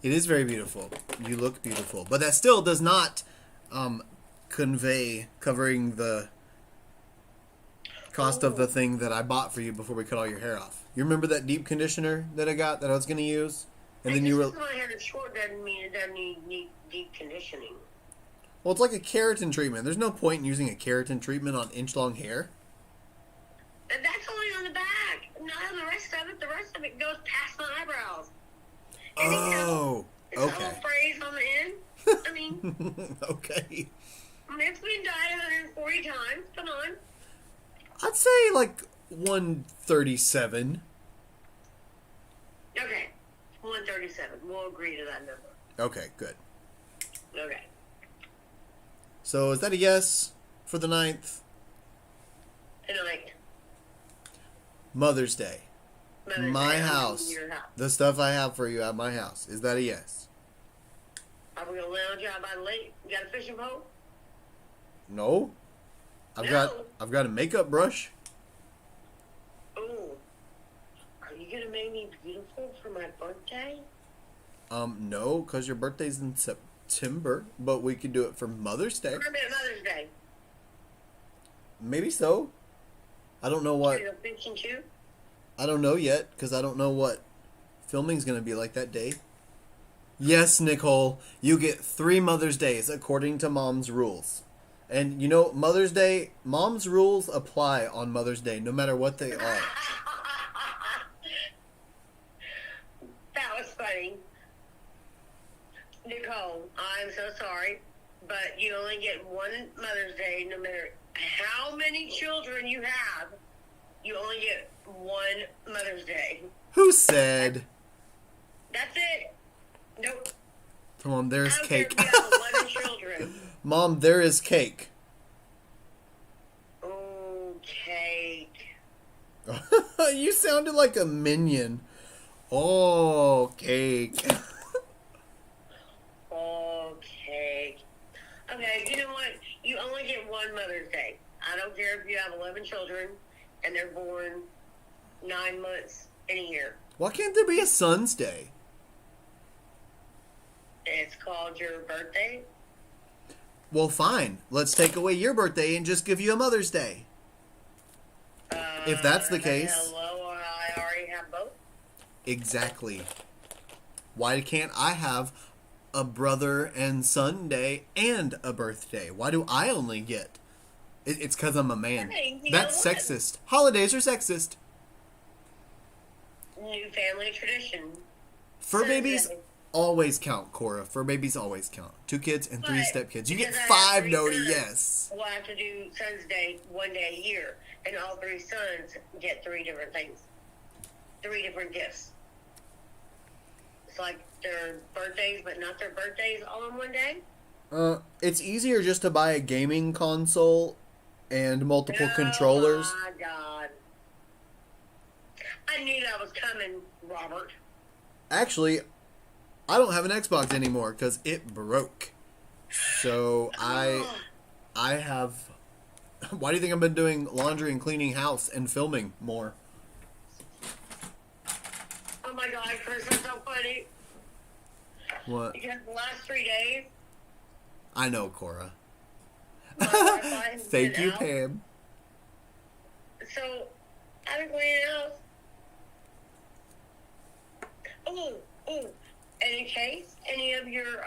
It is very beautiful. You look beautiful. But that still does not convey covering the cost of the thing that I bought for you before we cut all your hair off. You remember that deep conditioner that I got that I was going to use? And then you were... My hair is short doesn't mean it doesn't need deep conditioning. Well, it's like a keratin treatment. There's no point in using a keratin treatment on inch-long hair. That's only on the back. Not on the rest of it. The rest of it goes past my eyebrows. Oh, It's a okay. little phrase on the end. I mean, Okay. It's been dyed 140 times. Come on. I'd say like 137. Okay. 137. We'll agree to that number. Okay, good. Okay. So is that a yes for the 9th? Tonight. Mother's Day. My house. Your house. The stuff I have for you at my house. Is that a yes? Are we gonna lounge out by the lake? You got a fishing pole? No. I've got a makeup brush. Ooh. Are you gonna make me beautiful for my birthday? No, because your birthday's in September, but we could do it for Mother's Day. Mother's Day. Maybe so. I don't know what. Are you gonna fishing too? I don't know yet, because I don't know what filming's going to be like that day. Yes, Nicole, you get 3 Mother's Days according to Mom's rules. And you know, Mother's Day, Mom's rules apply on Mother's Day, no matter what they are. That was funny. Nicole, I'm so sorry, but you only get one Mother's Day no matter how many children you have. You only get one Mother's Day. Who said? That's it. Nope. Mom, there's I don't cake. care if you have 11 children. Mom, there is cake. Oh, cake. You sounded like a minion. Oh, cake. Oh, cake. Okay, you know what? You only get one Mother's Day. I don't care if you have 11 children and they're born 9 months in a year. Why can't there be a Son's Day? It's called your birthday. Well, fine. Let's take away your birthday and just give you a Mother's Day. If that's the case. Hello, I already have both. Exactly. Why can't I have a brother and son day and a birthday? Why do I only get? It's because I'm a man. Hey, you That's know what? sexist. Holidays are sexist. New family tradition. Fur Son's babies Day. always count, Cora. Fur babies always count. 2 kids and 3 But stepkids. You get because I have 5 3 no to sons, yes. We'll have to do Son's Day 1 day a year. And all 3 sons get 3 different things. 3 different gifts. It's like their birthdays, but not their birthdays all in 1 day. It's easier just to buy a gaming console and multiple controllers. Oh, my God. I knew that was coming, Robert. Actually, I don't have an Xbox anymore because it broke. So I have. Why do you think I've been doing laundry and cleaning house and filming more? Oh, my God, Chris, that's so funny. What? Because the last 3 days, I know, Cora. my Wi-Fi has Thank been you, out. Pam. So, I've been cleaning house. Oh, and in case any of your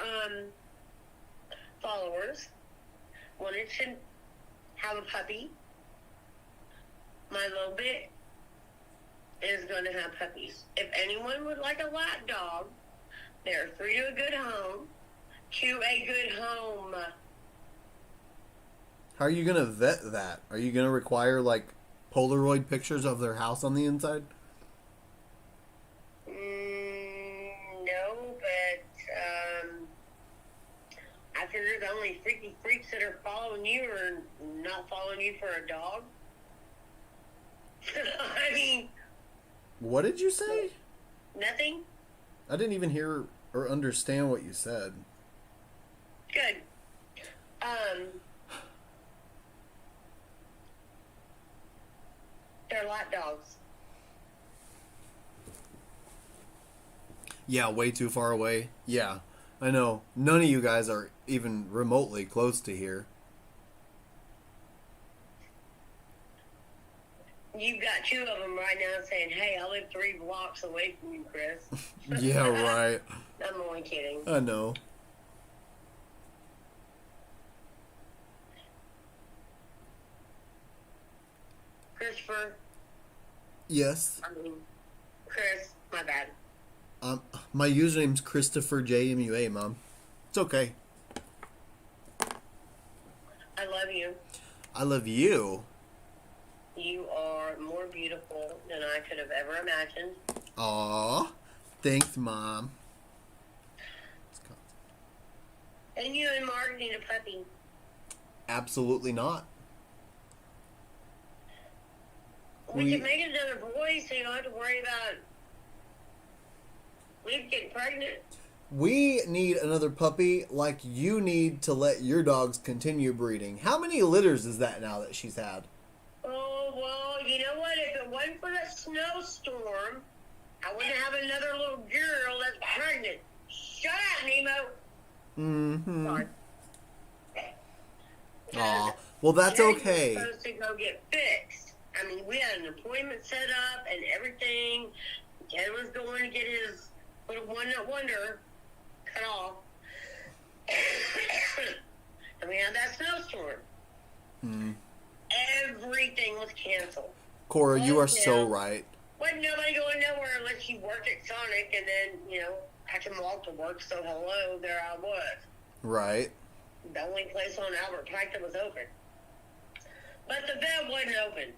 followers wanted to have a puppy, my little bit is going to have puppies. If anyone would like a lap dog, there are 3 to a good home. To a good home. How are you gonna vet that? Are you gonna require like Polaroid pictures of their house on the inside? No, but I figure the only freaky freaks that are following you are not following you for a dog. I mean, What did you say? nothing. I didn't even hear or understand what you said. Good. They're lap dogs. Yeah, way too far away. Yeah, I know. None of you guys are even remotely close to here. You've got 2 of them right now saying, "Hey, I live 3 blocks away from you, Chris." Yeah, right. I'm only kidding. I know. Christopher, Yes. Chris, my bad. My username's ChristopherJMUA, Mom. It's okay. love you. I love you. You are more beautiful than I could have ever imagined. Aw. Thanks, Mom. And you and Mark need a puppy. Absolutely not. We can make it another boy so you don't have to worry about Liv getting pregnant. We need another puppy like you need to let your dogs continue breeding. How many litters is that now that she's had? Oh, well, you know what? If it wasn't for that snowstorm, I wouldn't have another little girl that's pregnant. Shut up, Nemo. Mm-hmm. Sorry. Aw. Well, that's Jake okay. was supposed to go get fixed. I mean, we had an appointment set up and everything. Ted was going to get his little one-nut wonder cut off. And we had that snowstorm. Mm. Everything was canceled. Cora, you are so right. Wasn't nobody going nowhere unless you worked at Sonic, and then, you know, I can walk to work, so hello, there I was. Right. The only place on Albert Pike that was open. But the vet wasn't open.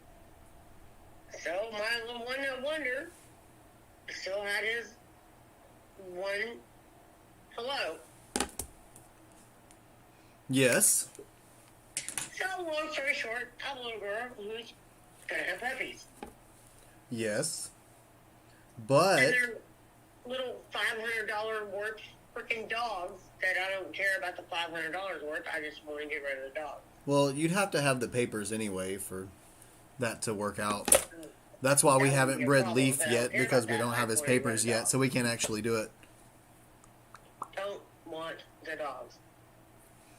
So my little one-nut wonder still had his one hello. Yes. So long story short, I have a little girl who's gonna have puppies. Yes. And But they're little $500 worth freaking dogs that I don't care about the $500 worth. I just want to get rid of the dog. well, you'd have to have the papers anyway for that to work out. That's why we That would haven't be a bred problem, Leaf but I don't yet, care because about we that. don't have I his want to get rid papers of the yet, dog. so we can't actually do it. Don't want the dogs.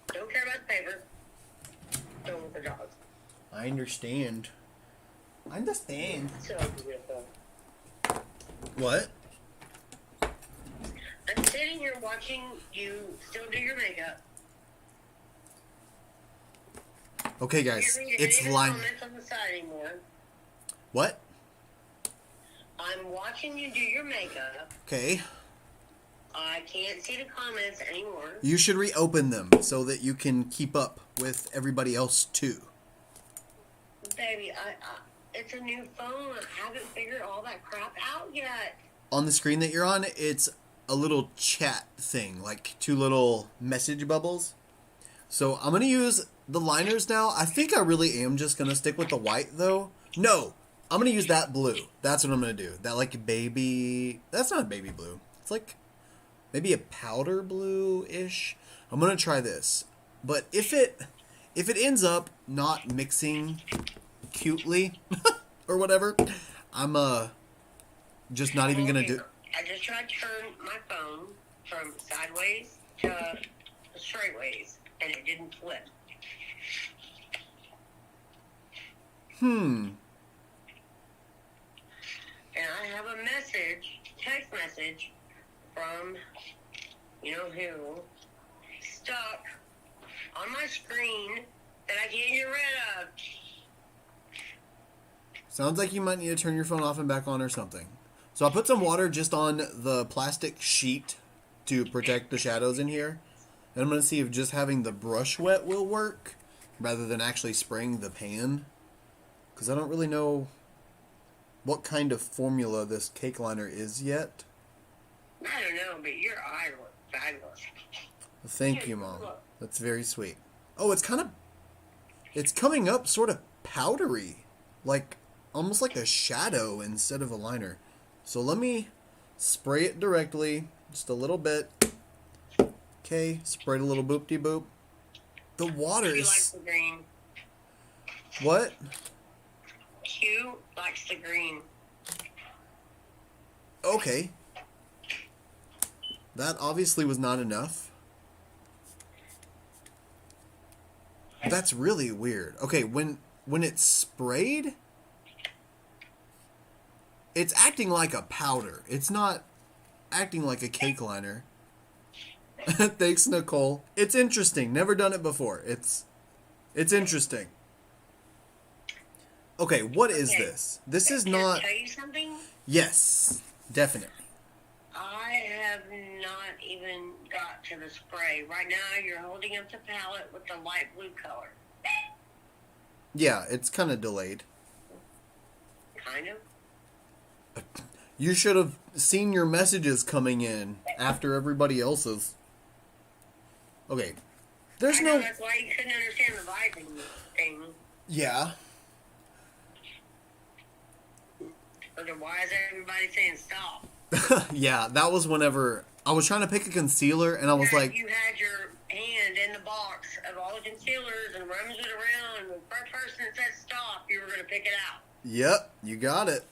Don't care about the paper. Don't want the dogs. I understand. I understand. So beautiful. What? I'm sitting here watching you still do your makeup. Okay, guys, Can't read it's any of the line. comments on the side anymore. What? I'm watching you do your makeup. Okay. I can't see the comments anymore. You should reopen them so that you can keep up with everybody else too. Baby, it's a new phone. I haven't figured all that crap out yet. On the screen that you're on, it's a little chat thing, like two little message bubbles. So I'm going to use the liners now. I think I really am just going to stick with the white though. No, I'm going to use that blue. That's what I'm going to do. That like baby, that's not baby blue. It's like maybe a powder blue-ish. I'm going to try this. But if it ends up not mixing cutely or whatever, I'm just not even going to do. I just tried to turn my phone from sideways to straightways, and it didn't flip. Hmm. And I have a message, text message, from, you know who, stuck on my screen that I can't get rid of. Sounds like you might need to turn your phone off and back on or something. So I'll put some water just on the plastic sheet to protect the shadows in here. And I'm going to see if just having the brush wet will work rather than actually spraying the pan. Because I don't really know what kind of formula this cake liner is yet. I don't know, but your eyes look fabulous. Thank you, Mom. That's very sweet. Oh, it's coming up sort of powdery. Like, almost like a shadow instead of a liner. So let me spray it directly, just a little bit. Okay, sprayed a little boop-de-boop. The water Q is... likes the green. What? Q likes the green. Okay. That obviously was not enough. That's really weird. Okay, when it's sprayed, it's acting like a powder. It's not acting like a cake liner. Thanks, Nicole. It's interesting. Never done it before. It's interesting. Okay, what is this? This is Can I not... tell you something? Yes, definitely. I have not even got to the spray. Right now, you're holding up the palette with the light blue color. Yeah, it's kind of delayed. Kind of. You should have seen your messages coming in after everybody else's. Okay. There's I know, no... that's why you couldn't understand the vibing thing. Yeah. Or then why is everybody saying stop? Yeah, that was whenever I was trying to pick a concealer and I was like... You had your hand in the box of all the concealers and rummaged it around, and the first person that said stop, you were going to pick it out. Yep, you got it.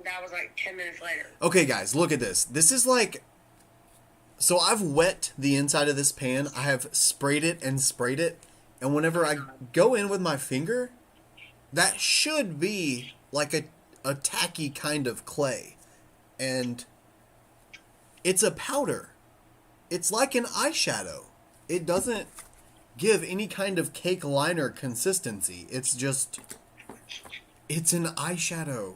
That was like 10 minutes later. Okay, guys, look at this. This is like... So I've wet the inside of this pan. I have sprayed it. And whenever I go in with my finger, that should be like a tacky kind of clay. And it's a powder. It's like an eyeshadow. It doesn't give any kind of cake liner consistency. It's just... It's an eyeshadow.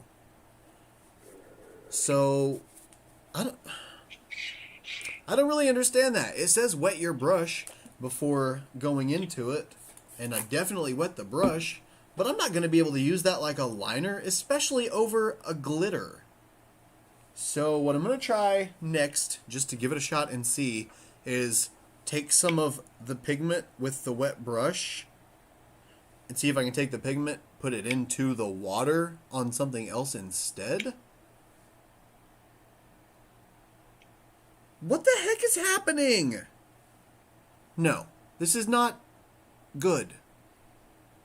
So, I don't really understand that. It says wet your brush before going into it, and I definitely wet the brush, but I'm not going to be able to use that like a liner, especially over a glitter. So what I'm going to try next, just to give it a shot and see, is take some of the pigment with the wet brush and see if I can take the pigment, put it into the water on something else instead. What the heck is happening? No, this is not good.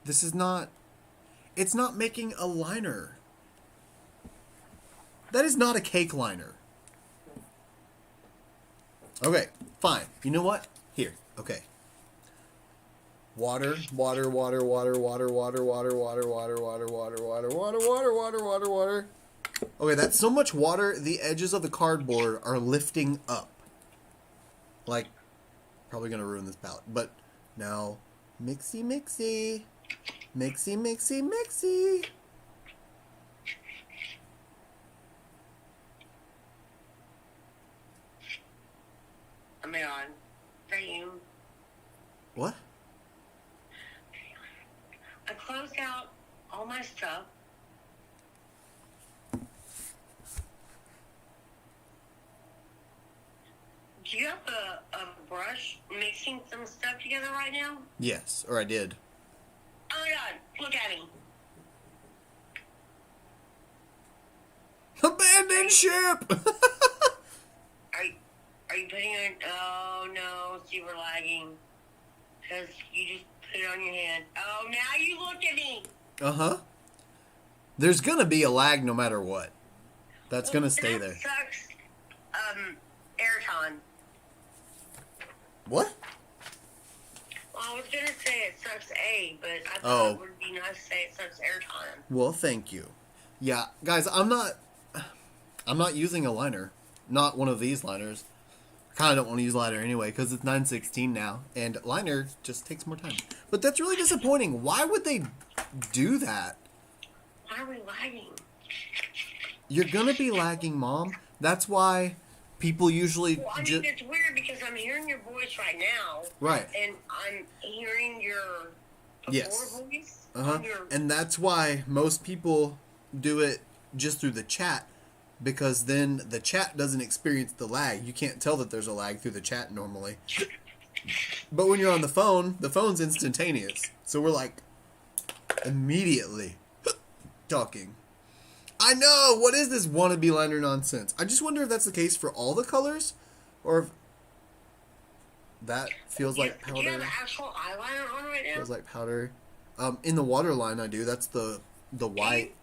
This is not... It's not making a liner. That is not a cake liner. Okay, fine. You know what? Here, okay. Water, water, water, water, water, water, water, water, water, water, water, water, water, water, water, water, water. Okay, that's so much water, the edges of the cardboard are lifting up. Like, probably gonna ruin this palette. But now, mixy, mixy. Mixy, mixy, mixy. Oh my god. Vacuum. What? I closed out all my stuff. Do you have a brush mixing some stuff together right now? Yes, or I did. Oh my god, look at me. Abandoned ship! Are you putting it? Oh no, see, we're lagging. Because you just put it on your hand. Oh, now you look at me. Uh-huh. There's gonna be a lag no matter what. That's gonna stay there. Sucks. Airtime. What? Well, I was gonna say it sucks but I thought Oh. it would be nice to say it sucks airtime. Well, thank you. Yeah, guys, I'm not using a liner. Not one of these liners. I kind of don't want to use liner anyway because it's 9:16 now, and liner just takes more time. But that's really disappointing. Why would they do that? Why are we lagging? You're gonna be lagging, Mom. That's why people usually Well, I mean, it's weird because I'm hearing your voice right now. Right. And I'm hearing your Yes. voice. Uh-huh. And that's why most people do it just through the chat, because then the chat doesn't experience the lag. You can't tell that there's a lag through the chat normally. But when you're on the phone's instantaneous. So we're like immediately talking. I know! What is this wannabe liner nonsense? I just wonder if that's the case for all the colors, or if that feels like powder. Do you have actual eyeliner on right now? Feels like powder. In the waterline I do. That's the white.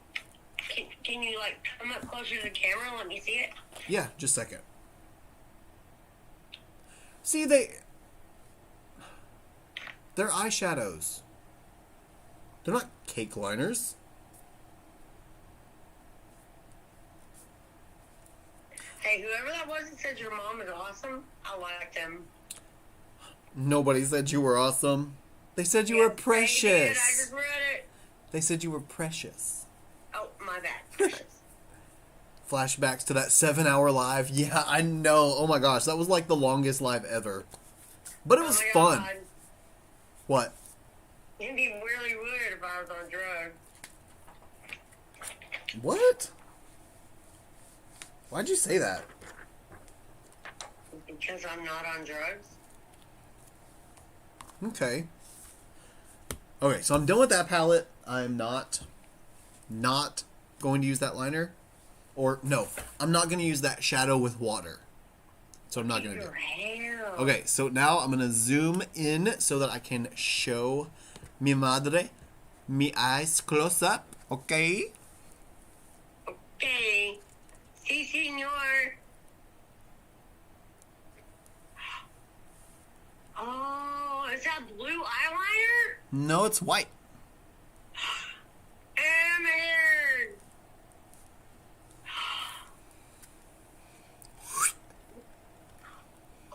Can you like come up closer to the camera and let me see it? Yeah, just a second. See, they're eyeshadows. They're not cake liners. Hey, whoever that was that said your mom is awesome, I like them. Nobody said you were awesome. They said you were precious. They did. I just read it. They said you were precious. Oh, my bad. Precious. Flashbacks to that 7-hour live. Yeah, I know. Oh my gosh, that was like the longest live ever. But it was fun. God. What? It'd be really weird if I was on drugs. What? Why'd you say that? Because I'm not on drugs. Okay. Okay, so I'm done with that palette. I'm not going to use that liner. Or, no, I'm not going to use that shadow with water. So I'm not going to do it. Okay, so now I'm going to zoom in so that I can show mi madre, mi eyes close up. Okay? Okay. Si, senor. Oh, is that blue eyeliner? No, it's white. Emmerd.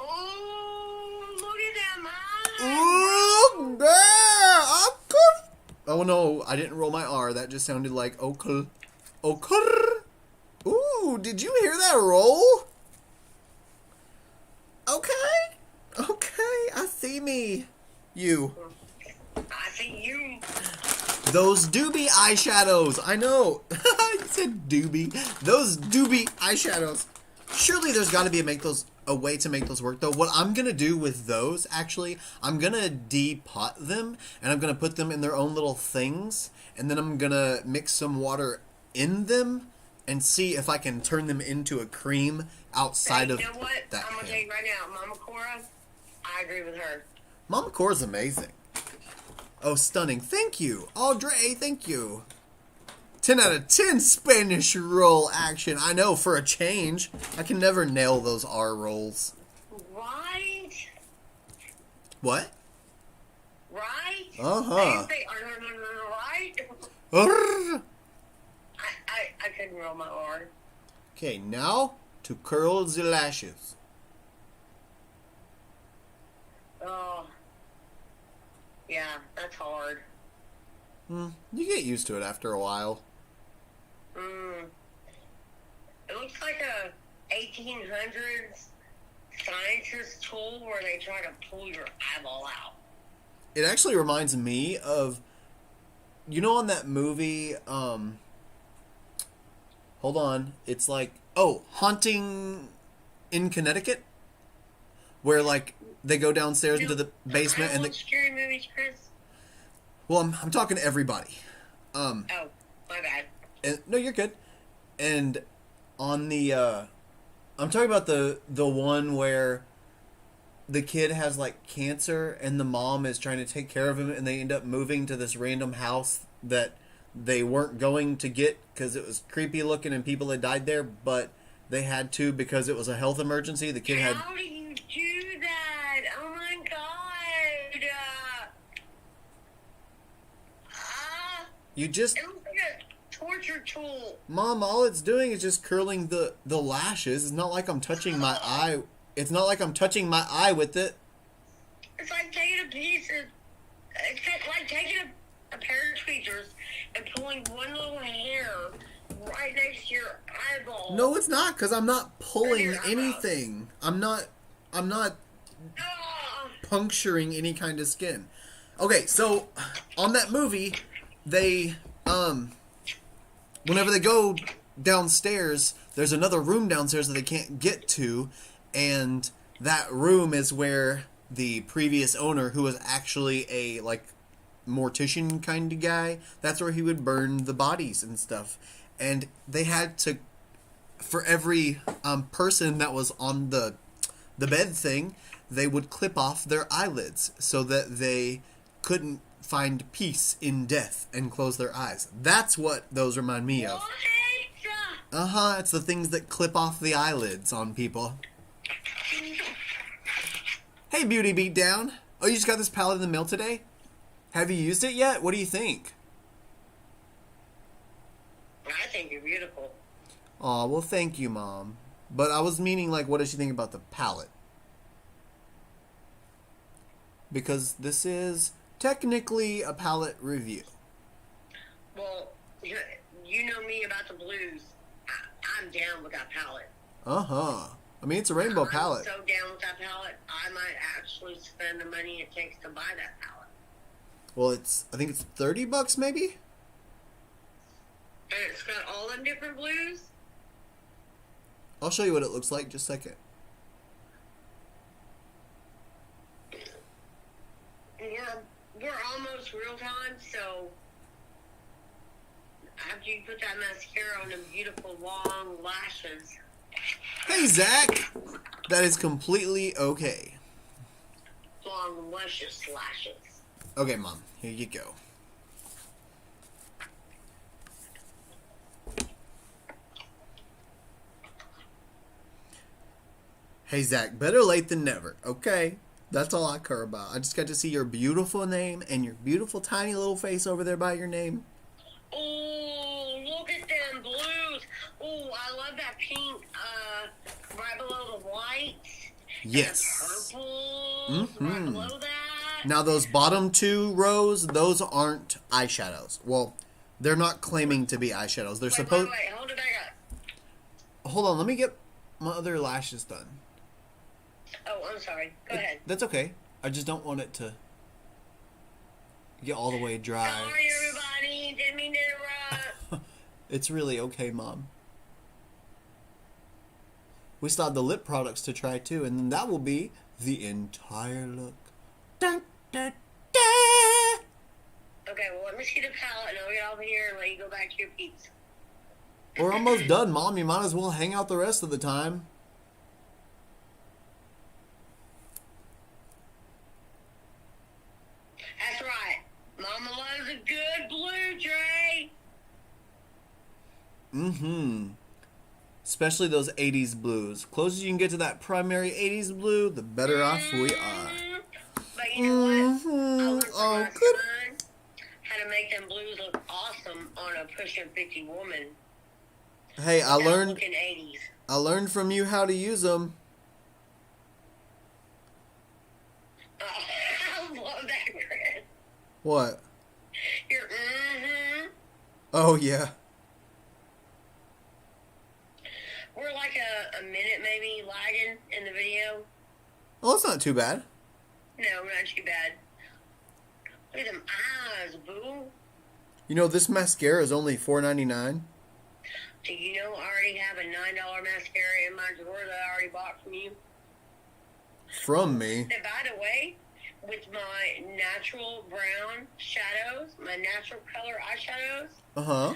Oh, look at that, Mom. Ooh, yeah, I'm good. Oh no, I didn't roll my R. That just sounded like okl. Okr. Ooh, did you hear that roll? Okay. Okay, I see me. You. I see you. Those doobie eyeshadows. I know. You said doobie. Those doobie eyeshadows. Surely there's got to be a way to make those work, though. What I'm going to do with those, actually, I'm going to depot them, and I'm going to put them in their own little things, and then I'm going to mix some water in them and see if I can turn them into a cream outside of You know what? that I'm going to tell you right now, Mama Cora, I agree with her. Mama Cora's amazing. Oh, stunning. Thank you. Audrey, thank you. 10 out of 10 Spanish roll action. I know, for a change. I can never nail those R rolls. Right? What? Right? Uh-huh. I didn't say, right? Urgh. I couldn't roll my R. Okay, now to curl the lashes. Oh. Yeah, that's hard. You get used to it after a while. It looks like a 1800s scientist tool where they try to pull your eyeball out. It actually reminds me of, you know, on that movie, hold on, it's like, Haunting in Connecticut? Where, like, they go downstairs into the basement and scary movies, Chris. Well, I'm talking to everybody. Oh, my bad. No, you're good. And on the, I'm talking about the one where the kid has, like, cancer and the mom is trying to take care of him and they end up moving to this random house that they weren't going to get because it was creepy looking and people had died there, but they had to because it was a health emergency. The kid had... How do you do that? Oh, my God. You just... It looks like a torture tool. Mom, all it's doing is just curling the lashes. It's not like I'm touching my eye. It's not like I'm touching my eye with it. It's like taking a piece of... It's like taking a pair of tweezers and pulling one little hair right next to your eyeball. No, it's not, because I'm not pulling Your eyebrows. anything. I'm not puncturing any kind of skin. Okay, so on that movie, they whenever they go downstairs, there's another room downstairs that they can't get to, and that room is where the previous owner, who was actually a like mortician kind of guy, that's where he would burn the bodies and stuff. And they had to, for every person that was on the bed thing, they would clip off their eyelids so that they couldn't find peace in death and close their eyes. That's what those remind me of. What? It's the things that clip off the eyelids on people. Hey, Beauty Beatdown. Oh, you just got this palette in the mail today? Have you used it yet? What do you think? I think you're beautiful. Aw, well, thank you, Mom. But I was meaning, like, what does she think about the palette? Because this is technically a palette review. Well, you know me about the blues. I'm down with that palette. I mean, it's a rainbow palette. I'm so down with that palette, I might actually spend the money it takes to buy that palette. Well, I think it's $30 maybe? And it's got all them different blues? I'll show you what it looks like. Just a second. We're almost real time, so after you put that mascara on them beautiful long lashes. Hey, Zach. That is completely okay. Long luscious lashes. Okay, Mom. Here you go. Hey, Zach. Better late than never, okay? That's all I care about. I just got to see your beautiful name and your beautiful tiny little face over there by your name. Oh, look at them blues. Oh, I love that pink, right below the white. Yes. And the purple, right below that. Now, those bottom 2 rows, those aren't eyeshadows. Well, they're not claiming to be eyeshadows. They're supposed... Wait, hold it back up. Hold on, let me get my other lashes done. Oh, I'm sorry. Go ahead. That's okay. I just don't want it to get all the way dry. Sorry, everybody. Didn't mean to interrupt. It's really okay, Mom. We still have the lip products to try, too, and then that will be the entire look. Dun, dun, dun. Okay, well, let me see the palette, and I'll get over here and let you go back to your peeps. We're almost done, Mom. You might as well hang out the rest of the time. That's right. Mama loves a good blue, Dre. Especially those 80s blues. Closest you can get to that primary 80s blue, the better off we are. But you know what? I learned from Oh, my good. son how to make them blues look awesome on a pushing 50 woman. Hey, I learned Looking 80s. I learned from you how to use them. I love that, Chris. What? You're, Oh, yeah. We're like a minute maybe lagging in the video. Well, that's not too bad. No, not too bad. Look at them eyes, boo. You know, this mascara is only $4.99. Do you know I already have a $9 mascara in my drawer that I already bought from you? From me. And by the way, with my natural brown shadows, my natural color eyeshadows, Uh-huh.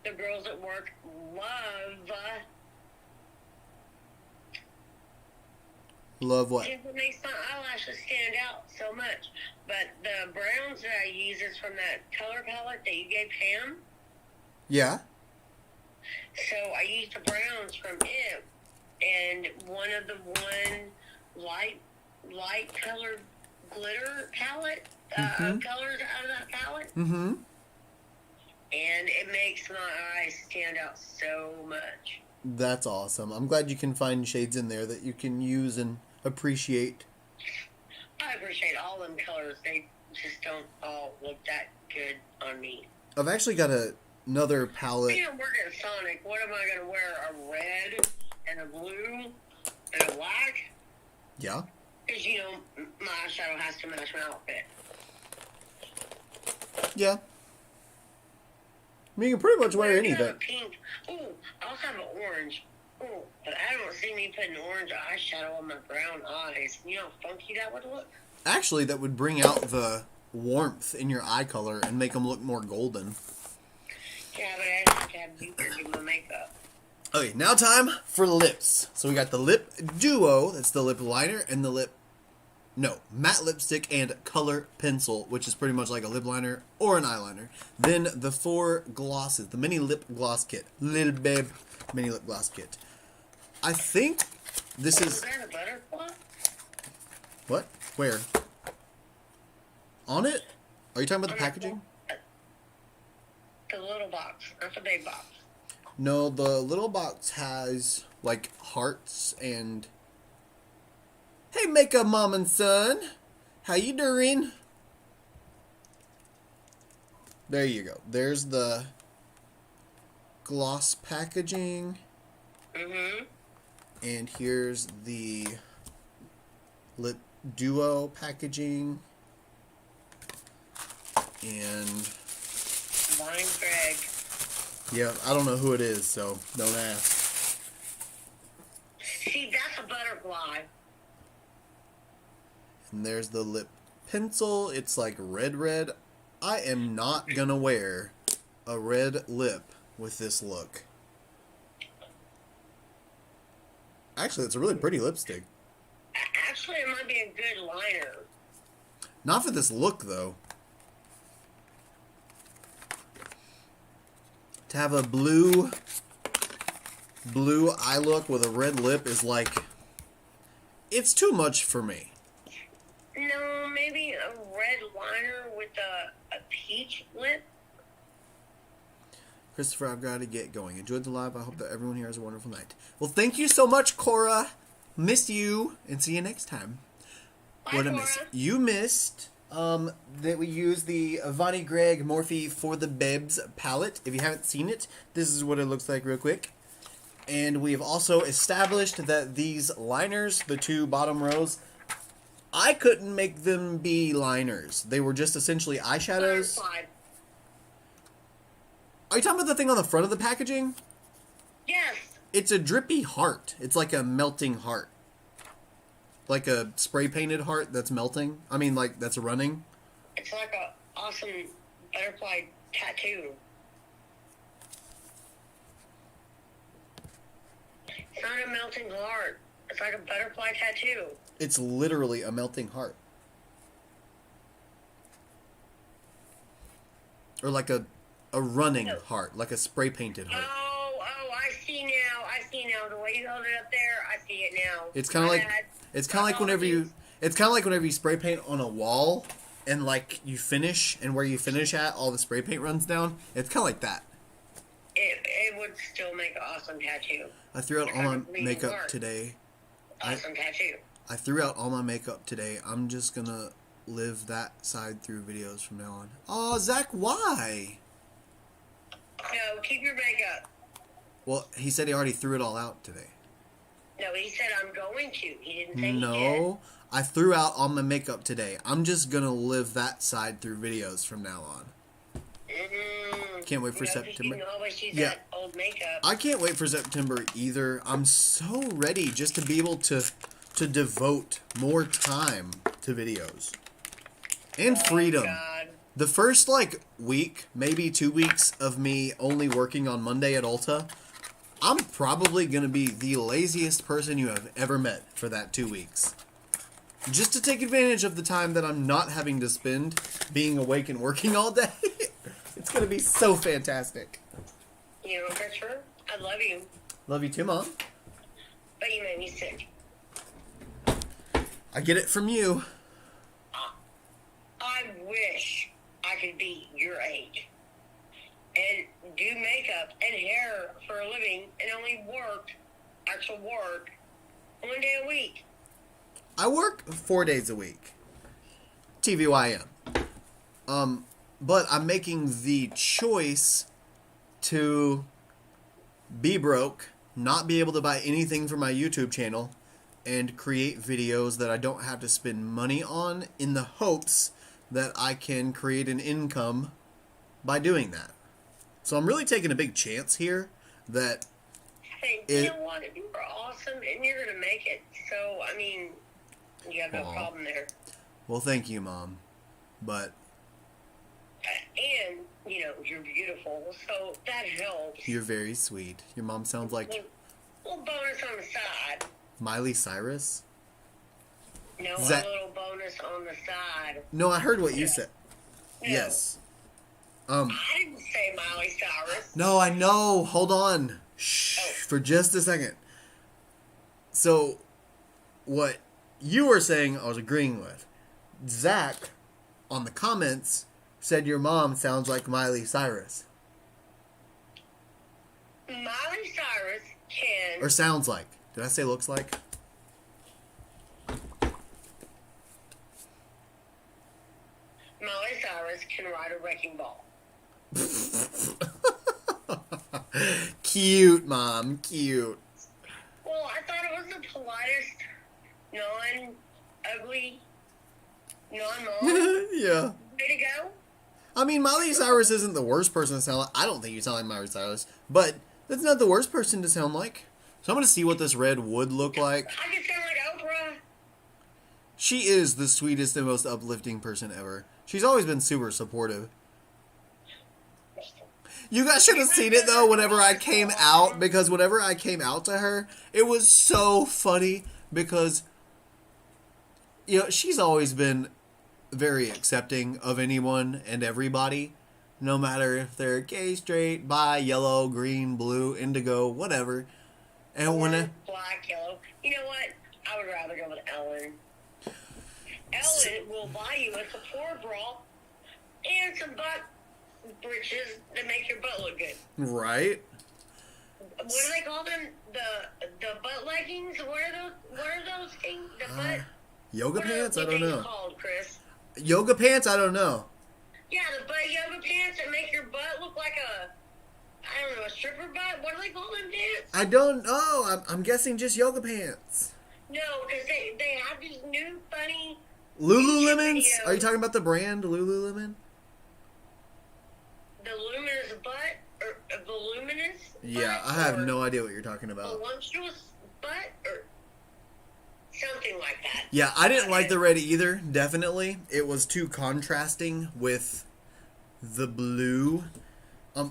the girls at work love Love what? it makes my eyelashes stand out so much. But the browns that I use is from that color palette that you gave Pam. Yeah. So I used the browns from it, and one of the light colored glitter palette colors out of that palette, Mm-hmm. and it makes my eyes stand out so much. That's awesome. I'm glad you can find shades in there that you can use and appreciate. I appreciate all them colors. They just don't all look that good on me. I've actually got another palette. You know, work at Sonic. What am I going to wear? A red and a blue and a black? Yeah. Because, you know, my eyeshadow has to match my outfit. Yeah. I mean, you can pretty much wear I anything. have a pink. Ooh, I also have an orange. Ooh, but I don't see me putting orange eyeshadow on my brown eyes. You know how funky that would look? Actually, that would bring out the warmth in your eye color and make them look more golden. Yeah, but I have to have deeper do my makeup. Okay, now time for lips. So we got the lip duo, that's the lip liner, and the matte lipstick and color pencil, which is pretty much like a lip liner or an eyeliner. Then the 4 glosses, the mini lip gloss kit. Little Babe mini lip gloss kit. I think this Is is... that a butterfly? What? Where? On it? Are you talking about the packaging? The little box, not the big box. No, the little box has, like, hearts and... Hey, makeup mom and son. How you doing? There you go. There's the gloss packaging. Mm-hmm. And here's the lip duo packaging. And Mine, Greg. yeah, I don't know who it is, so don't ask. See, that's a butterfly. And there's the lip pencil. It's like red. I am not gonna wear a red lip with this look. Actually, it's a really pretty lipstick. Actually, it might be a good liner. Not for this look, though. To have a blue eye look with a red lip is like, it's too much for me. No, maybe a red liner with a peach lip. Christopher, I've got to get going. Enjoyed the live. I hope that everyone here has a wonderful night. Well, thank you so much, Cora. Miss you, and see you next time. Bye, What a miss. Cora. You missed that we use the Vonnie Gregg Morphe For The Bebs palette. If you haven't seen it, this is what it looks like real quick. And we have also established that these liners, the two bottom rows, I couldn't make them be liners. They were just essentially eyeshadows. Butterfly. Are you talking about the thing on the front of the packaging? Yes. It's a drippy heart. It's like a melting heart. Like a spray painted heart that's melting. I mean, like, that's running. It's like a awesome butterfly tattoo. It's not a melting heart. It's like a butterfly tattoo. It's literally a melting heart. Or like a running heart. Like a spray painted heart. Oh, I see now. I see now. The way you held it up there, I see it now. It's kind of My like bad. it's kind of like whenever you spray paint on a wall and like you finish, and where you finish at all the spray paint runs down. It's kind of like that. It would still make an awesome tattoo. I threw out all my Bleeding makeup heart. today. Awesome tattoo. I threw out all my makeup today. I'm just gonna live that side through videos from now on. Oh, Zach, why? No, keep your makeup. Well, he said he already threw it all out today. No, he said I'm going to. He didn't say he did. No, I threw out all my makeup today. I'm just gonna live that side through videos from now on. Can't wait for September. You can always use Yeah. that old makeup. I can't wait for September either. I'm so ready just to be able to devote more time to videos. And freedom. God. The first, like, week, maybe 2 weeks of me only working on Monday at Ulta, I'm probably going to be the laziest person you have ever met for that 2 weeks. Just to take advantage of the time that I'm not having to spend being awake and working all day. It's going to be so fantastic. You know, Christopher, I love you, Love you too, Mom. but you made me sick. I get it from you. I wish I could be your age and do makeup and hair for a living and only actual work, 1 day a week. I work 4 days a week. TVYM. But I'm making the choice to be broke, not be able to buy anything for my YouTube channel, and create videos that I don't have to spend money on in the hopes that I can create an income by doing that. So I'm really taking a big chance here that Hey, you know what? You are awesome and you're going to make it. So, I mean, you have no Aw. problem there. well, thank you, Mom. But And, you know, you're beautiful, so that helps. you're very sweet. Your mom sounds like Little bonus on the side. Miley Cyrus. No, Is that- a little bonus on the side. No, I heard what you said. No. Yes. I didn't say Miley Cyrus. No, I know. Hold on. Shh. For just a second. So, what you were saying, I was agreeing with. Zach, on the comments, said your mom sounds like Miley Cyrus. Miley Cyrus can... Or sounds like. Did I say looks like? Miley Cyrus can ride a wrecking ball. Cute, Mom. Cute. Well, I thought it was the politest, non-ugly, non-mom Yeah. way to go. I mean, Miley Cyrus isn't the worst person to sound like. I don't think you sound like Miley Cyrus, but that's not the worst person to sound like. So I'm going to see what this red would look like. I can sound like Oprah. She is the sweetest and most uplifting person ever. She's always been super supportive. You guys should have seen it, though, whenever I came out, because whenever I came out to her, it was so funny, because, you know, she's always been very accepting of anyone and everybody, no matter if they're gay, straight, bi, yellow, green, blue, indigo, whatever. And when black, yellow. You know what? I would rather go with Ellen. Ellen will buy you a support bra and some butt britches that make your butt look good. Right? What do they call them? The butt leggings? What are those things? The butt yoga pants? I don't know. Called, Chris? Yoga pants? I don't know. Yeah, the butt yoga pants that make your butt look like a stripper butt. What do they call them, dudes? I don't know. I'm guessing just yoga pants. No, because they have these new funny Lululemons? videos. Are you talking about the brand Lululemon? The luminous butt? Or voluminous Yeah, butt, I have or no idea what you're talking about. voluptuous butt? Or something like that. Yeah, I didn't like the red either, definitely. It was too contrasting with the blue.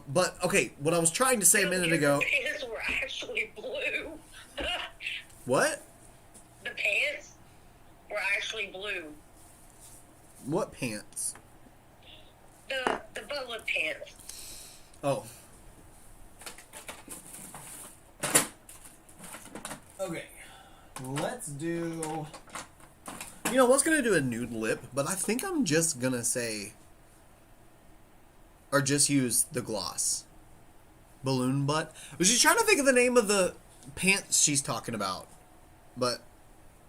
But, okay, what I was trying to say a minute ago... The pants were actually blue. What? The pants were actually blue. What pants? The butt look pants. Oh. Okay. Let's do... You know, I was going to do a nude lip, but I think I'm just going to say... Or just use the gloss. Balloon butt. I was just trying to think of the name of the pants she's talking about. But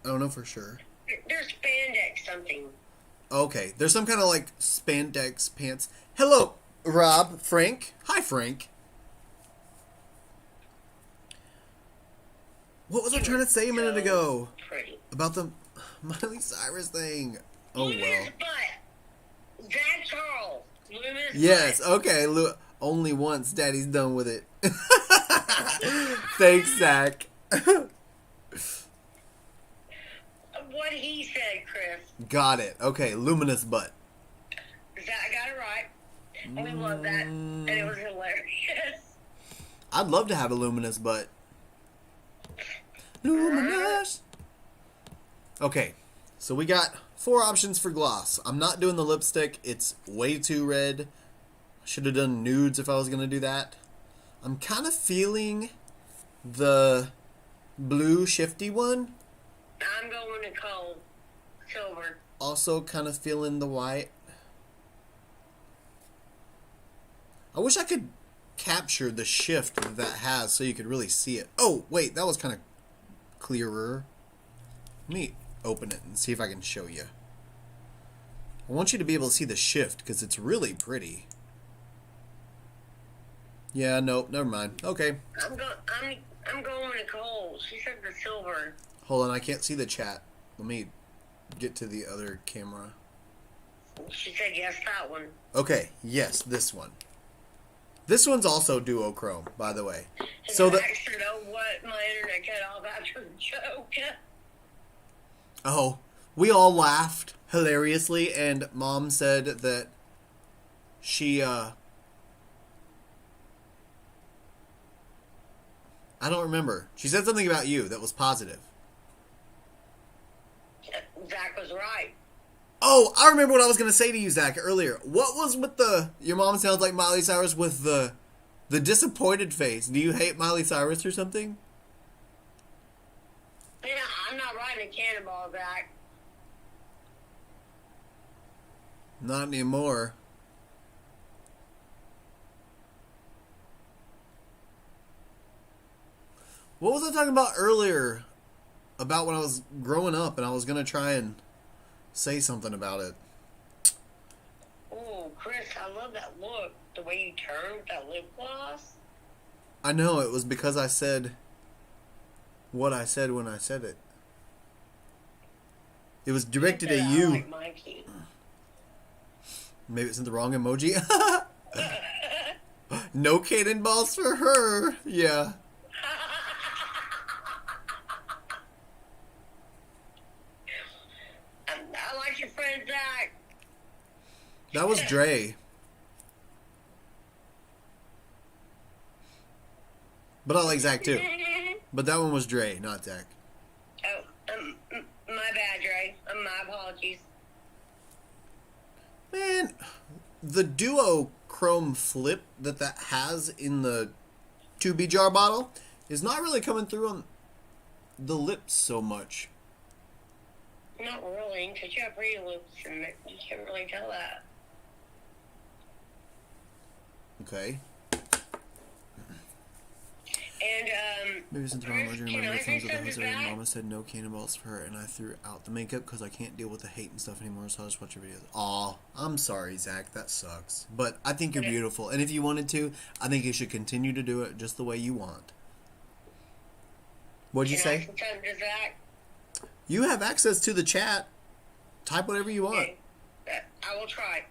I don't know for sure. There's spandex something. Okay, there's some kind of like spandex pants. Hello, Rob, Frank. Hi, Frank. What was I trying to say a minute ago? Pretty. About the Miley Cyrus thing. Oh, well. Luminous butt. Zach Charles. Luminous Yes, butt. okay. Only once Daddy's done with it. Thanks, Zach. What he said, Chris. Got it. Okay, luminous butt. Zach got it right. And we loved that. And it was hilarious. I'd love to have a luminous butt. Luminous. Okay, so we got 4 options for gloss. I'm not doing the lipstick. It's way too red. Should have done nudes if I was going to do that. I'm kind of feeling the blue shifty one. I'm going to call silver. Also kind of feeling the white. I wish I could capture the shift that has so you could really see it. Oh, wait, that was kind of clearer. Let me open it and see if I can show you. I want you to be able to see the shift because it's really pretty. Yeah, nope, never mind. Okay. I'm going to call. She said the silver. Hold on, I can't see the chat. Let me get to the other camera. She said yes, that one. Okay, yes, this one. This one's also duochrome, by the way. So the the extra know what my internet cut off after the joke. Oh, we all laughed hilariously, and Mom said that she I don't remember. She said something about you that was positive. Zach was right. Oh, I remember what I was going to say to you, Zach, earlier. What was with your mom sounds like Miley Cyrus with the disappointed face? Do you hate Miley Cyrus or something? Yeah, I'm not riding a cannonball, Zach. Not anymore. What was I talking about earlier? About when I was growing up and I was going to try and say something about it. Oh, Chris, I love that look. The way you turned with that lip gloss. I know, it was because I said what I said when I said it. It was directed at you. I like Mikey. Maybe it sent the wrong emoji. No cannonballs for her. Yeah. I like your friend Zach. That was Dre. But I like Zach too. But that one was Dre, not Zach. Oh, my bad, Dre. My apologies. Man, the duo chrome flip that has in the 2B jar bottle is not really coming through on the lips so much. Not really, because you have pretty lips and you can't really tell that. Okay. And, Maybe since the wrong Chris, emoji can remember I the say times with the something husband and back? Mama said no cannonballs for her and I threw out the makeup because I can't deal with the hate and stuff anymore, so I just watch your videos. Aw, I'm sorry, Zach, that sucks. But I think you're beautiful, and if you wanted to, I think you should continue to do it just the way you want. What'd you Can I say? say something to Zach? You have access to the chat. Type whatever you want. Okay. I will try.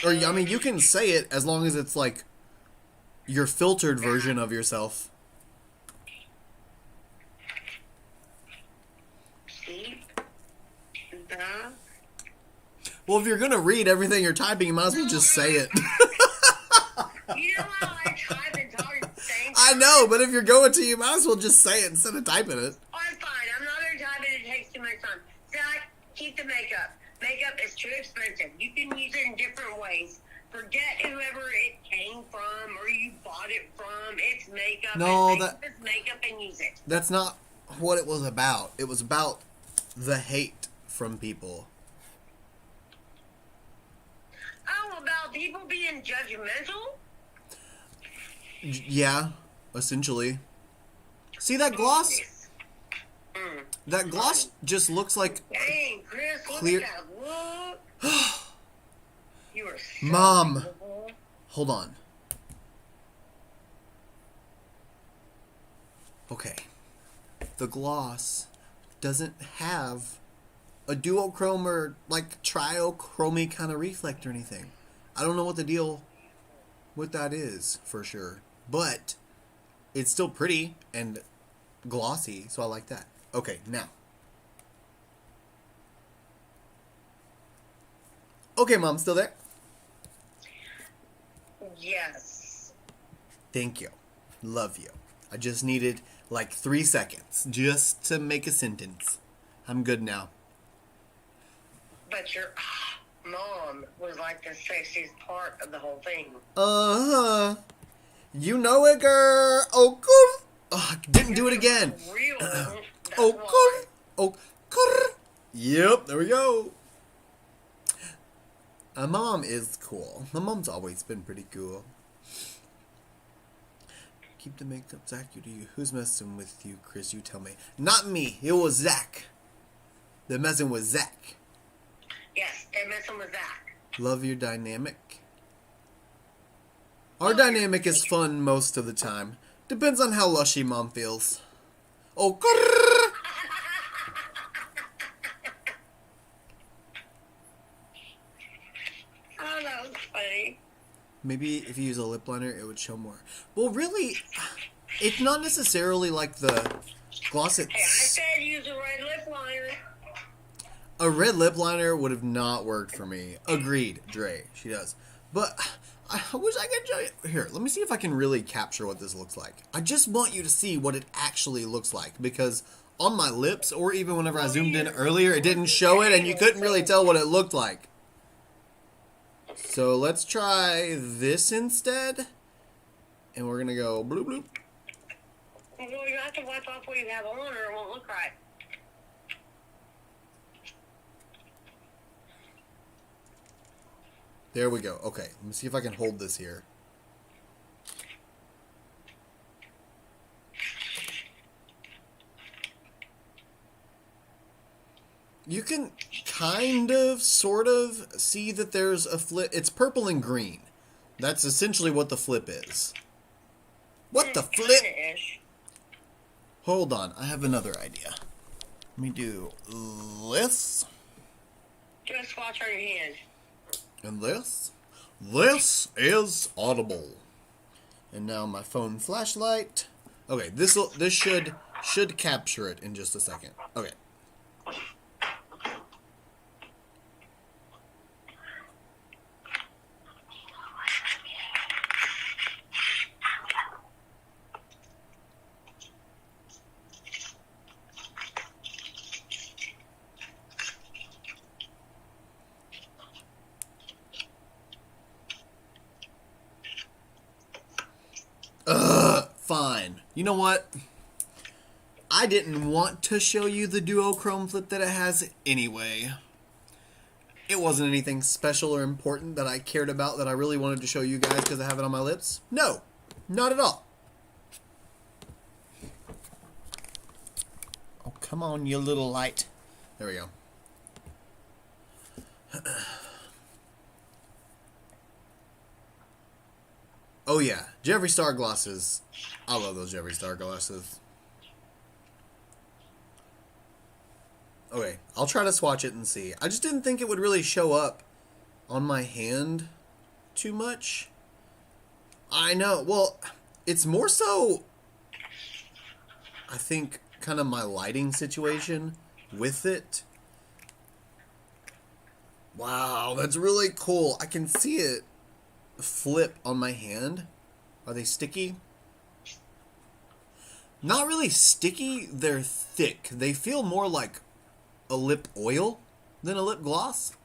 Or, I mean, you can say it as long as it's like your filtered version of yourself. Keep the... Well, if you're gonna read everything you're typing, you might as well just say it. You know how I type and talk at the same time? I know, but if you're going to, you might as well just say it instead of typing it. I'm fine. I'm not going to type it. It takes too much time. Zach, keep the makeup. Makeup is too expensive. You can use it in different ways. Forget whoever it came from or you bought it from. It's makeup. No, It's makeup and use it. That's not what it was about. It was about the hate from people. Oh, about people being judgmental? Yeah, essentially. See that gloss? Mm. That gloss just looks like... Dang, Chris, Clear- look at that look. You are so Mom. beautiful. Hold on. Okay. The gloss doesn't have a duochrome or like triochrome kind of reflect or anything. I don't know what the deal with that is for sure, but it's still pretty and glossy, so I like that. Okay, now. Okay, Mom, still there? Yes. Thank you. Love you. I just needed like 3 seconds just to make a sentence. I'm good now. But your mom was like the sexiest part of the whole thing. Uh-huh. You know it, girl. Oh, good. Oh, didn't do it again. Real. That's Oh, why. good. Oh, good. Yep, there we go. My mom is cool. My mom's always been pretty cool. Keep the makeup, Zach. You do you. Who's messing with you, Chris? You tell me. Not me. It was Zach. They're messing with Zach. Yes, they're messing with that. Love your dynamic. Our dynamic is fun most of the time. Depends on how lushy Mom feels. Oh, grrr. Oh, that was funny. Maybe if you use a lip liner, it would show more. Well, really, it's not necessarily like the gloss. Hey, I said use a red lip liner. A red lip liner would have not worked for me. Agreed, Dre. She does. But I wish I could show you. Here, let me see if I can really capture what this looks like. I just want you to see what it actually looks like. Because on my lips, or even whenever I zoomed in earlier, it didn't show it, and you couldn't really tell what it looked like. So let's try this instead. And we're going to go bloop bloop. Well, you have to wipe off what you have on or it won't look right. There we go. Okay, let me see if I can hold this here. You can kind of, sort of, see that there's a flip. It's purple and green. That's essentially what the flip is. What the flip? Kinda-ish. Hold on, I have another idea. Let me do this. Do a swatch on your hands. And this is Audible. And now my phone flashlight. Okay, this should capture it in just a second. Okay. Fine. You know what? I didn't want to show you the duochrome flip that it has anyway. It wasn't anything special or important that I cared about that I really wanted to show you guys because I have it on my lips. No, not at all. Oh, come on, you little light. There we go. Oh yeah, Jeffree Star glasses. I love those Jeffree Star glasses. Okay, I'll try to swatch it and see. I just didn't think it would really show up on my hand too much. I know, well, it's more so, I think, kind of my lighting situation with it. Wow, that's really cool. I can see it flip on my hand. Are they sticky? Not really sticky, they're thick. They feel more like a lip oil than a lip gloss,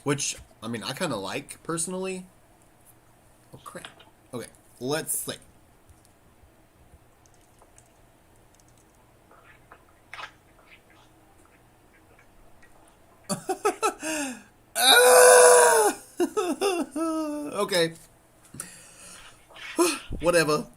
which, I mean, I kind of like personally. Oh crap. Okay, let's see. Okay. Whatever.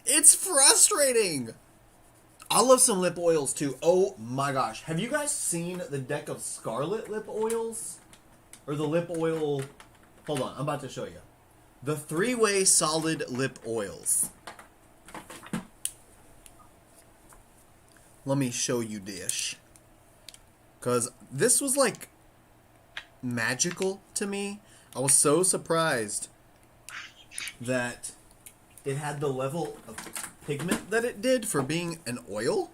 It's frustrating. I love some lip oils too. Oh my gosh. Have you guys seen the deck of Scarlet lip oils? Or the lip oil... Hold on, I'm about to show you. The 3-way solid lip oils. Let me show you this. Because this was like magical to me. I was so surprised that it had the level of pigment that it did for being an oil.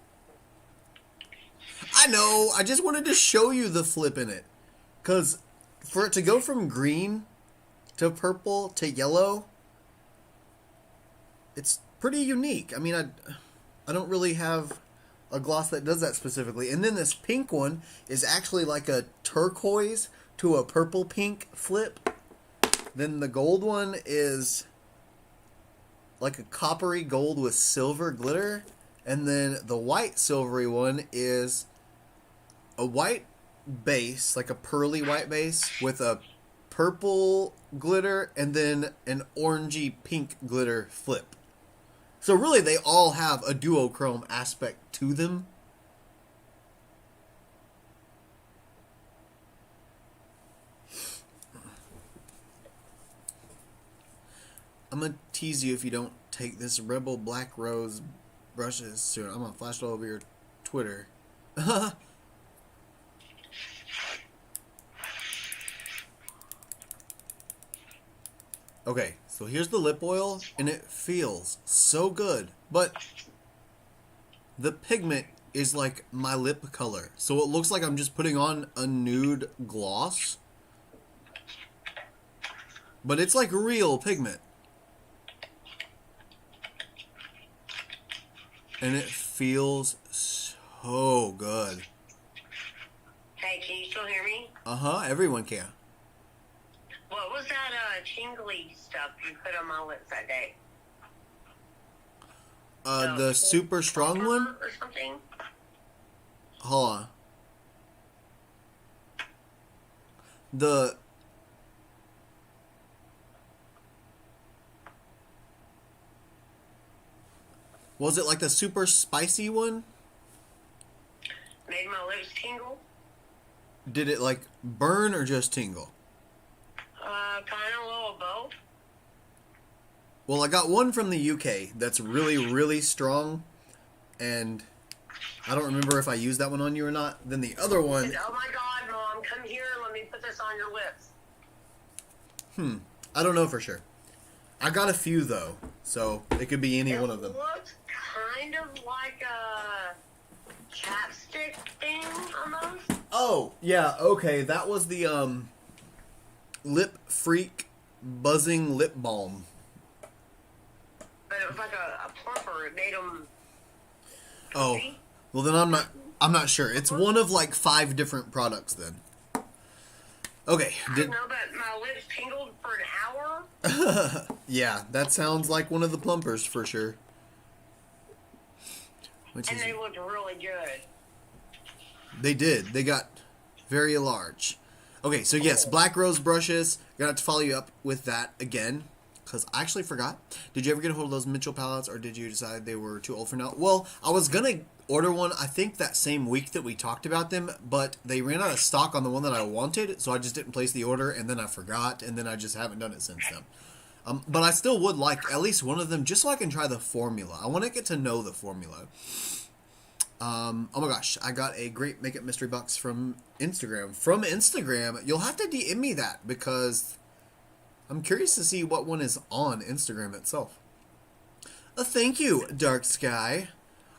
I know, I just wanted to show you the flip in it. Because for it to go from green to purple to yellow, it's pretty unique. I mean, I don't really have a gloss that does that specifically. And then this pink one is actually like a turquoise to a purple pink flip. Then the gold one is like a coppery gold with silver glitter. And then the white silvery one is a white base, like a pearly white base with a purple glitter and then an orangey pink glitter flip. So really they all have a duochrome aspect to them. I'm gonna tease you if you don't take this Rebel Black Rose brushes soon. I'm gonna flash it all over your Twitter. Okay, so here's the lip oil, and it feels so good, but the pigment is like my lip color, so it looks like I'm just putting on a nude gloss, but it's like real pigment, and it feels so good. Hey, can you still hear me? Everyone can. What was that tingly stuff you put on my lips that day? The super strong one? Or something? Hold on. The... Was it like the super spicy one? Made my lips tingle? Did it like burn or just tingle? Kind of a little of both. Well, I got one from the UK that's really, really strong, and I don't remember if I used that one on you or not. Then the other one... Oh my God, Mom, come here and let me put this on your lips. I don't know for sure. I got a few, though, so it could be any one of them. It looks kind of like a chapstick thing, almost. Oh, yeah, okay. That was the, Lip Freak Buzzing Lip Balm. But it was like a plumper. It made them... Oh, well then I'm not sure. It's one of like 5 different products then. Okay. I don't know, but my lips tingled for an hour. Yeah, that sounds like one of the plumpers for sure. And they looked really good. They did. They got very large. Okay, so yes, Black Rose brushes. Gonna have to follow you up with that again, because I actually forgot. Did you ever get a hold of those Mitchell palettes, or did you decide they were too old for now? Well, I was gonna order one, I think that same week that we talked about them, but they ran out of stock on the one that I wanted, so I just didn't place the order, and then I forgot, and then I just haven't done it since then. But I still would like at least one of them, just so I can try the formula. I want to get to know the formula. Oh my gosh, I got a great Makeup Mystery Box from Instagram. From Instagram, you'll have to DM me that, because I'm curious to see what one is on Instagram itself. Thank you, Dark Sky.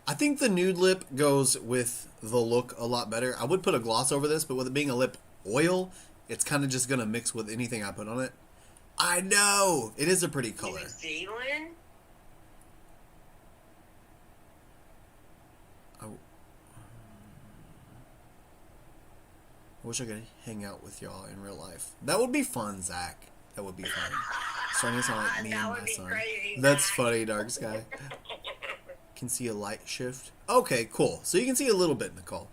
I think the nude lip goes with the look a lot better. I would put a gloss over this, but with it being a lip oil, it's kind of just going to mix with anything I put on it. I know! It is a pretty color. New Zealand? I wish I could hang out with y'all in real life. That would be fun, Zach. That would be fun. Starting to sound like me and my son. Crazy, That's Zach. funny, Dark Sky. Can see a light shift. Okay, cool. So you can see a little bit, Nicole.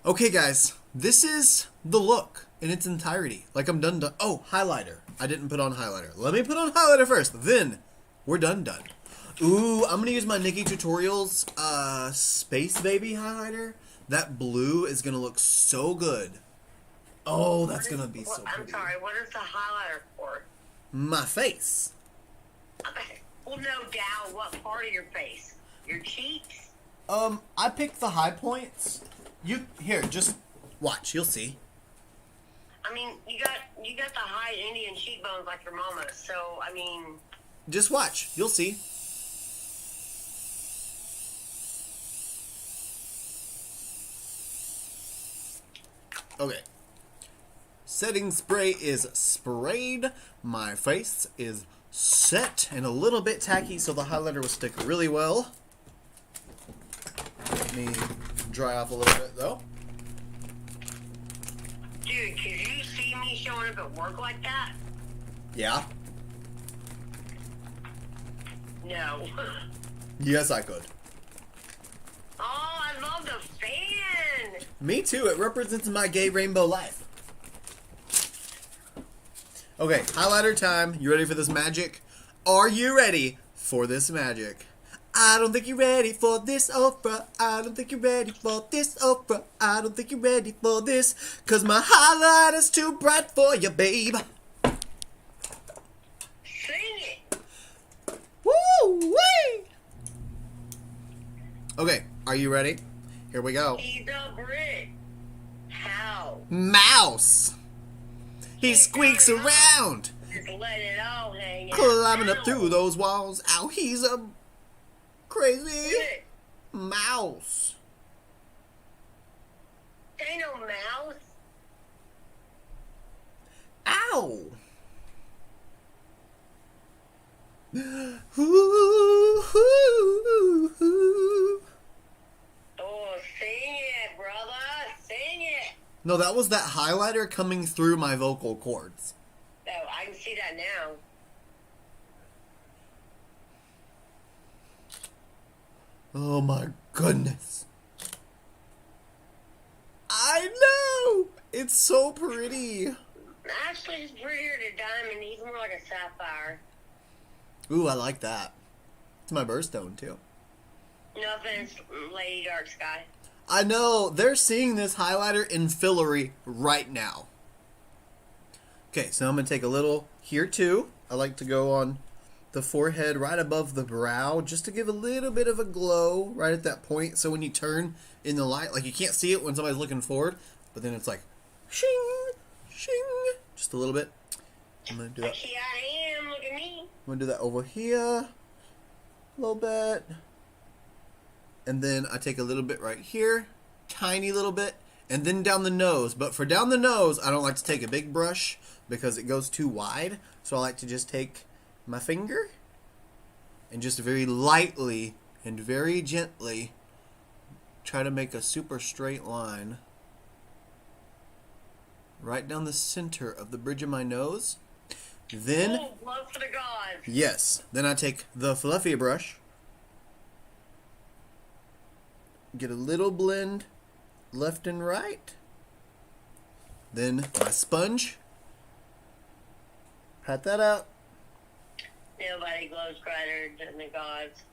Okay, guys. This is the look in its entirety. Like I'm done. Oh, highlighter. I didn't put on highlighter. Let me put on highlighter first. Then we're done. Ooh, I'm gonna use my Nikki Tutorials Space Baby highlighter. That blue is gonna look so good. Oh, that's gonna be so pretty. I'm sorry, what is the highlighter for? My face. Well, no doubt. What part of your face? Your cheeks? I picked the high points. You here, just watch. You'll see. I mean, you got the high Indian cheekbones like your mama. So I mean, Just watch. You'll see. Okay. Setting spray is sprayed. My face is set and a little bit tacky, so the highlighter will stick really well. Let me dry off a little bit, though. dude, could you see me showing up at work like that? Yeah? No. Yes, I could. Oh, I love the fan. Me too. It represents my gay rainbow life. Okay, highlighter time. You ready for this magic? Are you ready for this magic? I don't think you're ready for this opera. I don't think you're ready for this opera. I don't think you're ready for this. Cause my highlighter's too bright for you, babe. Sing it. Woo-wee! Okay, are you ready? Here we go. He's a brick. How? Mouse! He squeaks around, Just let it all hang out. climbing up Ow. through those walls. Ow, he's a crazy Brick. mouse. Ain't no mouse. Ow! Ooh. Oh, sing it, brother. Sing it. No, that was that highlighter coming through my vocal cords. Oh, I can see that now. Oh my goodness. I know! It's so pretty. Actually, it's prettier than diamond. He's more like a sapphire. Ooh, I like that. It's my birthstone, too. No offense, Lady Dark Sky. I know. They're seeing this highlighter in fillery right now. Okay, so I'm going to take a little here too. I like to go on the forehead right above the brow just to give a little bit of a glow right at that point. So when you turn in the light, like you can't see it when somebody's looking forward, but then it's like shing, shing, just a little bit. I'm going to do that. Here I am, look at me. I'm going to do that over here a little bit. And then I take a little bit right here, tiny little bit, and then down the nose. But for down the nose, I don't like to take a big brush because it goes too wide. So I like to just take my finger and just very lightly and very gently try to make a super straight line right down the center of the bridge of my nose. Then, Oh, love for the gods. yes, then I take the fluffy brush, get a little blend left and right, then my sponge, pat that out, Nobody glows brighter than the gods.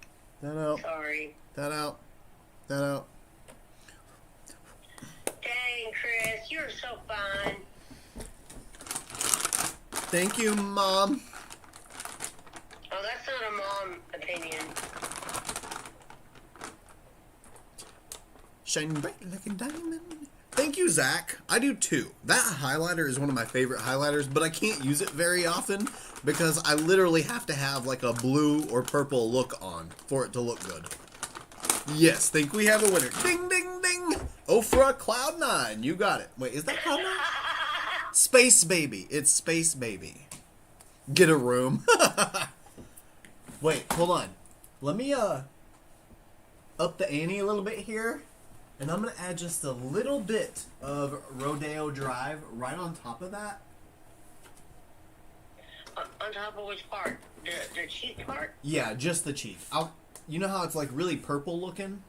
that out, Sorry. that out, that out. Dang, Chris, you're so fun. Thank you, Mom. Oh, that's not a mom opinion. Shining bright like a diamond. Thank you, Zach. I do too. That highlighter is one of my favorite highlighters, but I can't use it very often because I literally have to have like a blue or purple look on for it to look good. Yes, think we have a winner. Ding, ding, ding. Ofra Cloud9. You got it. Wait, is that Cloud9? Space Baby. It's Space Baby. Get a room. Wait, hold on. Let me up the ante a little bit here. And I'm going to add just a little bit of Rodeo Drive right on top of that. On top of which part? The cheek part? Yeah, just the cheek. You know how it's like really purple looking?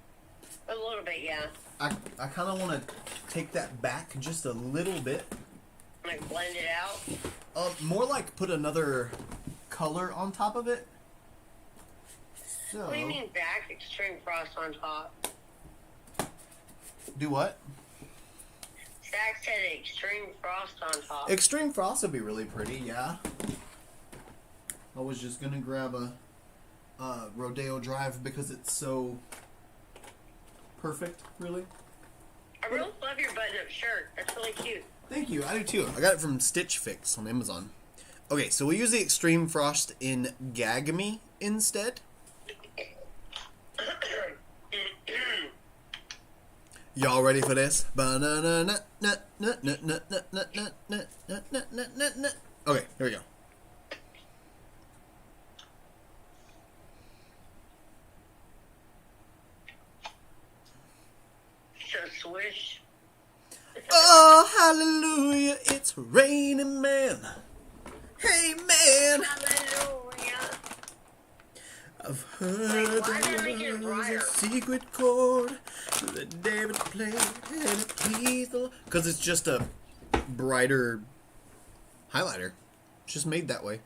A little bit, yeah. I kind of want to take that back just a little bit. Like blend it out. More like put another color on top of it. So, What do you mean back? Extreme frost on top. do what? Zach said extreme frost on top. Extreme Frost would be really pretty, yeah. I was just going to grab a Rodeo Drive because it's so perfect, really. I really love your button-up shirt. That's really cute. Thank you, I do too. I got it from Stitch Fix on Amazon. Okay, so we'll use the Extreme Frost in Gag Me instead. Y'all ready for this? Okay, here we go. So swish. Oh, hallelujah, it's raining man. Hey, man. Hallelujah. I've heard Wait, why did I make it there was a brighter? secret chord that David played and it pleased the Lord. Because it's just a brighter highlighter. It's just made that way.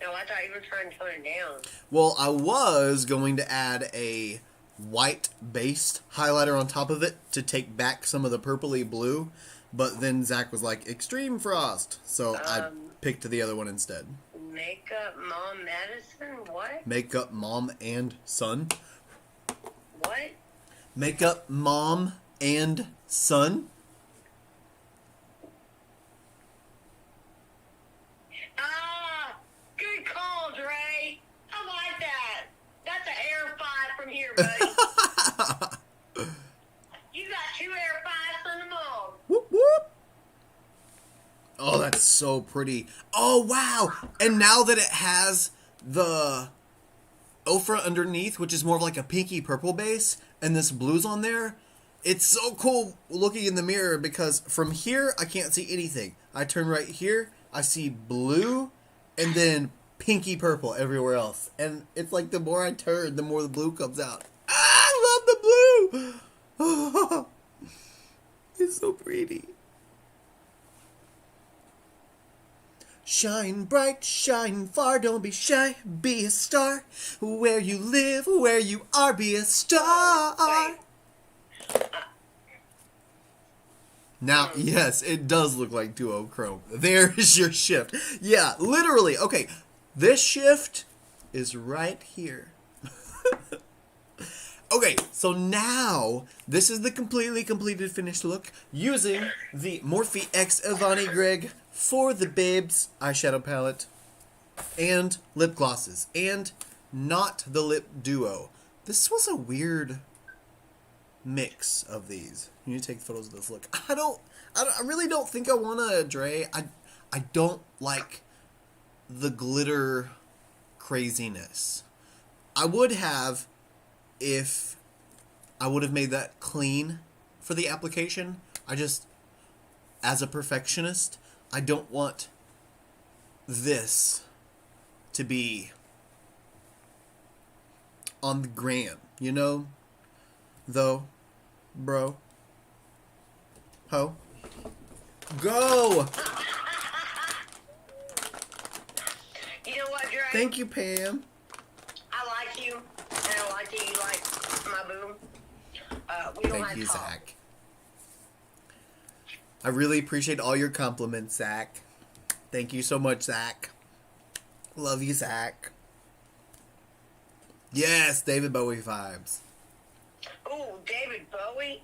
No, I thought you were trying to tone it down. Well, I was going to add a white based highlighter on top of it to take back some of the purpley blue, but then Zach was like, Extreme Frost, so I picked the other one instead. Makeup Mom Madison? What? Makeup Mom and Son. What? Makeup Mom and Son. Ah! Good call, Dre! I like that! That's an air 5 from here, buddy. You got 2 air 5s on them all. Whoop whoop. Oh, that's so pretty. Oh, wow. And now that it has the Ofra underneath, which is more of like a pinky purple base, and this blue's on there, it's so cool looking in the mirror because from here, I can't see anything. I turn right here, I see blue, and then pinky purple everywhere else. And it's like the more I turn, the more the blue comes out. Ah, I love the blue. It's so pretty. Shine bright, shine far, don't be shy, be a star. Where you live, where you are, be a star. Wait. Now, yes, it does look like duochrome. There is your shift. Yeah, literally. Okay, this shift is right here. Okay, so now this is the completely completed finished look using the Morphe X Avani Greg For The Bebs eyeshadow palette and lip glosses and not the lip duo. This was a weird mix of these. You need to take photos of this look. I really don't think I want to Dre. I don't like the glitter craziness. I would have if I would have made that clean for the application. I just, as a perfectionist, I don't want this to be on the gram, you know? Though, bro. Ho. Go! You know what, Dre? Thank you, Pam. I like you, and I like that you like my boo. We don't Thank have you, talk. Zach. I really appreciate all your compliments, Zach. Thank you so much, Zach. Love you, Zach. Yes, David Bowie vibes. Ooh, David Bowie?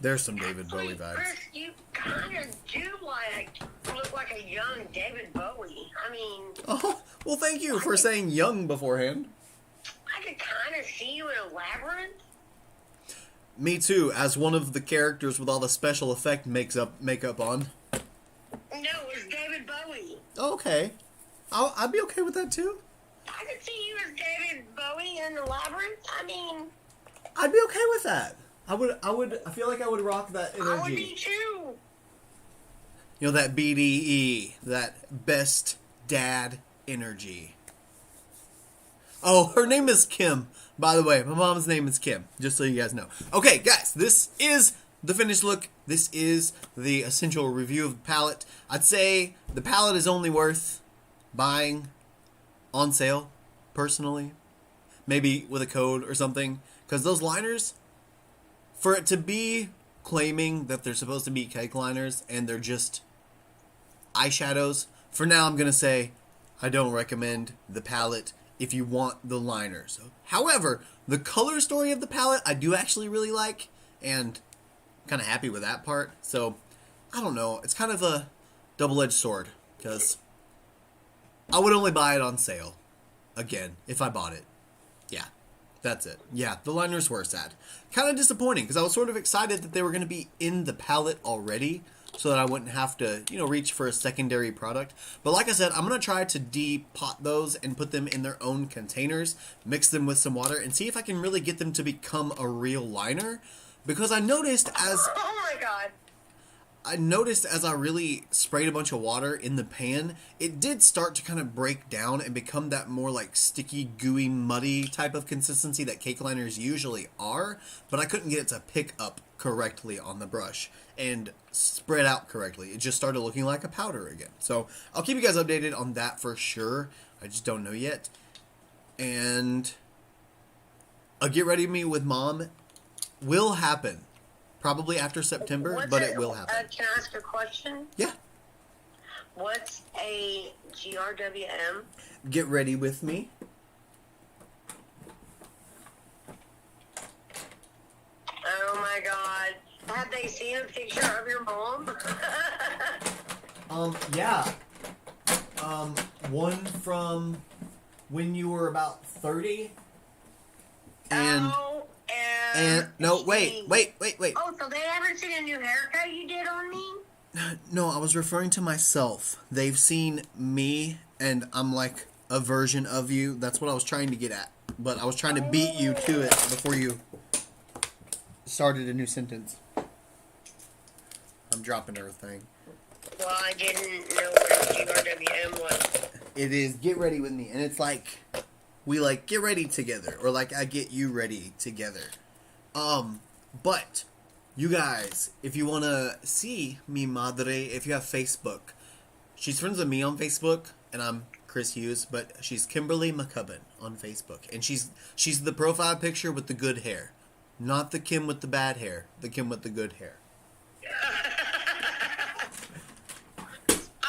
There's some David Actually, Bowie vibes. Chris, you kind of do look like a young David Bowie. I mean, Oh, well, thank you for saying young beforehand. I could kind of see you in a labyrinth. Me too, as one of the characters with all the special effect makeup on. No, it's David Bowie. Okay. I'd be okay with that too. I could see you as David Bowie in the labyrinth. I mean, I'd be okay with that. I feel like I would rock that energy. I would be too. You know, that BDE, that best dad energy. Oh, her name is Kim. By the way, my mom's name is Kim, just so you guys know. Okay, guys, this is the finished look. This is the essential review of the palette. I'd say the palette is only worth buying on sale, personally. Maybe with a code or something. Because those liners, for it to be claiming that they're supposed to be cake liners and they're just eyeshadows, for now I'm going to say I don't recommend the palette if you want the liners. However, the color story of the palette I do actually really like, and I'm kind of happy with that part. So, I don't know. It's kind of a double-edged sword, because I would only buy it on sale, again, if I bought it. Yeah, that's it. Yeah, the liners were sad. Kind of disappointing, because I was sort of excited that they were going to be in the palette already, so that I wouldn't have to, reach for a secondary product. But like I said, I'm going to try to de-pot those and put them in their own containers, mix them with some water, and see if I can really get them to become a real liner. Because I noticed Oh my god. as I really sprayed a bunch of water in the pan, it did start to kind of break down and become that more like sticky, gooey, muddy type of consistency that cake liners usually are, but I couldn't get it to pick up correctly on the brush and spread out correctly. It just started looking like a powder again. So I'll keep you guys updated on that for sure. I just don't know yet. And a Get Ready Me with Mom will happen. Probably after September, but it will happen. Can I ask a question? Yeah. What's a GRWM? Get Ready With Me. Oh my god. Have they seen a picture of your mom? Yeah. One from when you were about 30. And no, wait. Oh, so they haven't seen a new haircut you did on me? No, I was referring to myself. They've seen me, and I'm like a version of you. That's what I was trying to get at. But I was trying to beat you to it before you started a new sentence. I'm dropping everything. Well, I didn't know what GRWM was. It is Get Ready With Me, and it's like we like get ready together, or like I get you ready together. But you guys, if you want to see mi madre, if you have Facebook, she's friends with me on Facebook, and I'm Chris Hughes, but she's Kimberly McCubbin on Facebook, and she's the profile picture with the good hair, Not the Kim with the bad hair. The Kim with the good hair.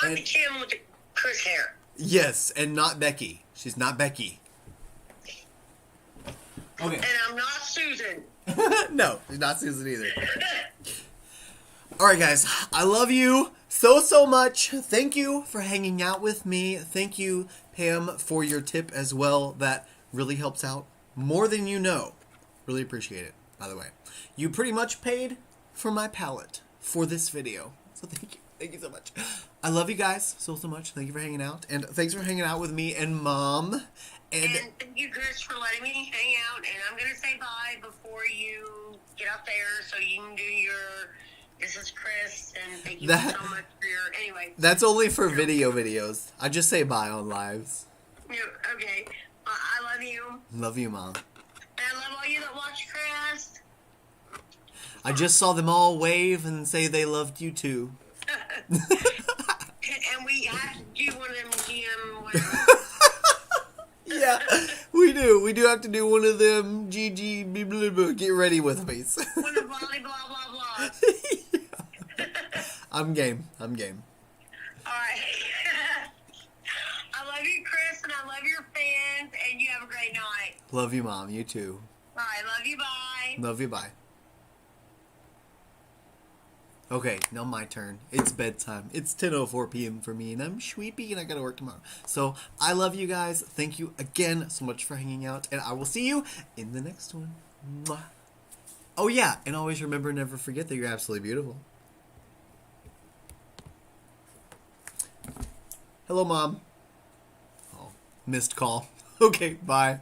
I'm the Kim with the Chris hair. Yes, and not Becky. She's not Becky. Okay. And I'm not Susan. No, she's not Susan either. Alright guys, I love you so much. Thank you for hanging out with me. Thank you, Pam, for your tip as well. That really helps out more than you know. Really appreciate it, by the way. You pretty much paid for my palette for this video. So thank you. Thank you so much. I love you guys so much. Thank you for hanging out. And thanks for hanging out with me and Mom. And thank you, Chris, for letting me hang out. And I'm going to say bye before you get up there so you can do your... This is Chris, and thank you so much for your... Anyway. That's only for videos. I just say bye on lives. Yeah, okay. I love you. Love you, Mom. And I love all you that watch Chris. I just saw them all wave and say they loved you too. And we have to do one of them GM whatever. Yeah, we do. We do have to do one of them GG blah, blah, blah, get ready with me. One of blah, blah, blah, blah. Yeah. I'm game. All right. I love you, Chris, and I love your fans, and you have a great night. Love you, Mom. You too. All right, love you, bye. Love you, bye. Okay, now my turn. It's bedtime. It's 10:04 p.m. for me, and I'm sleepy, and I gotta work tomorrow. So, I love you guys. Thank you again so much for hanging out, and I will see you in the next one. Mwah. Oh yeah, and always remember, never forget that you're absolutely beautiful. Hello, Mom. Oh, missed call. Okay, bye.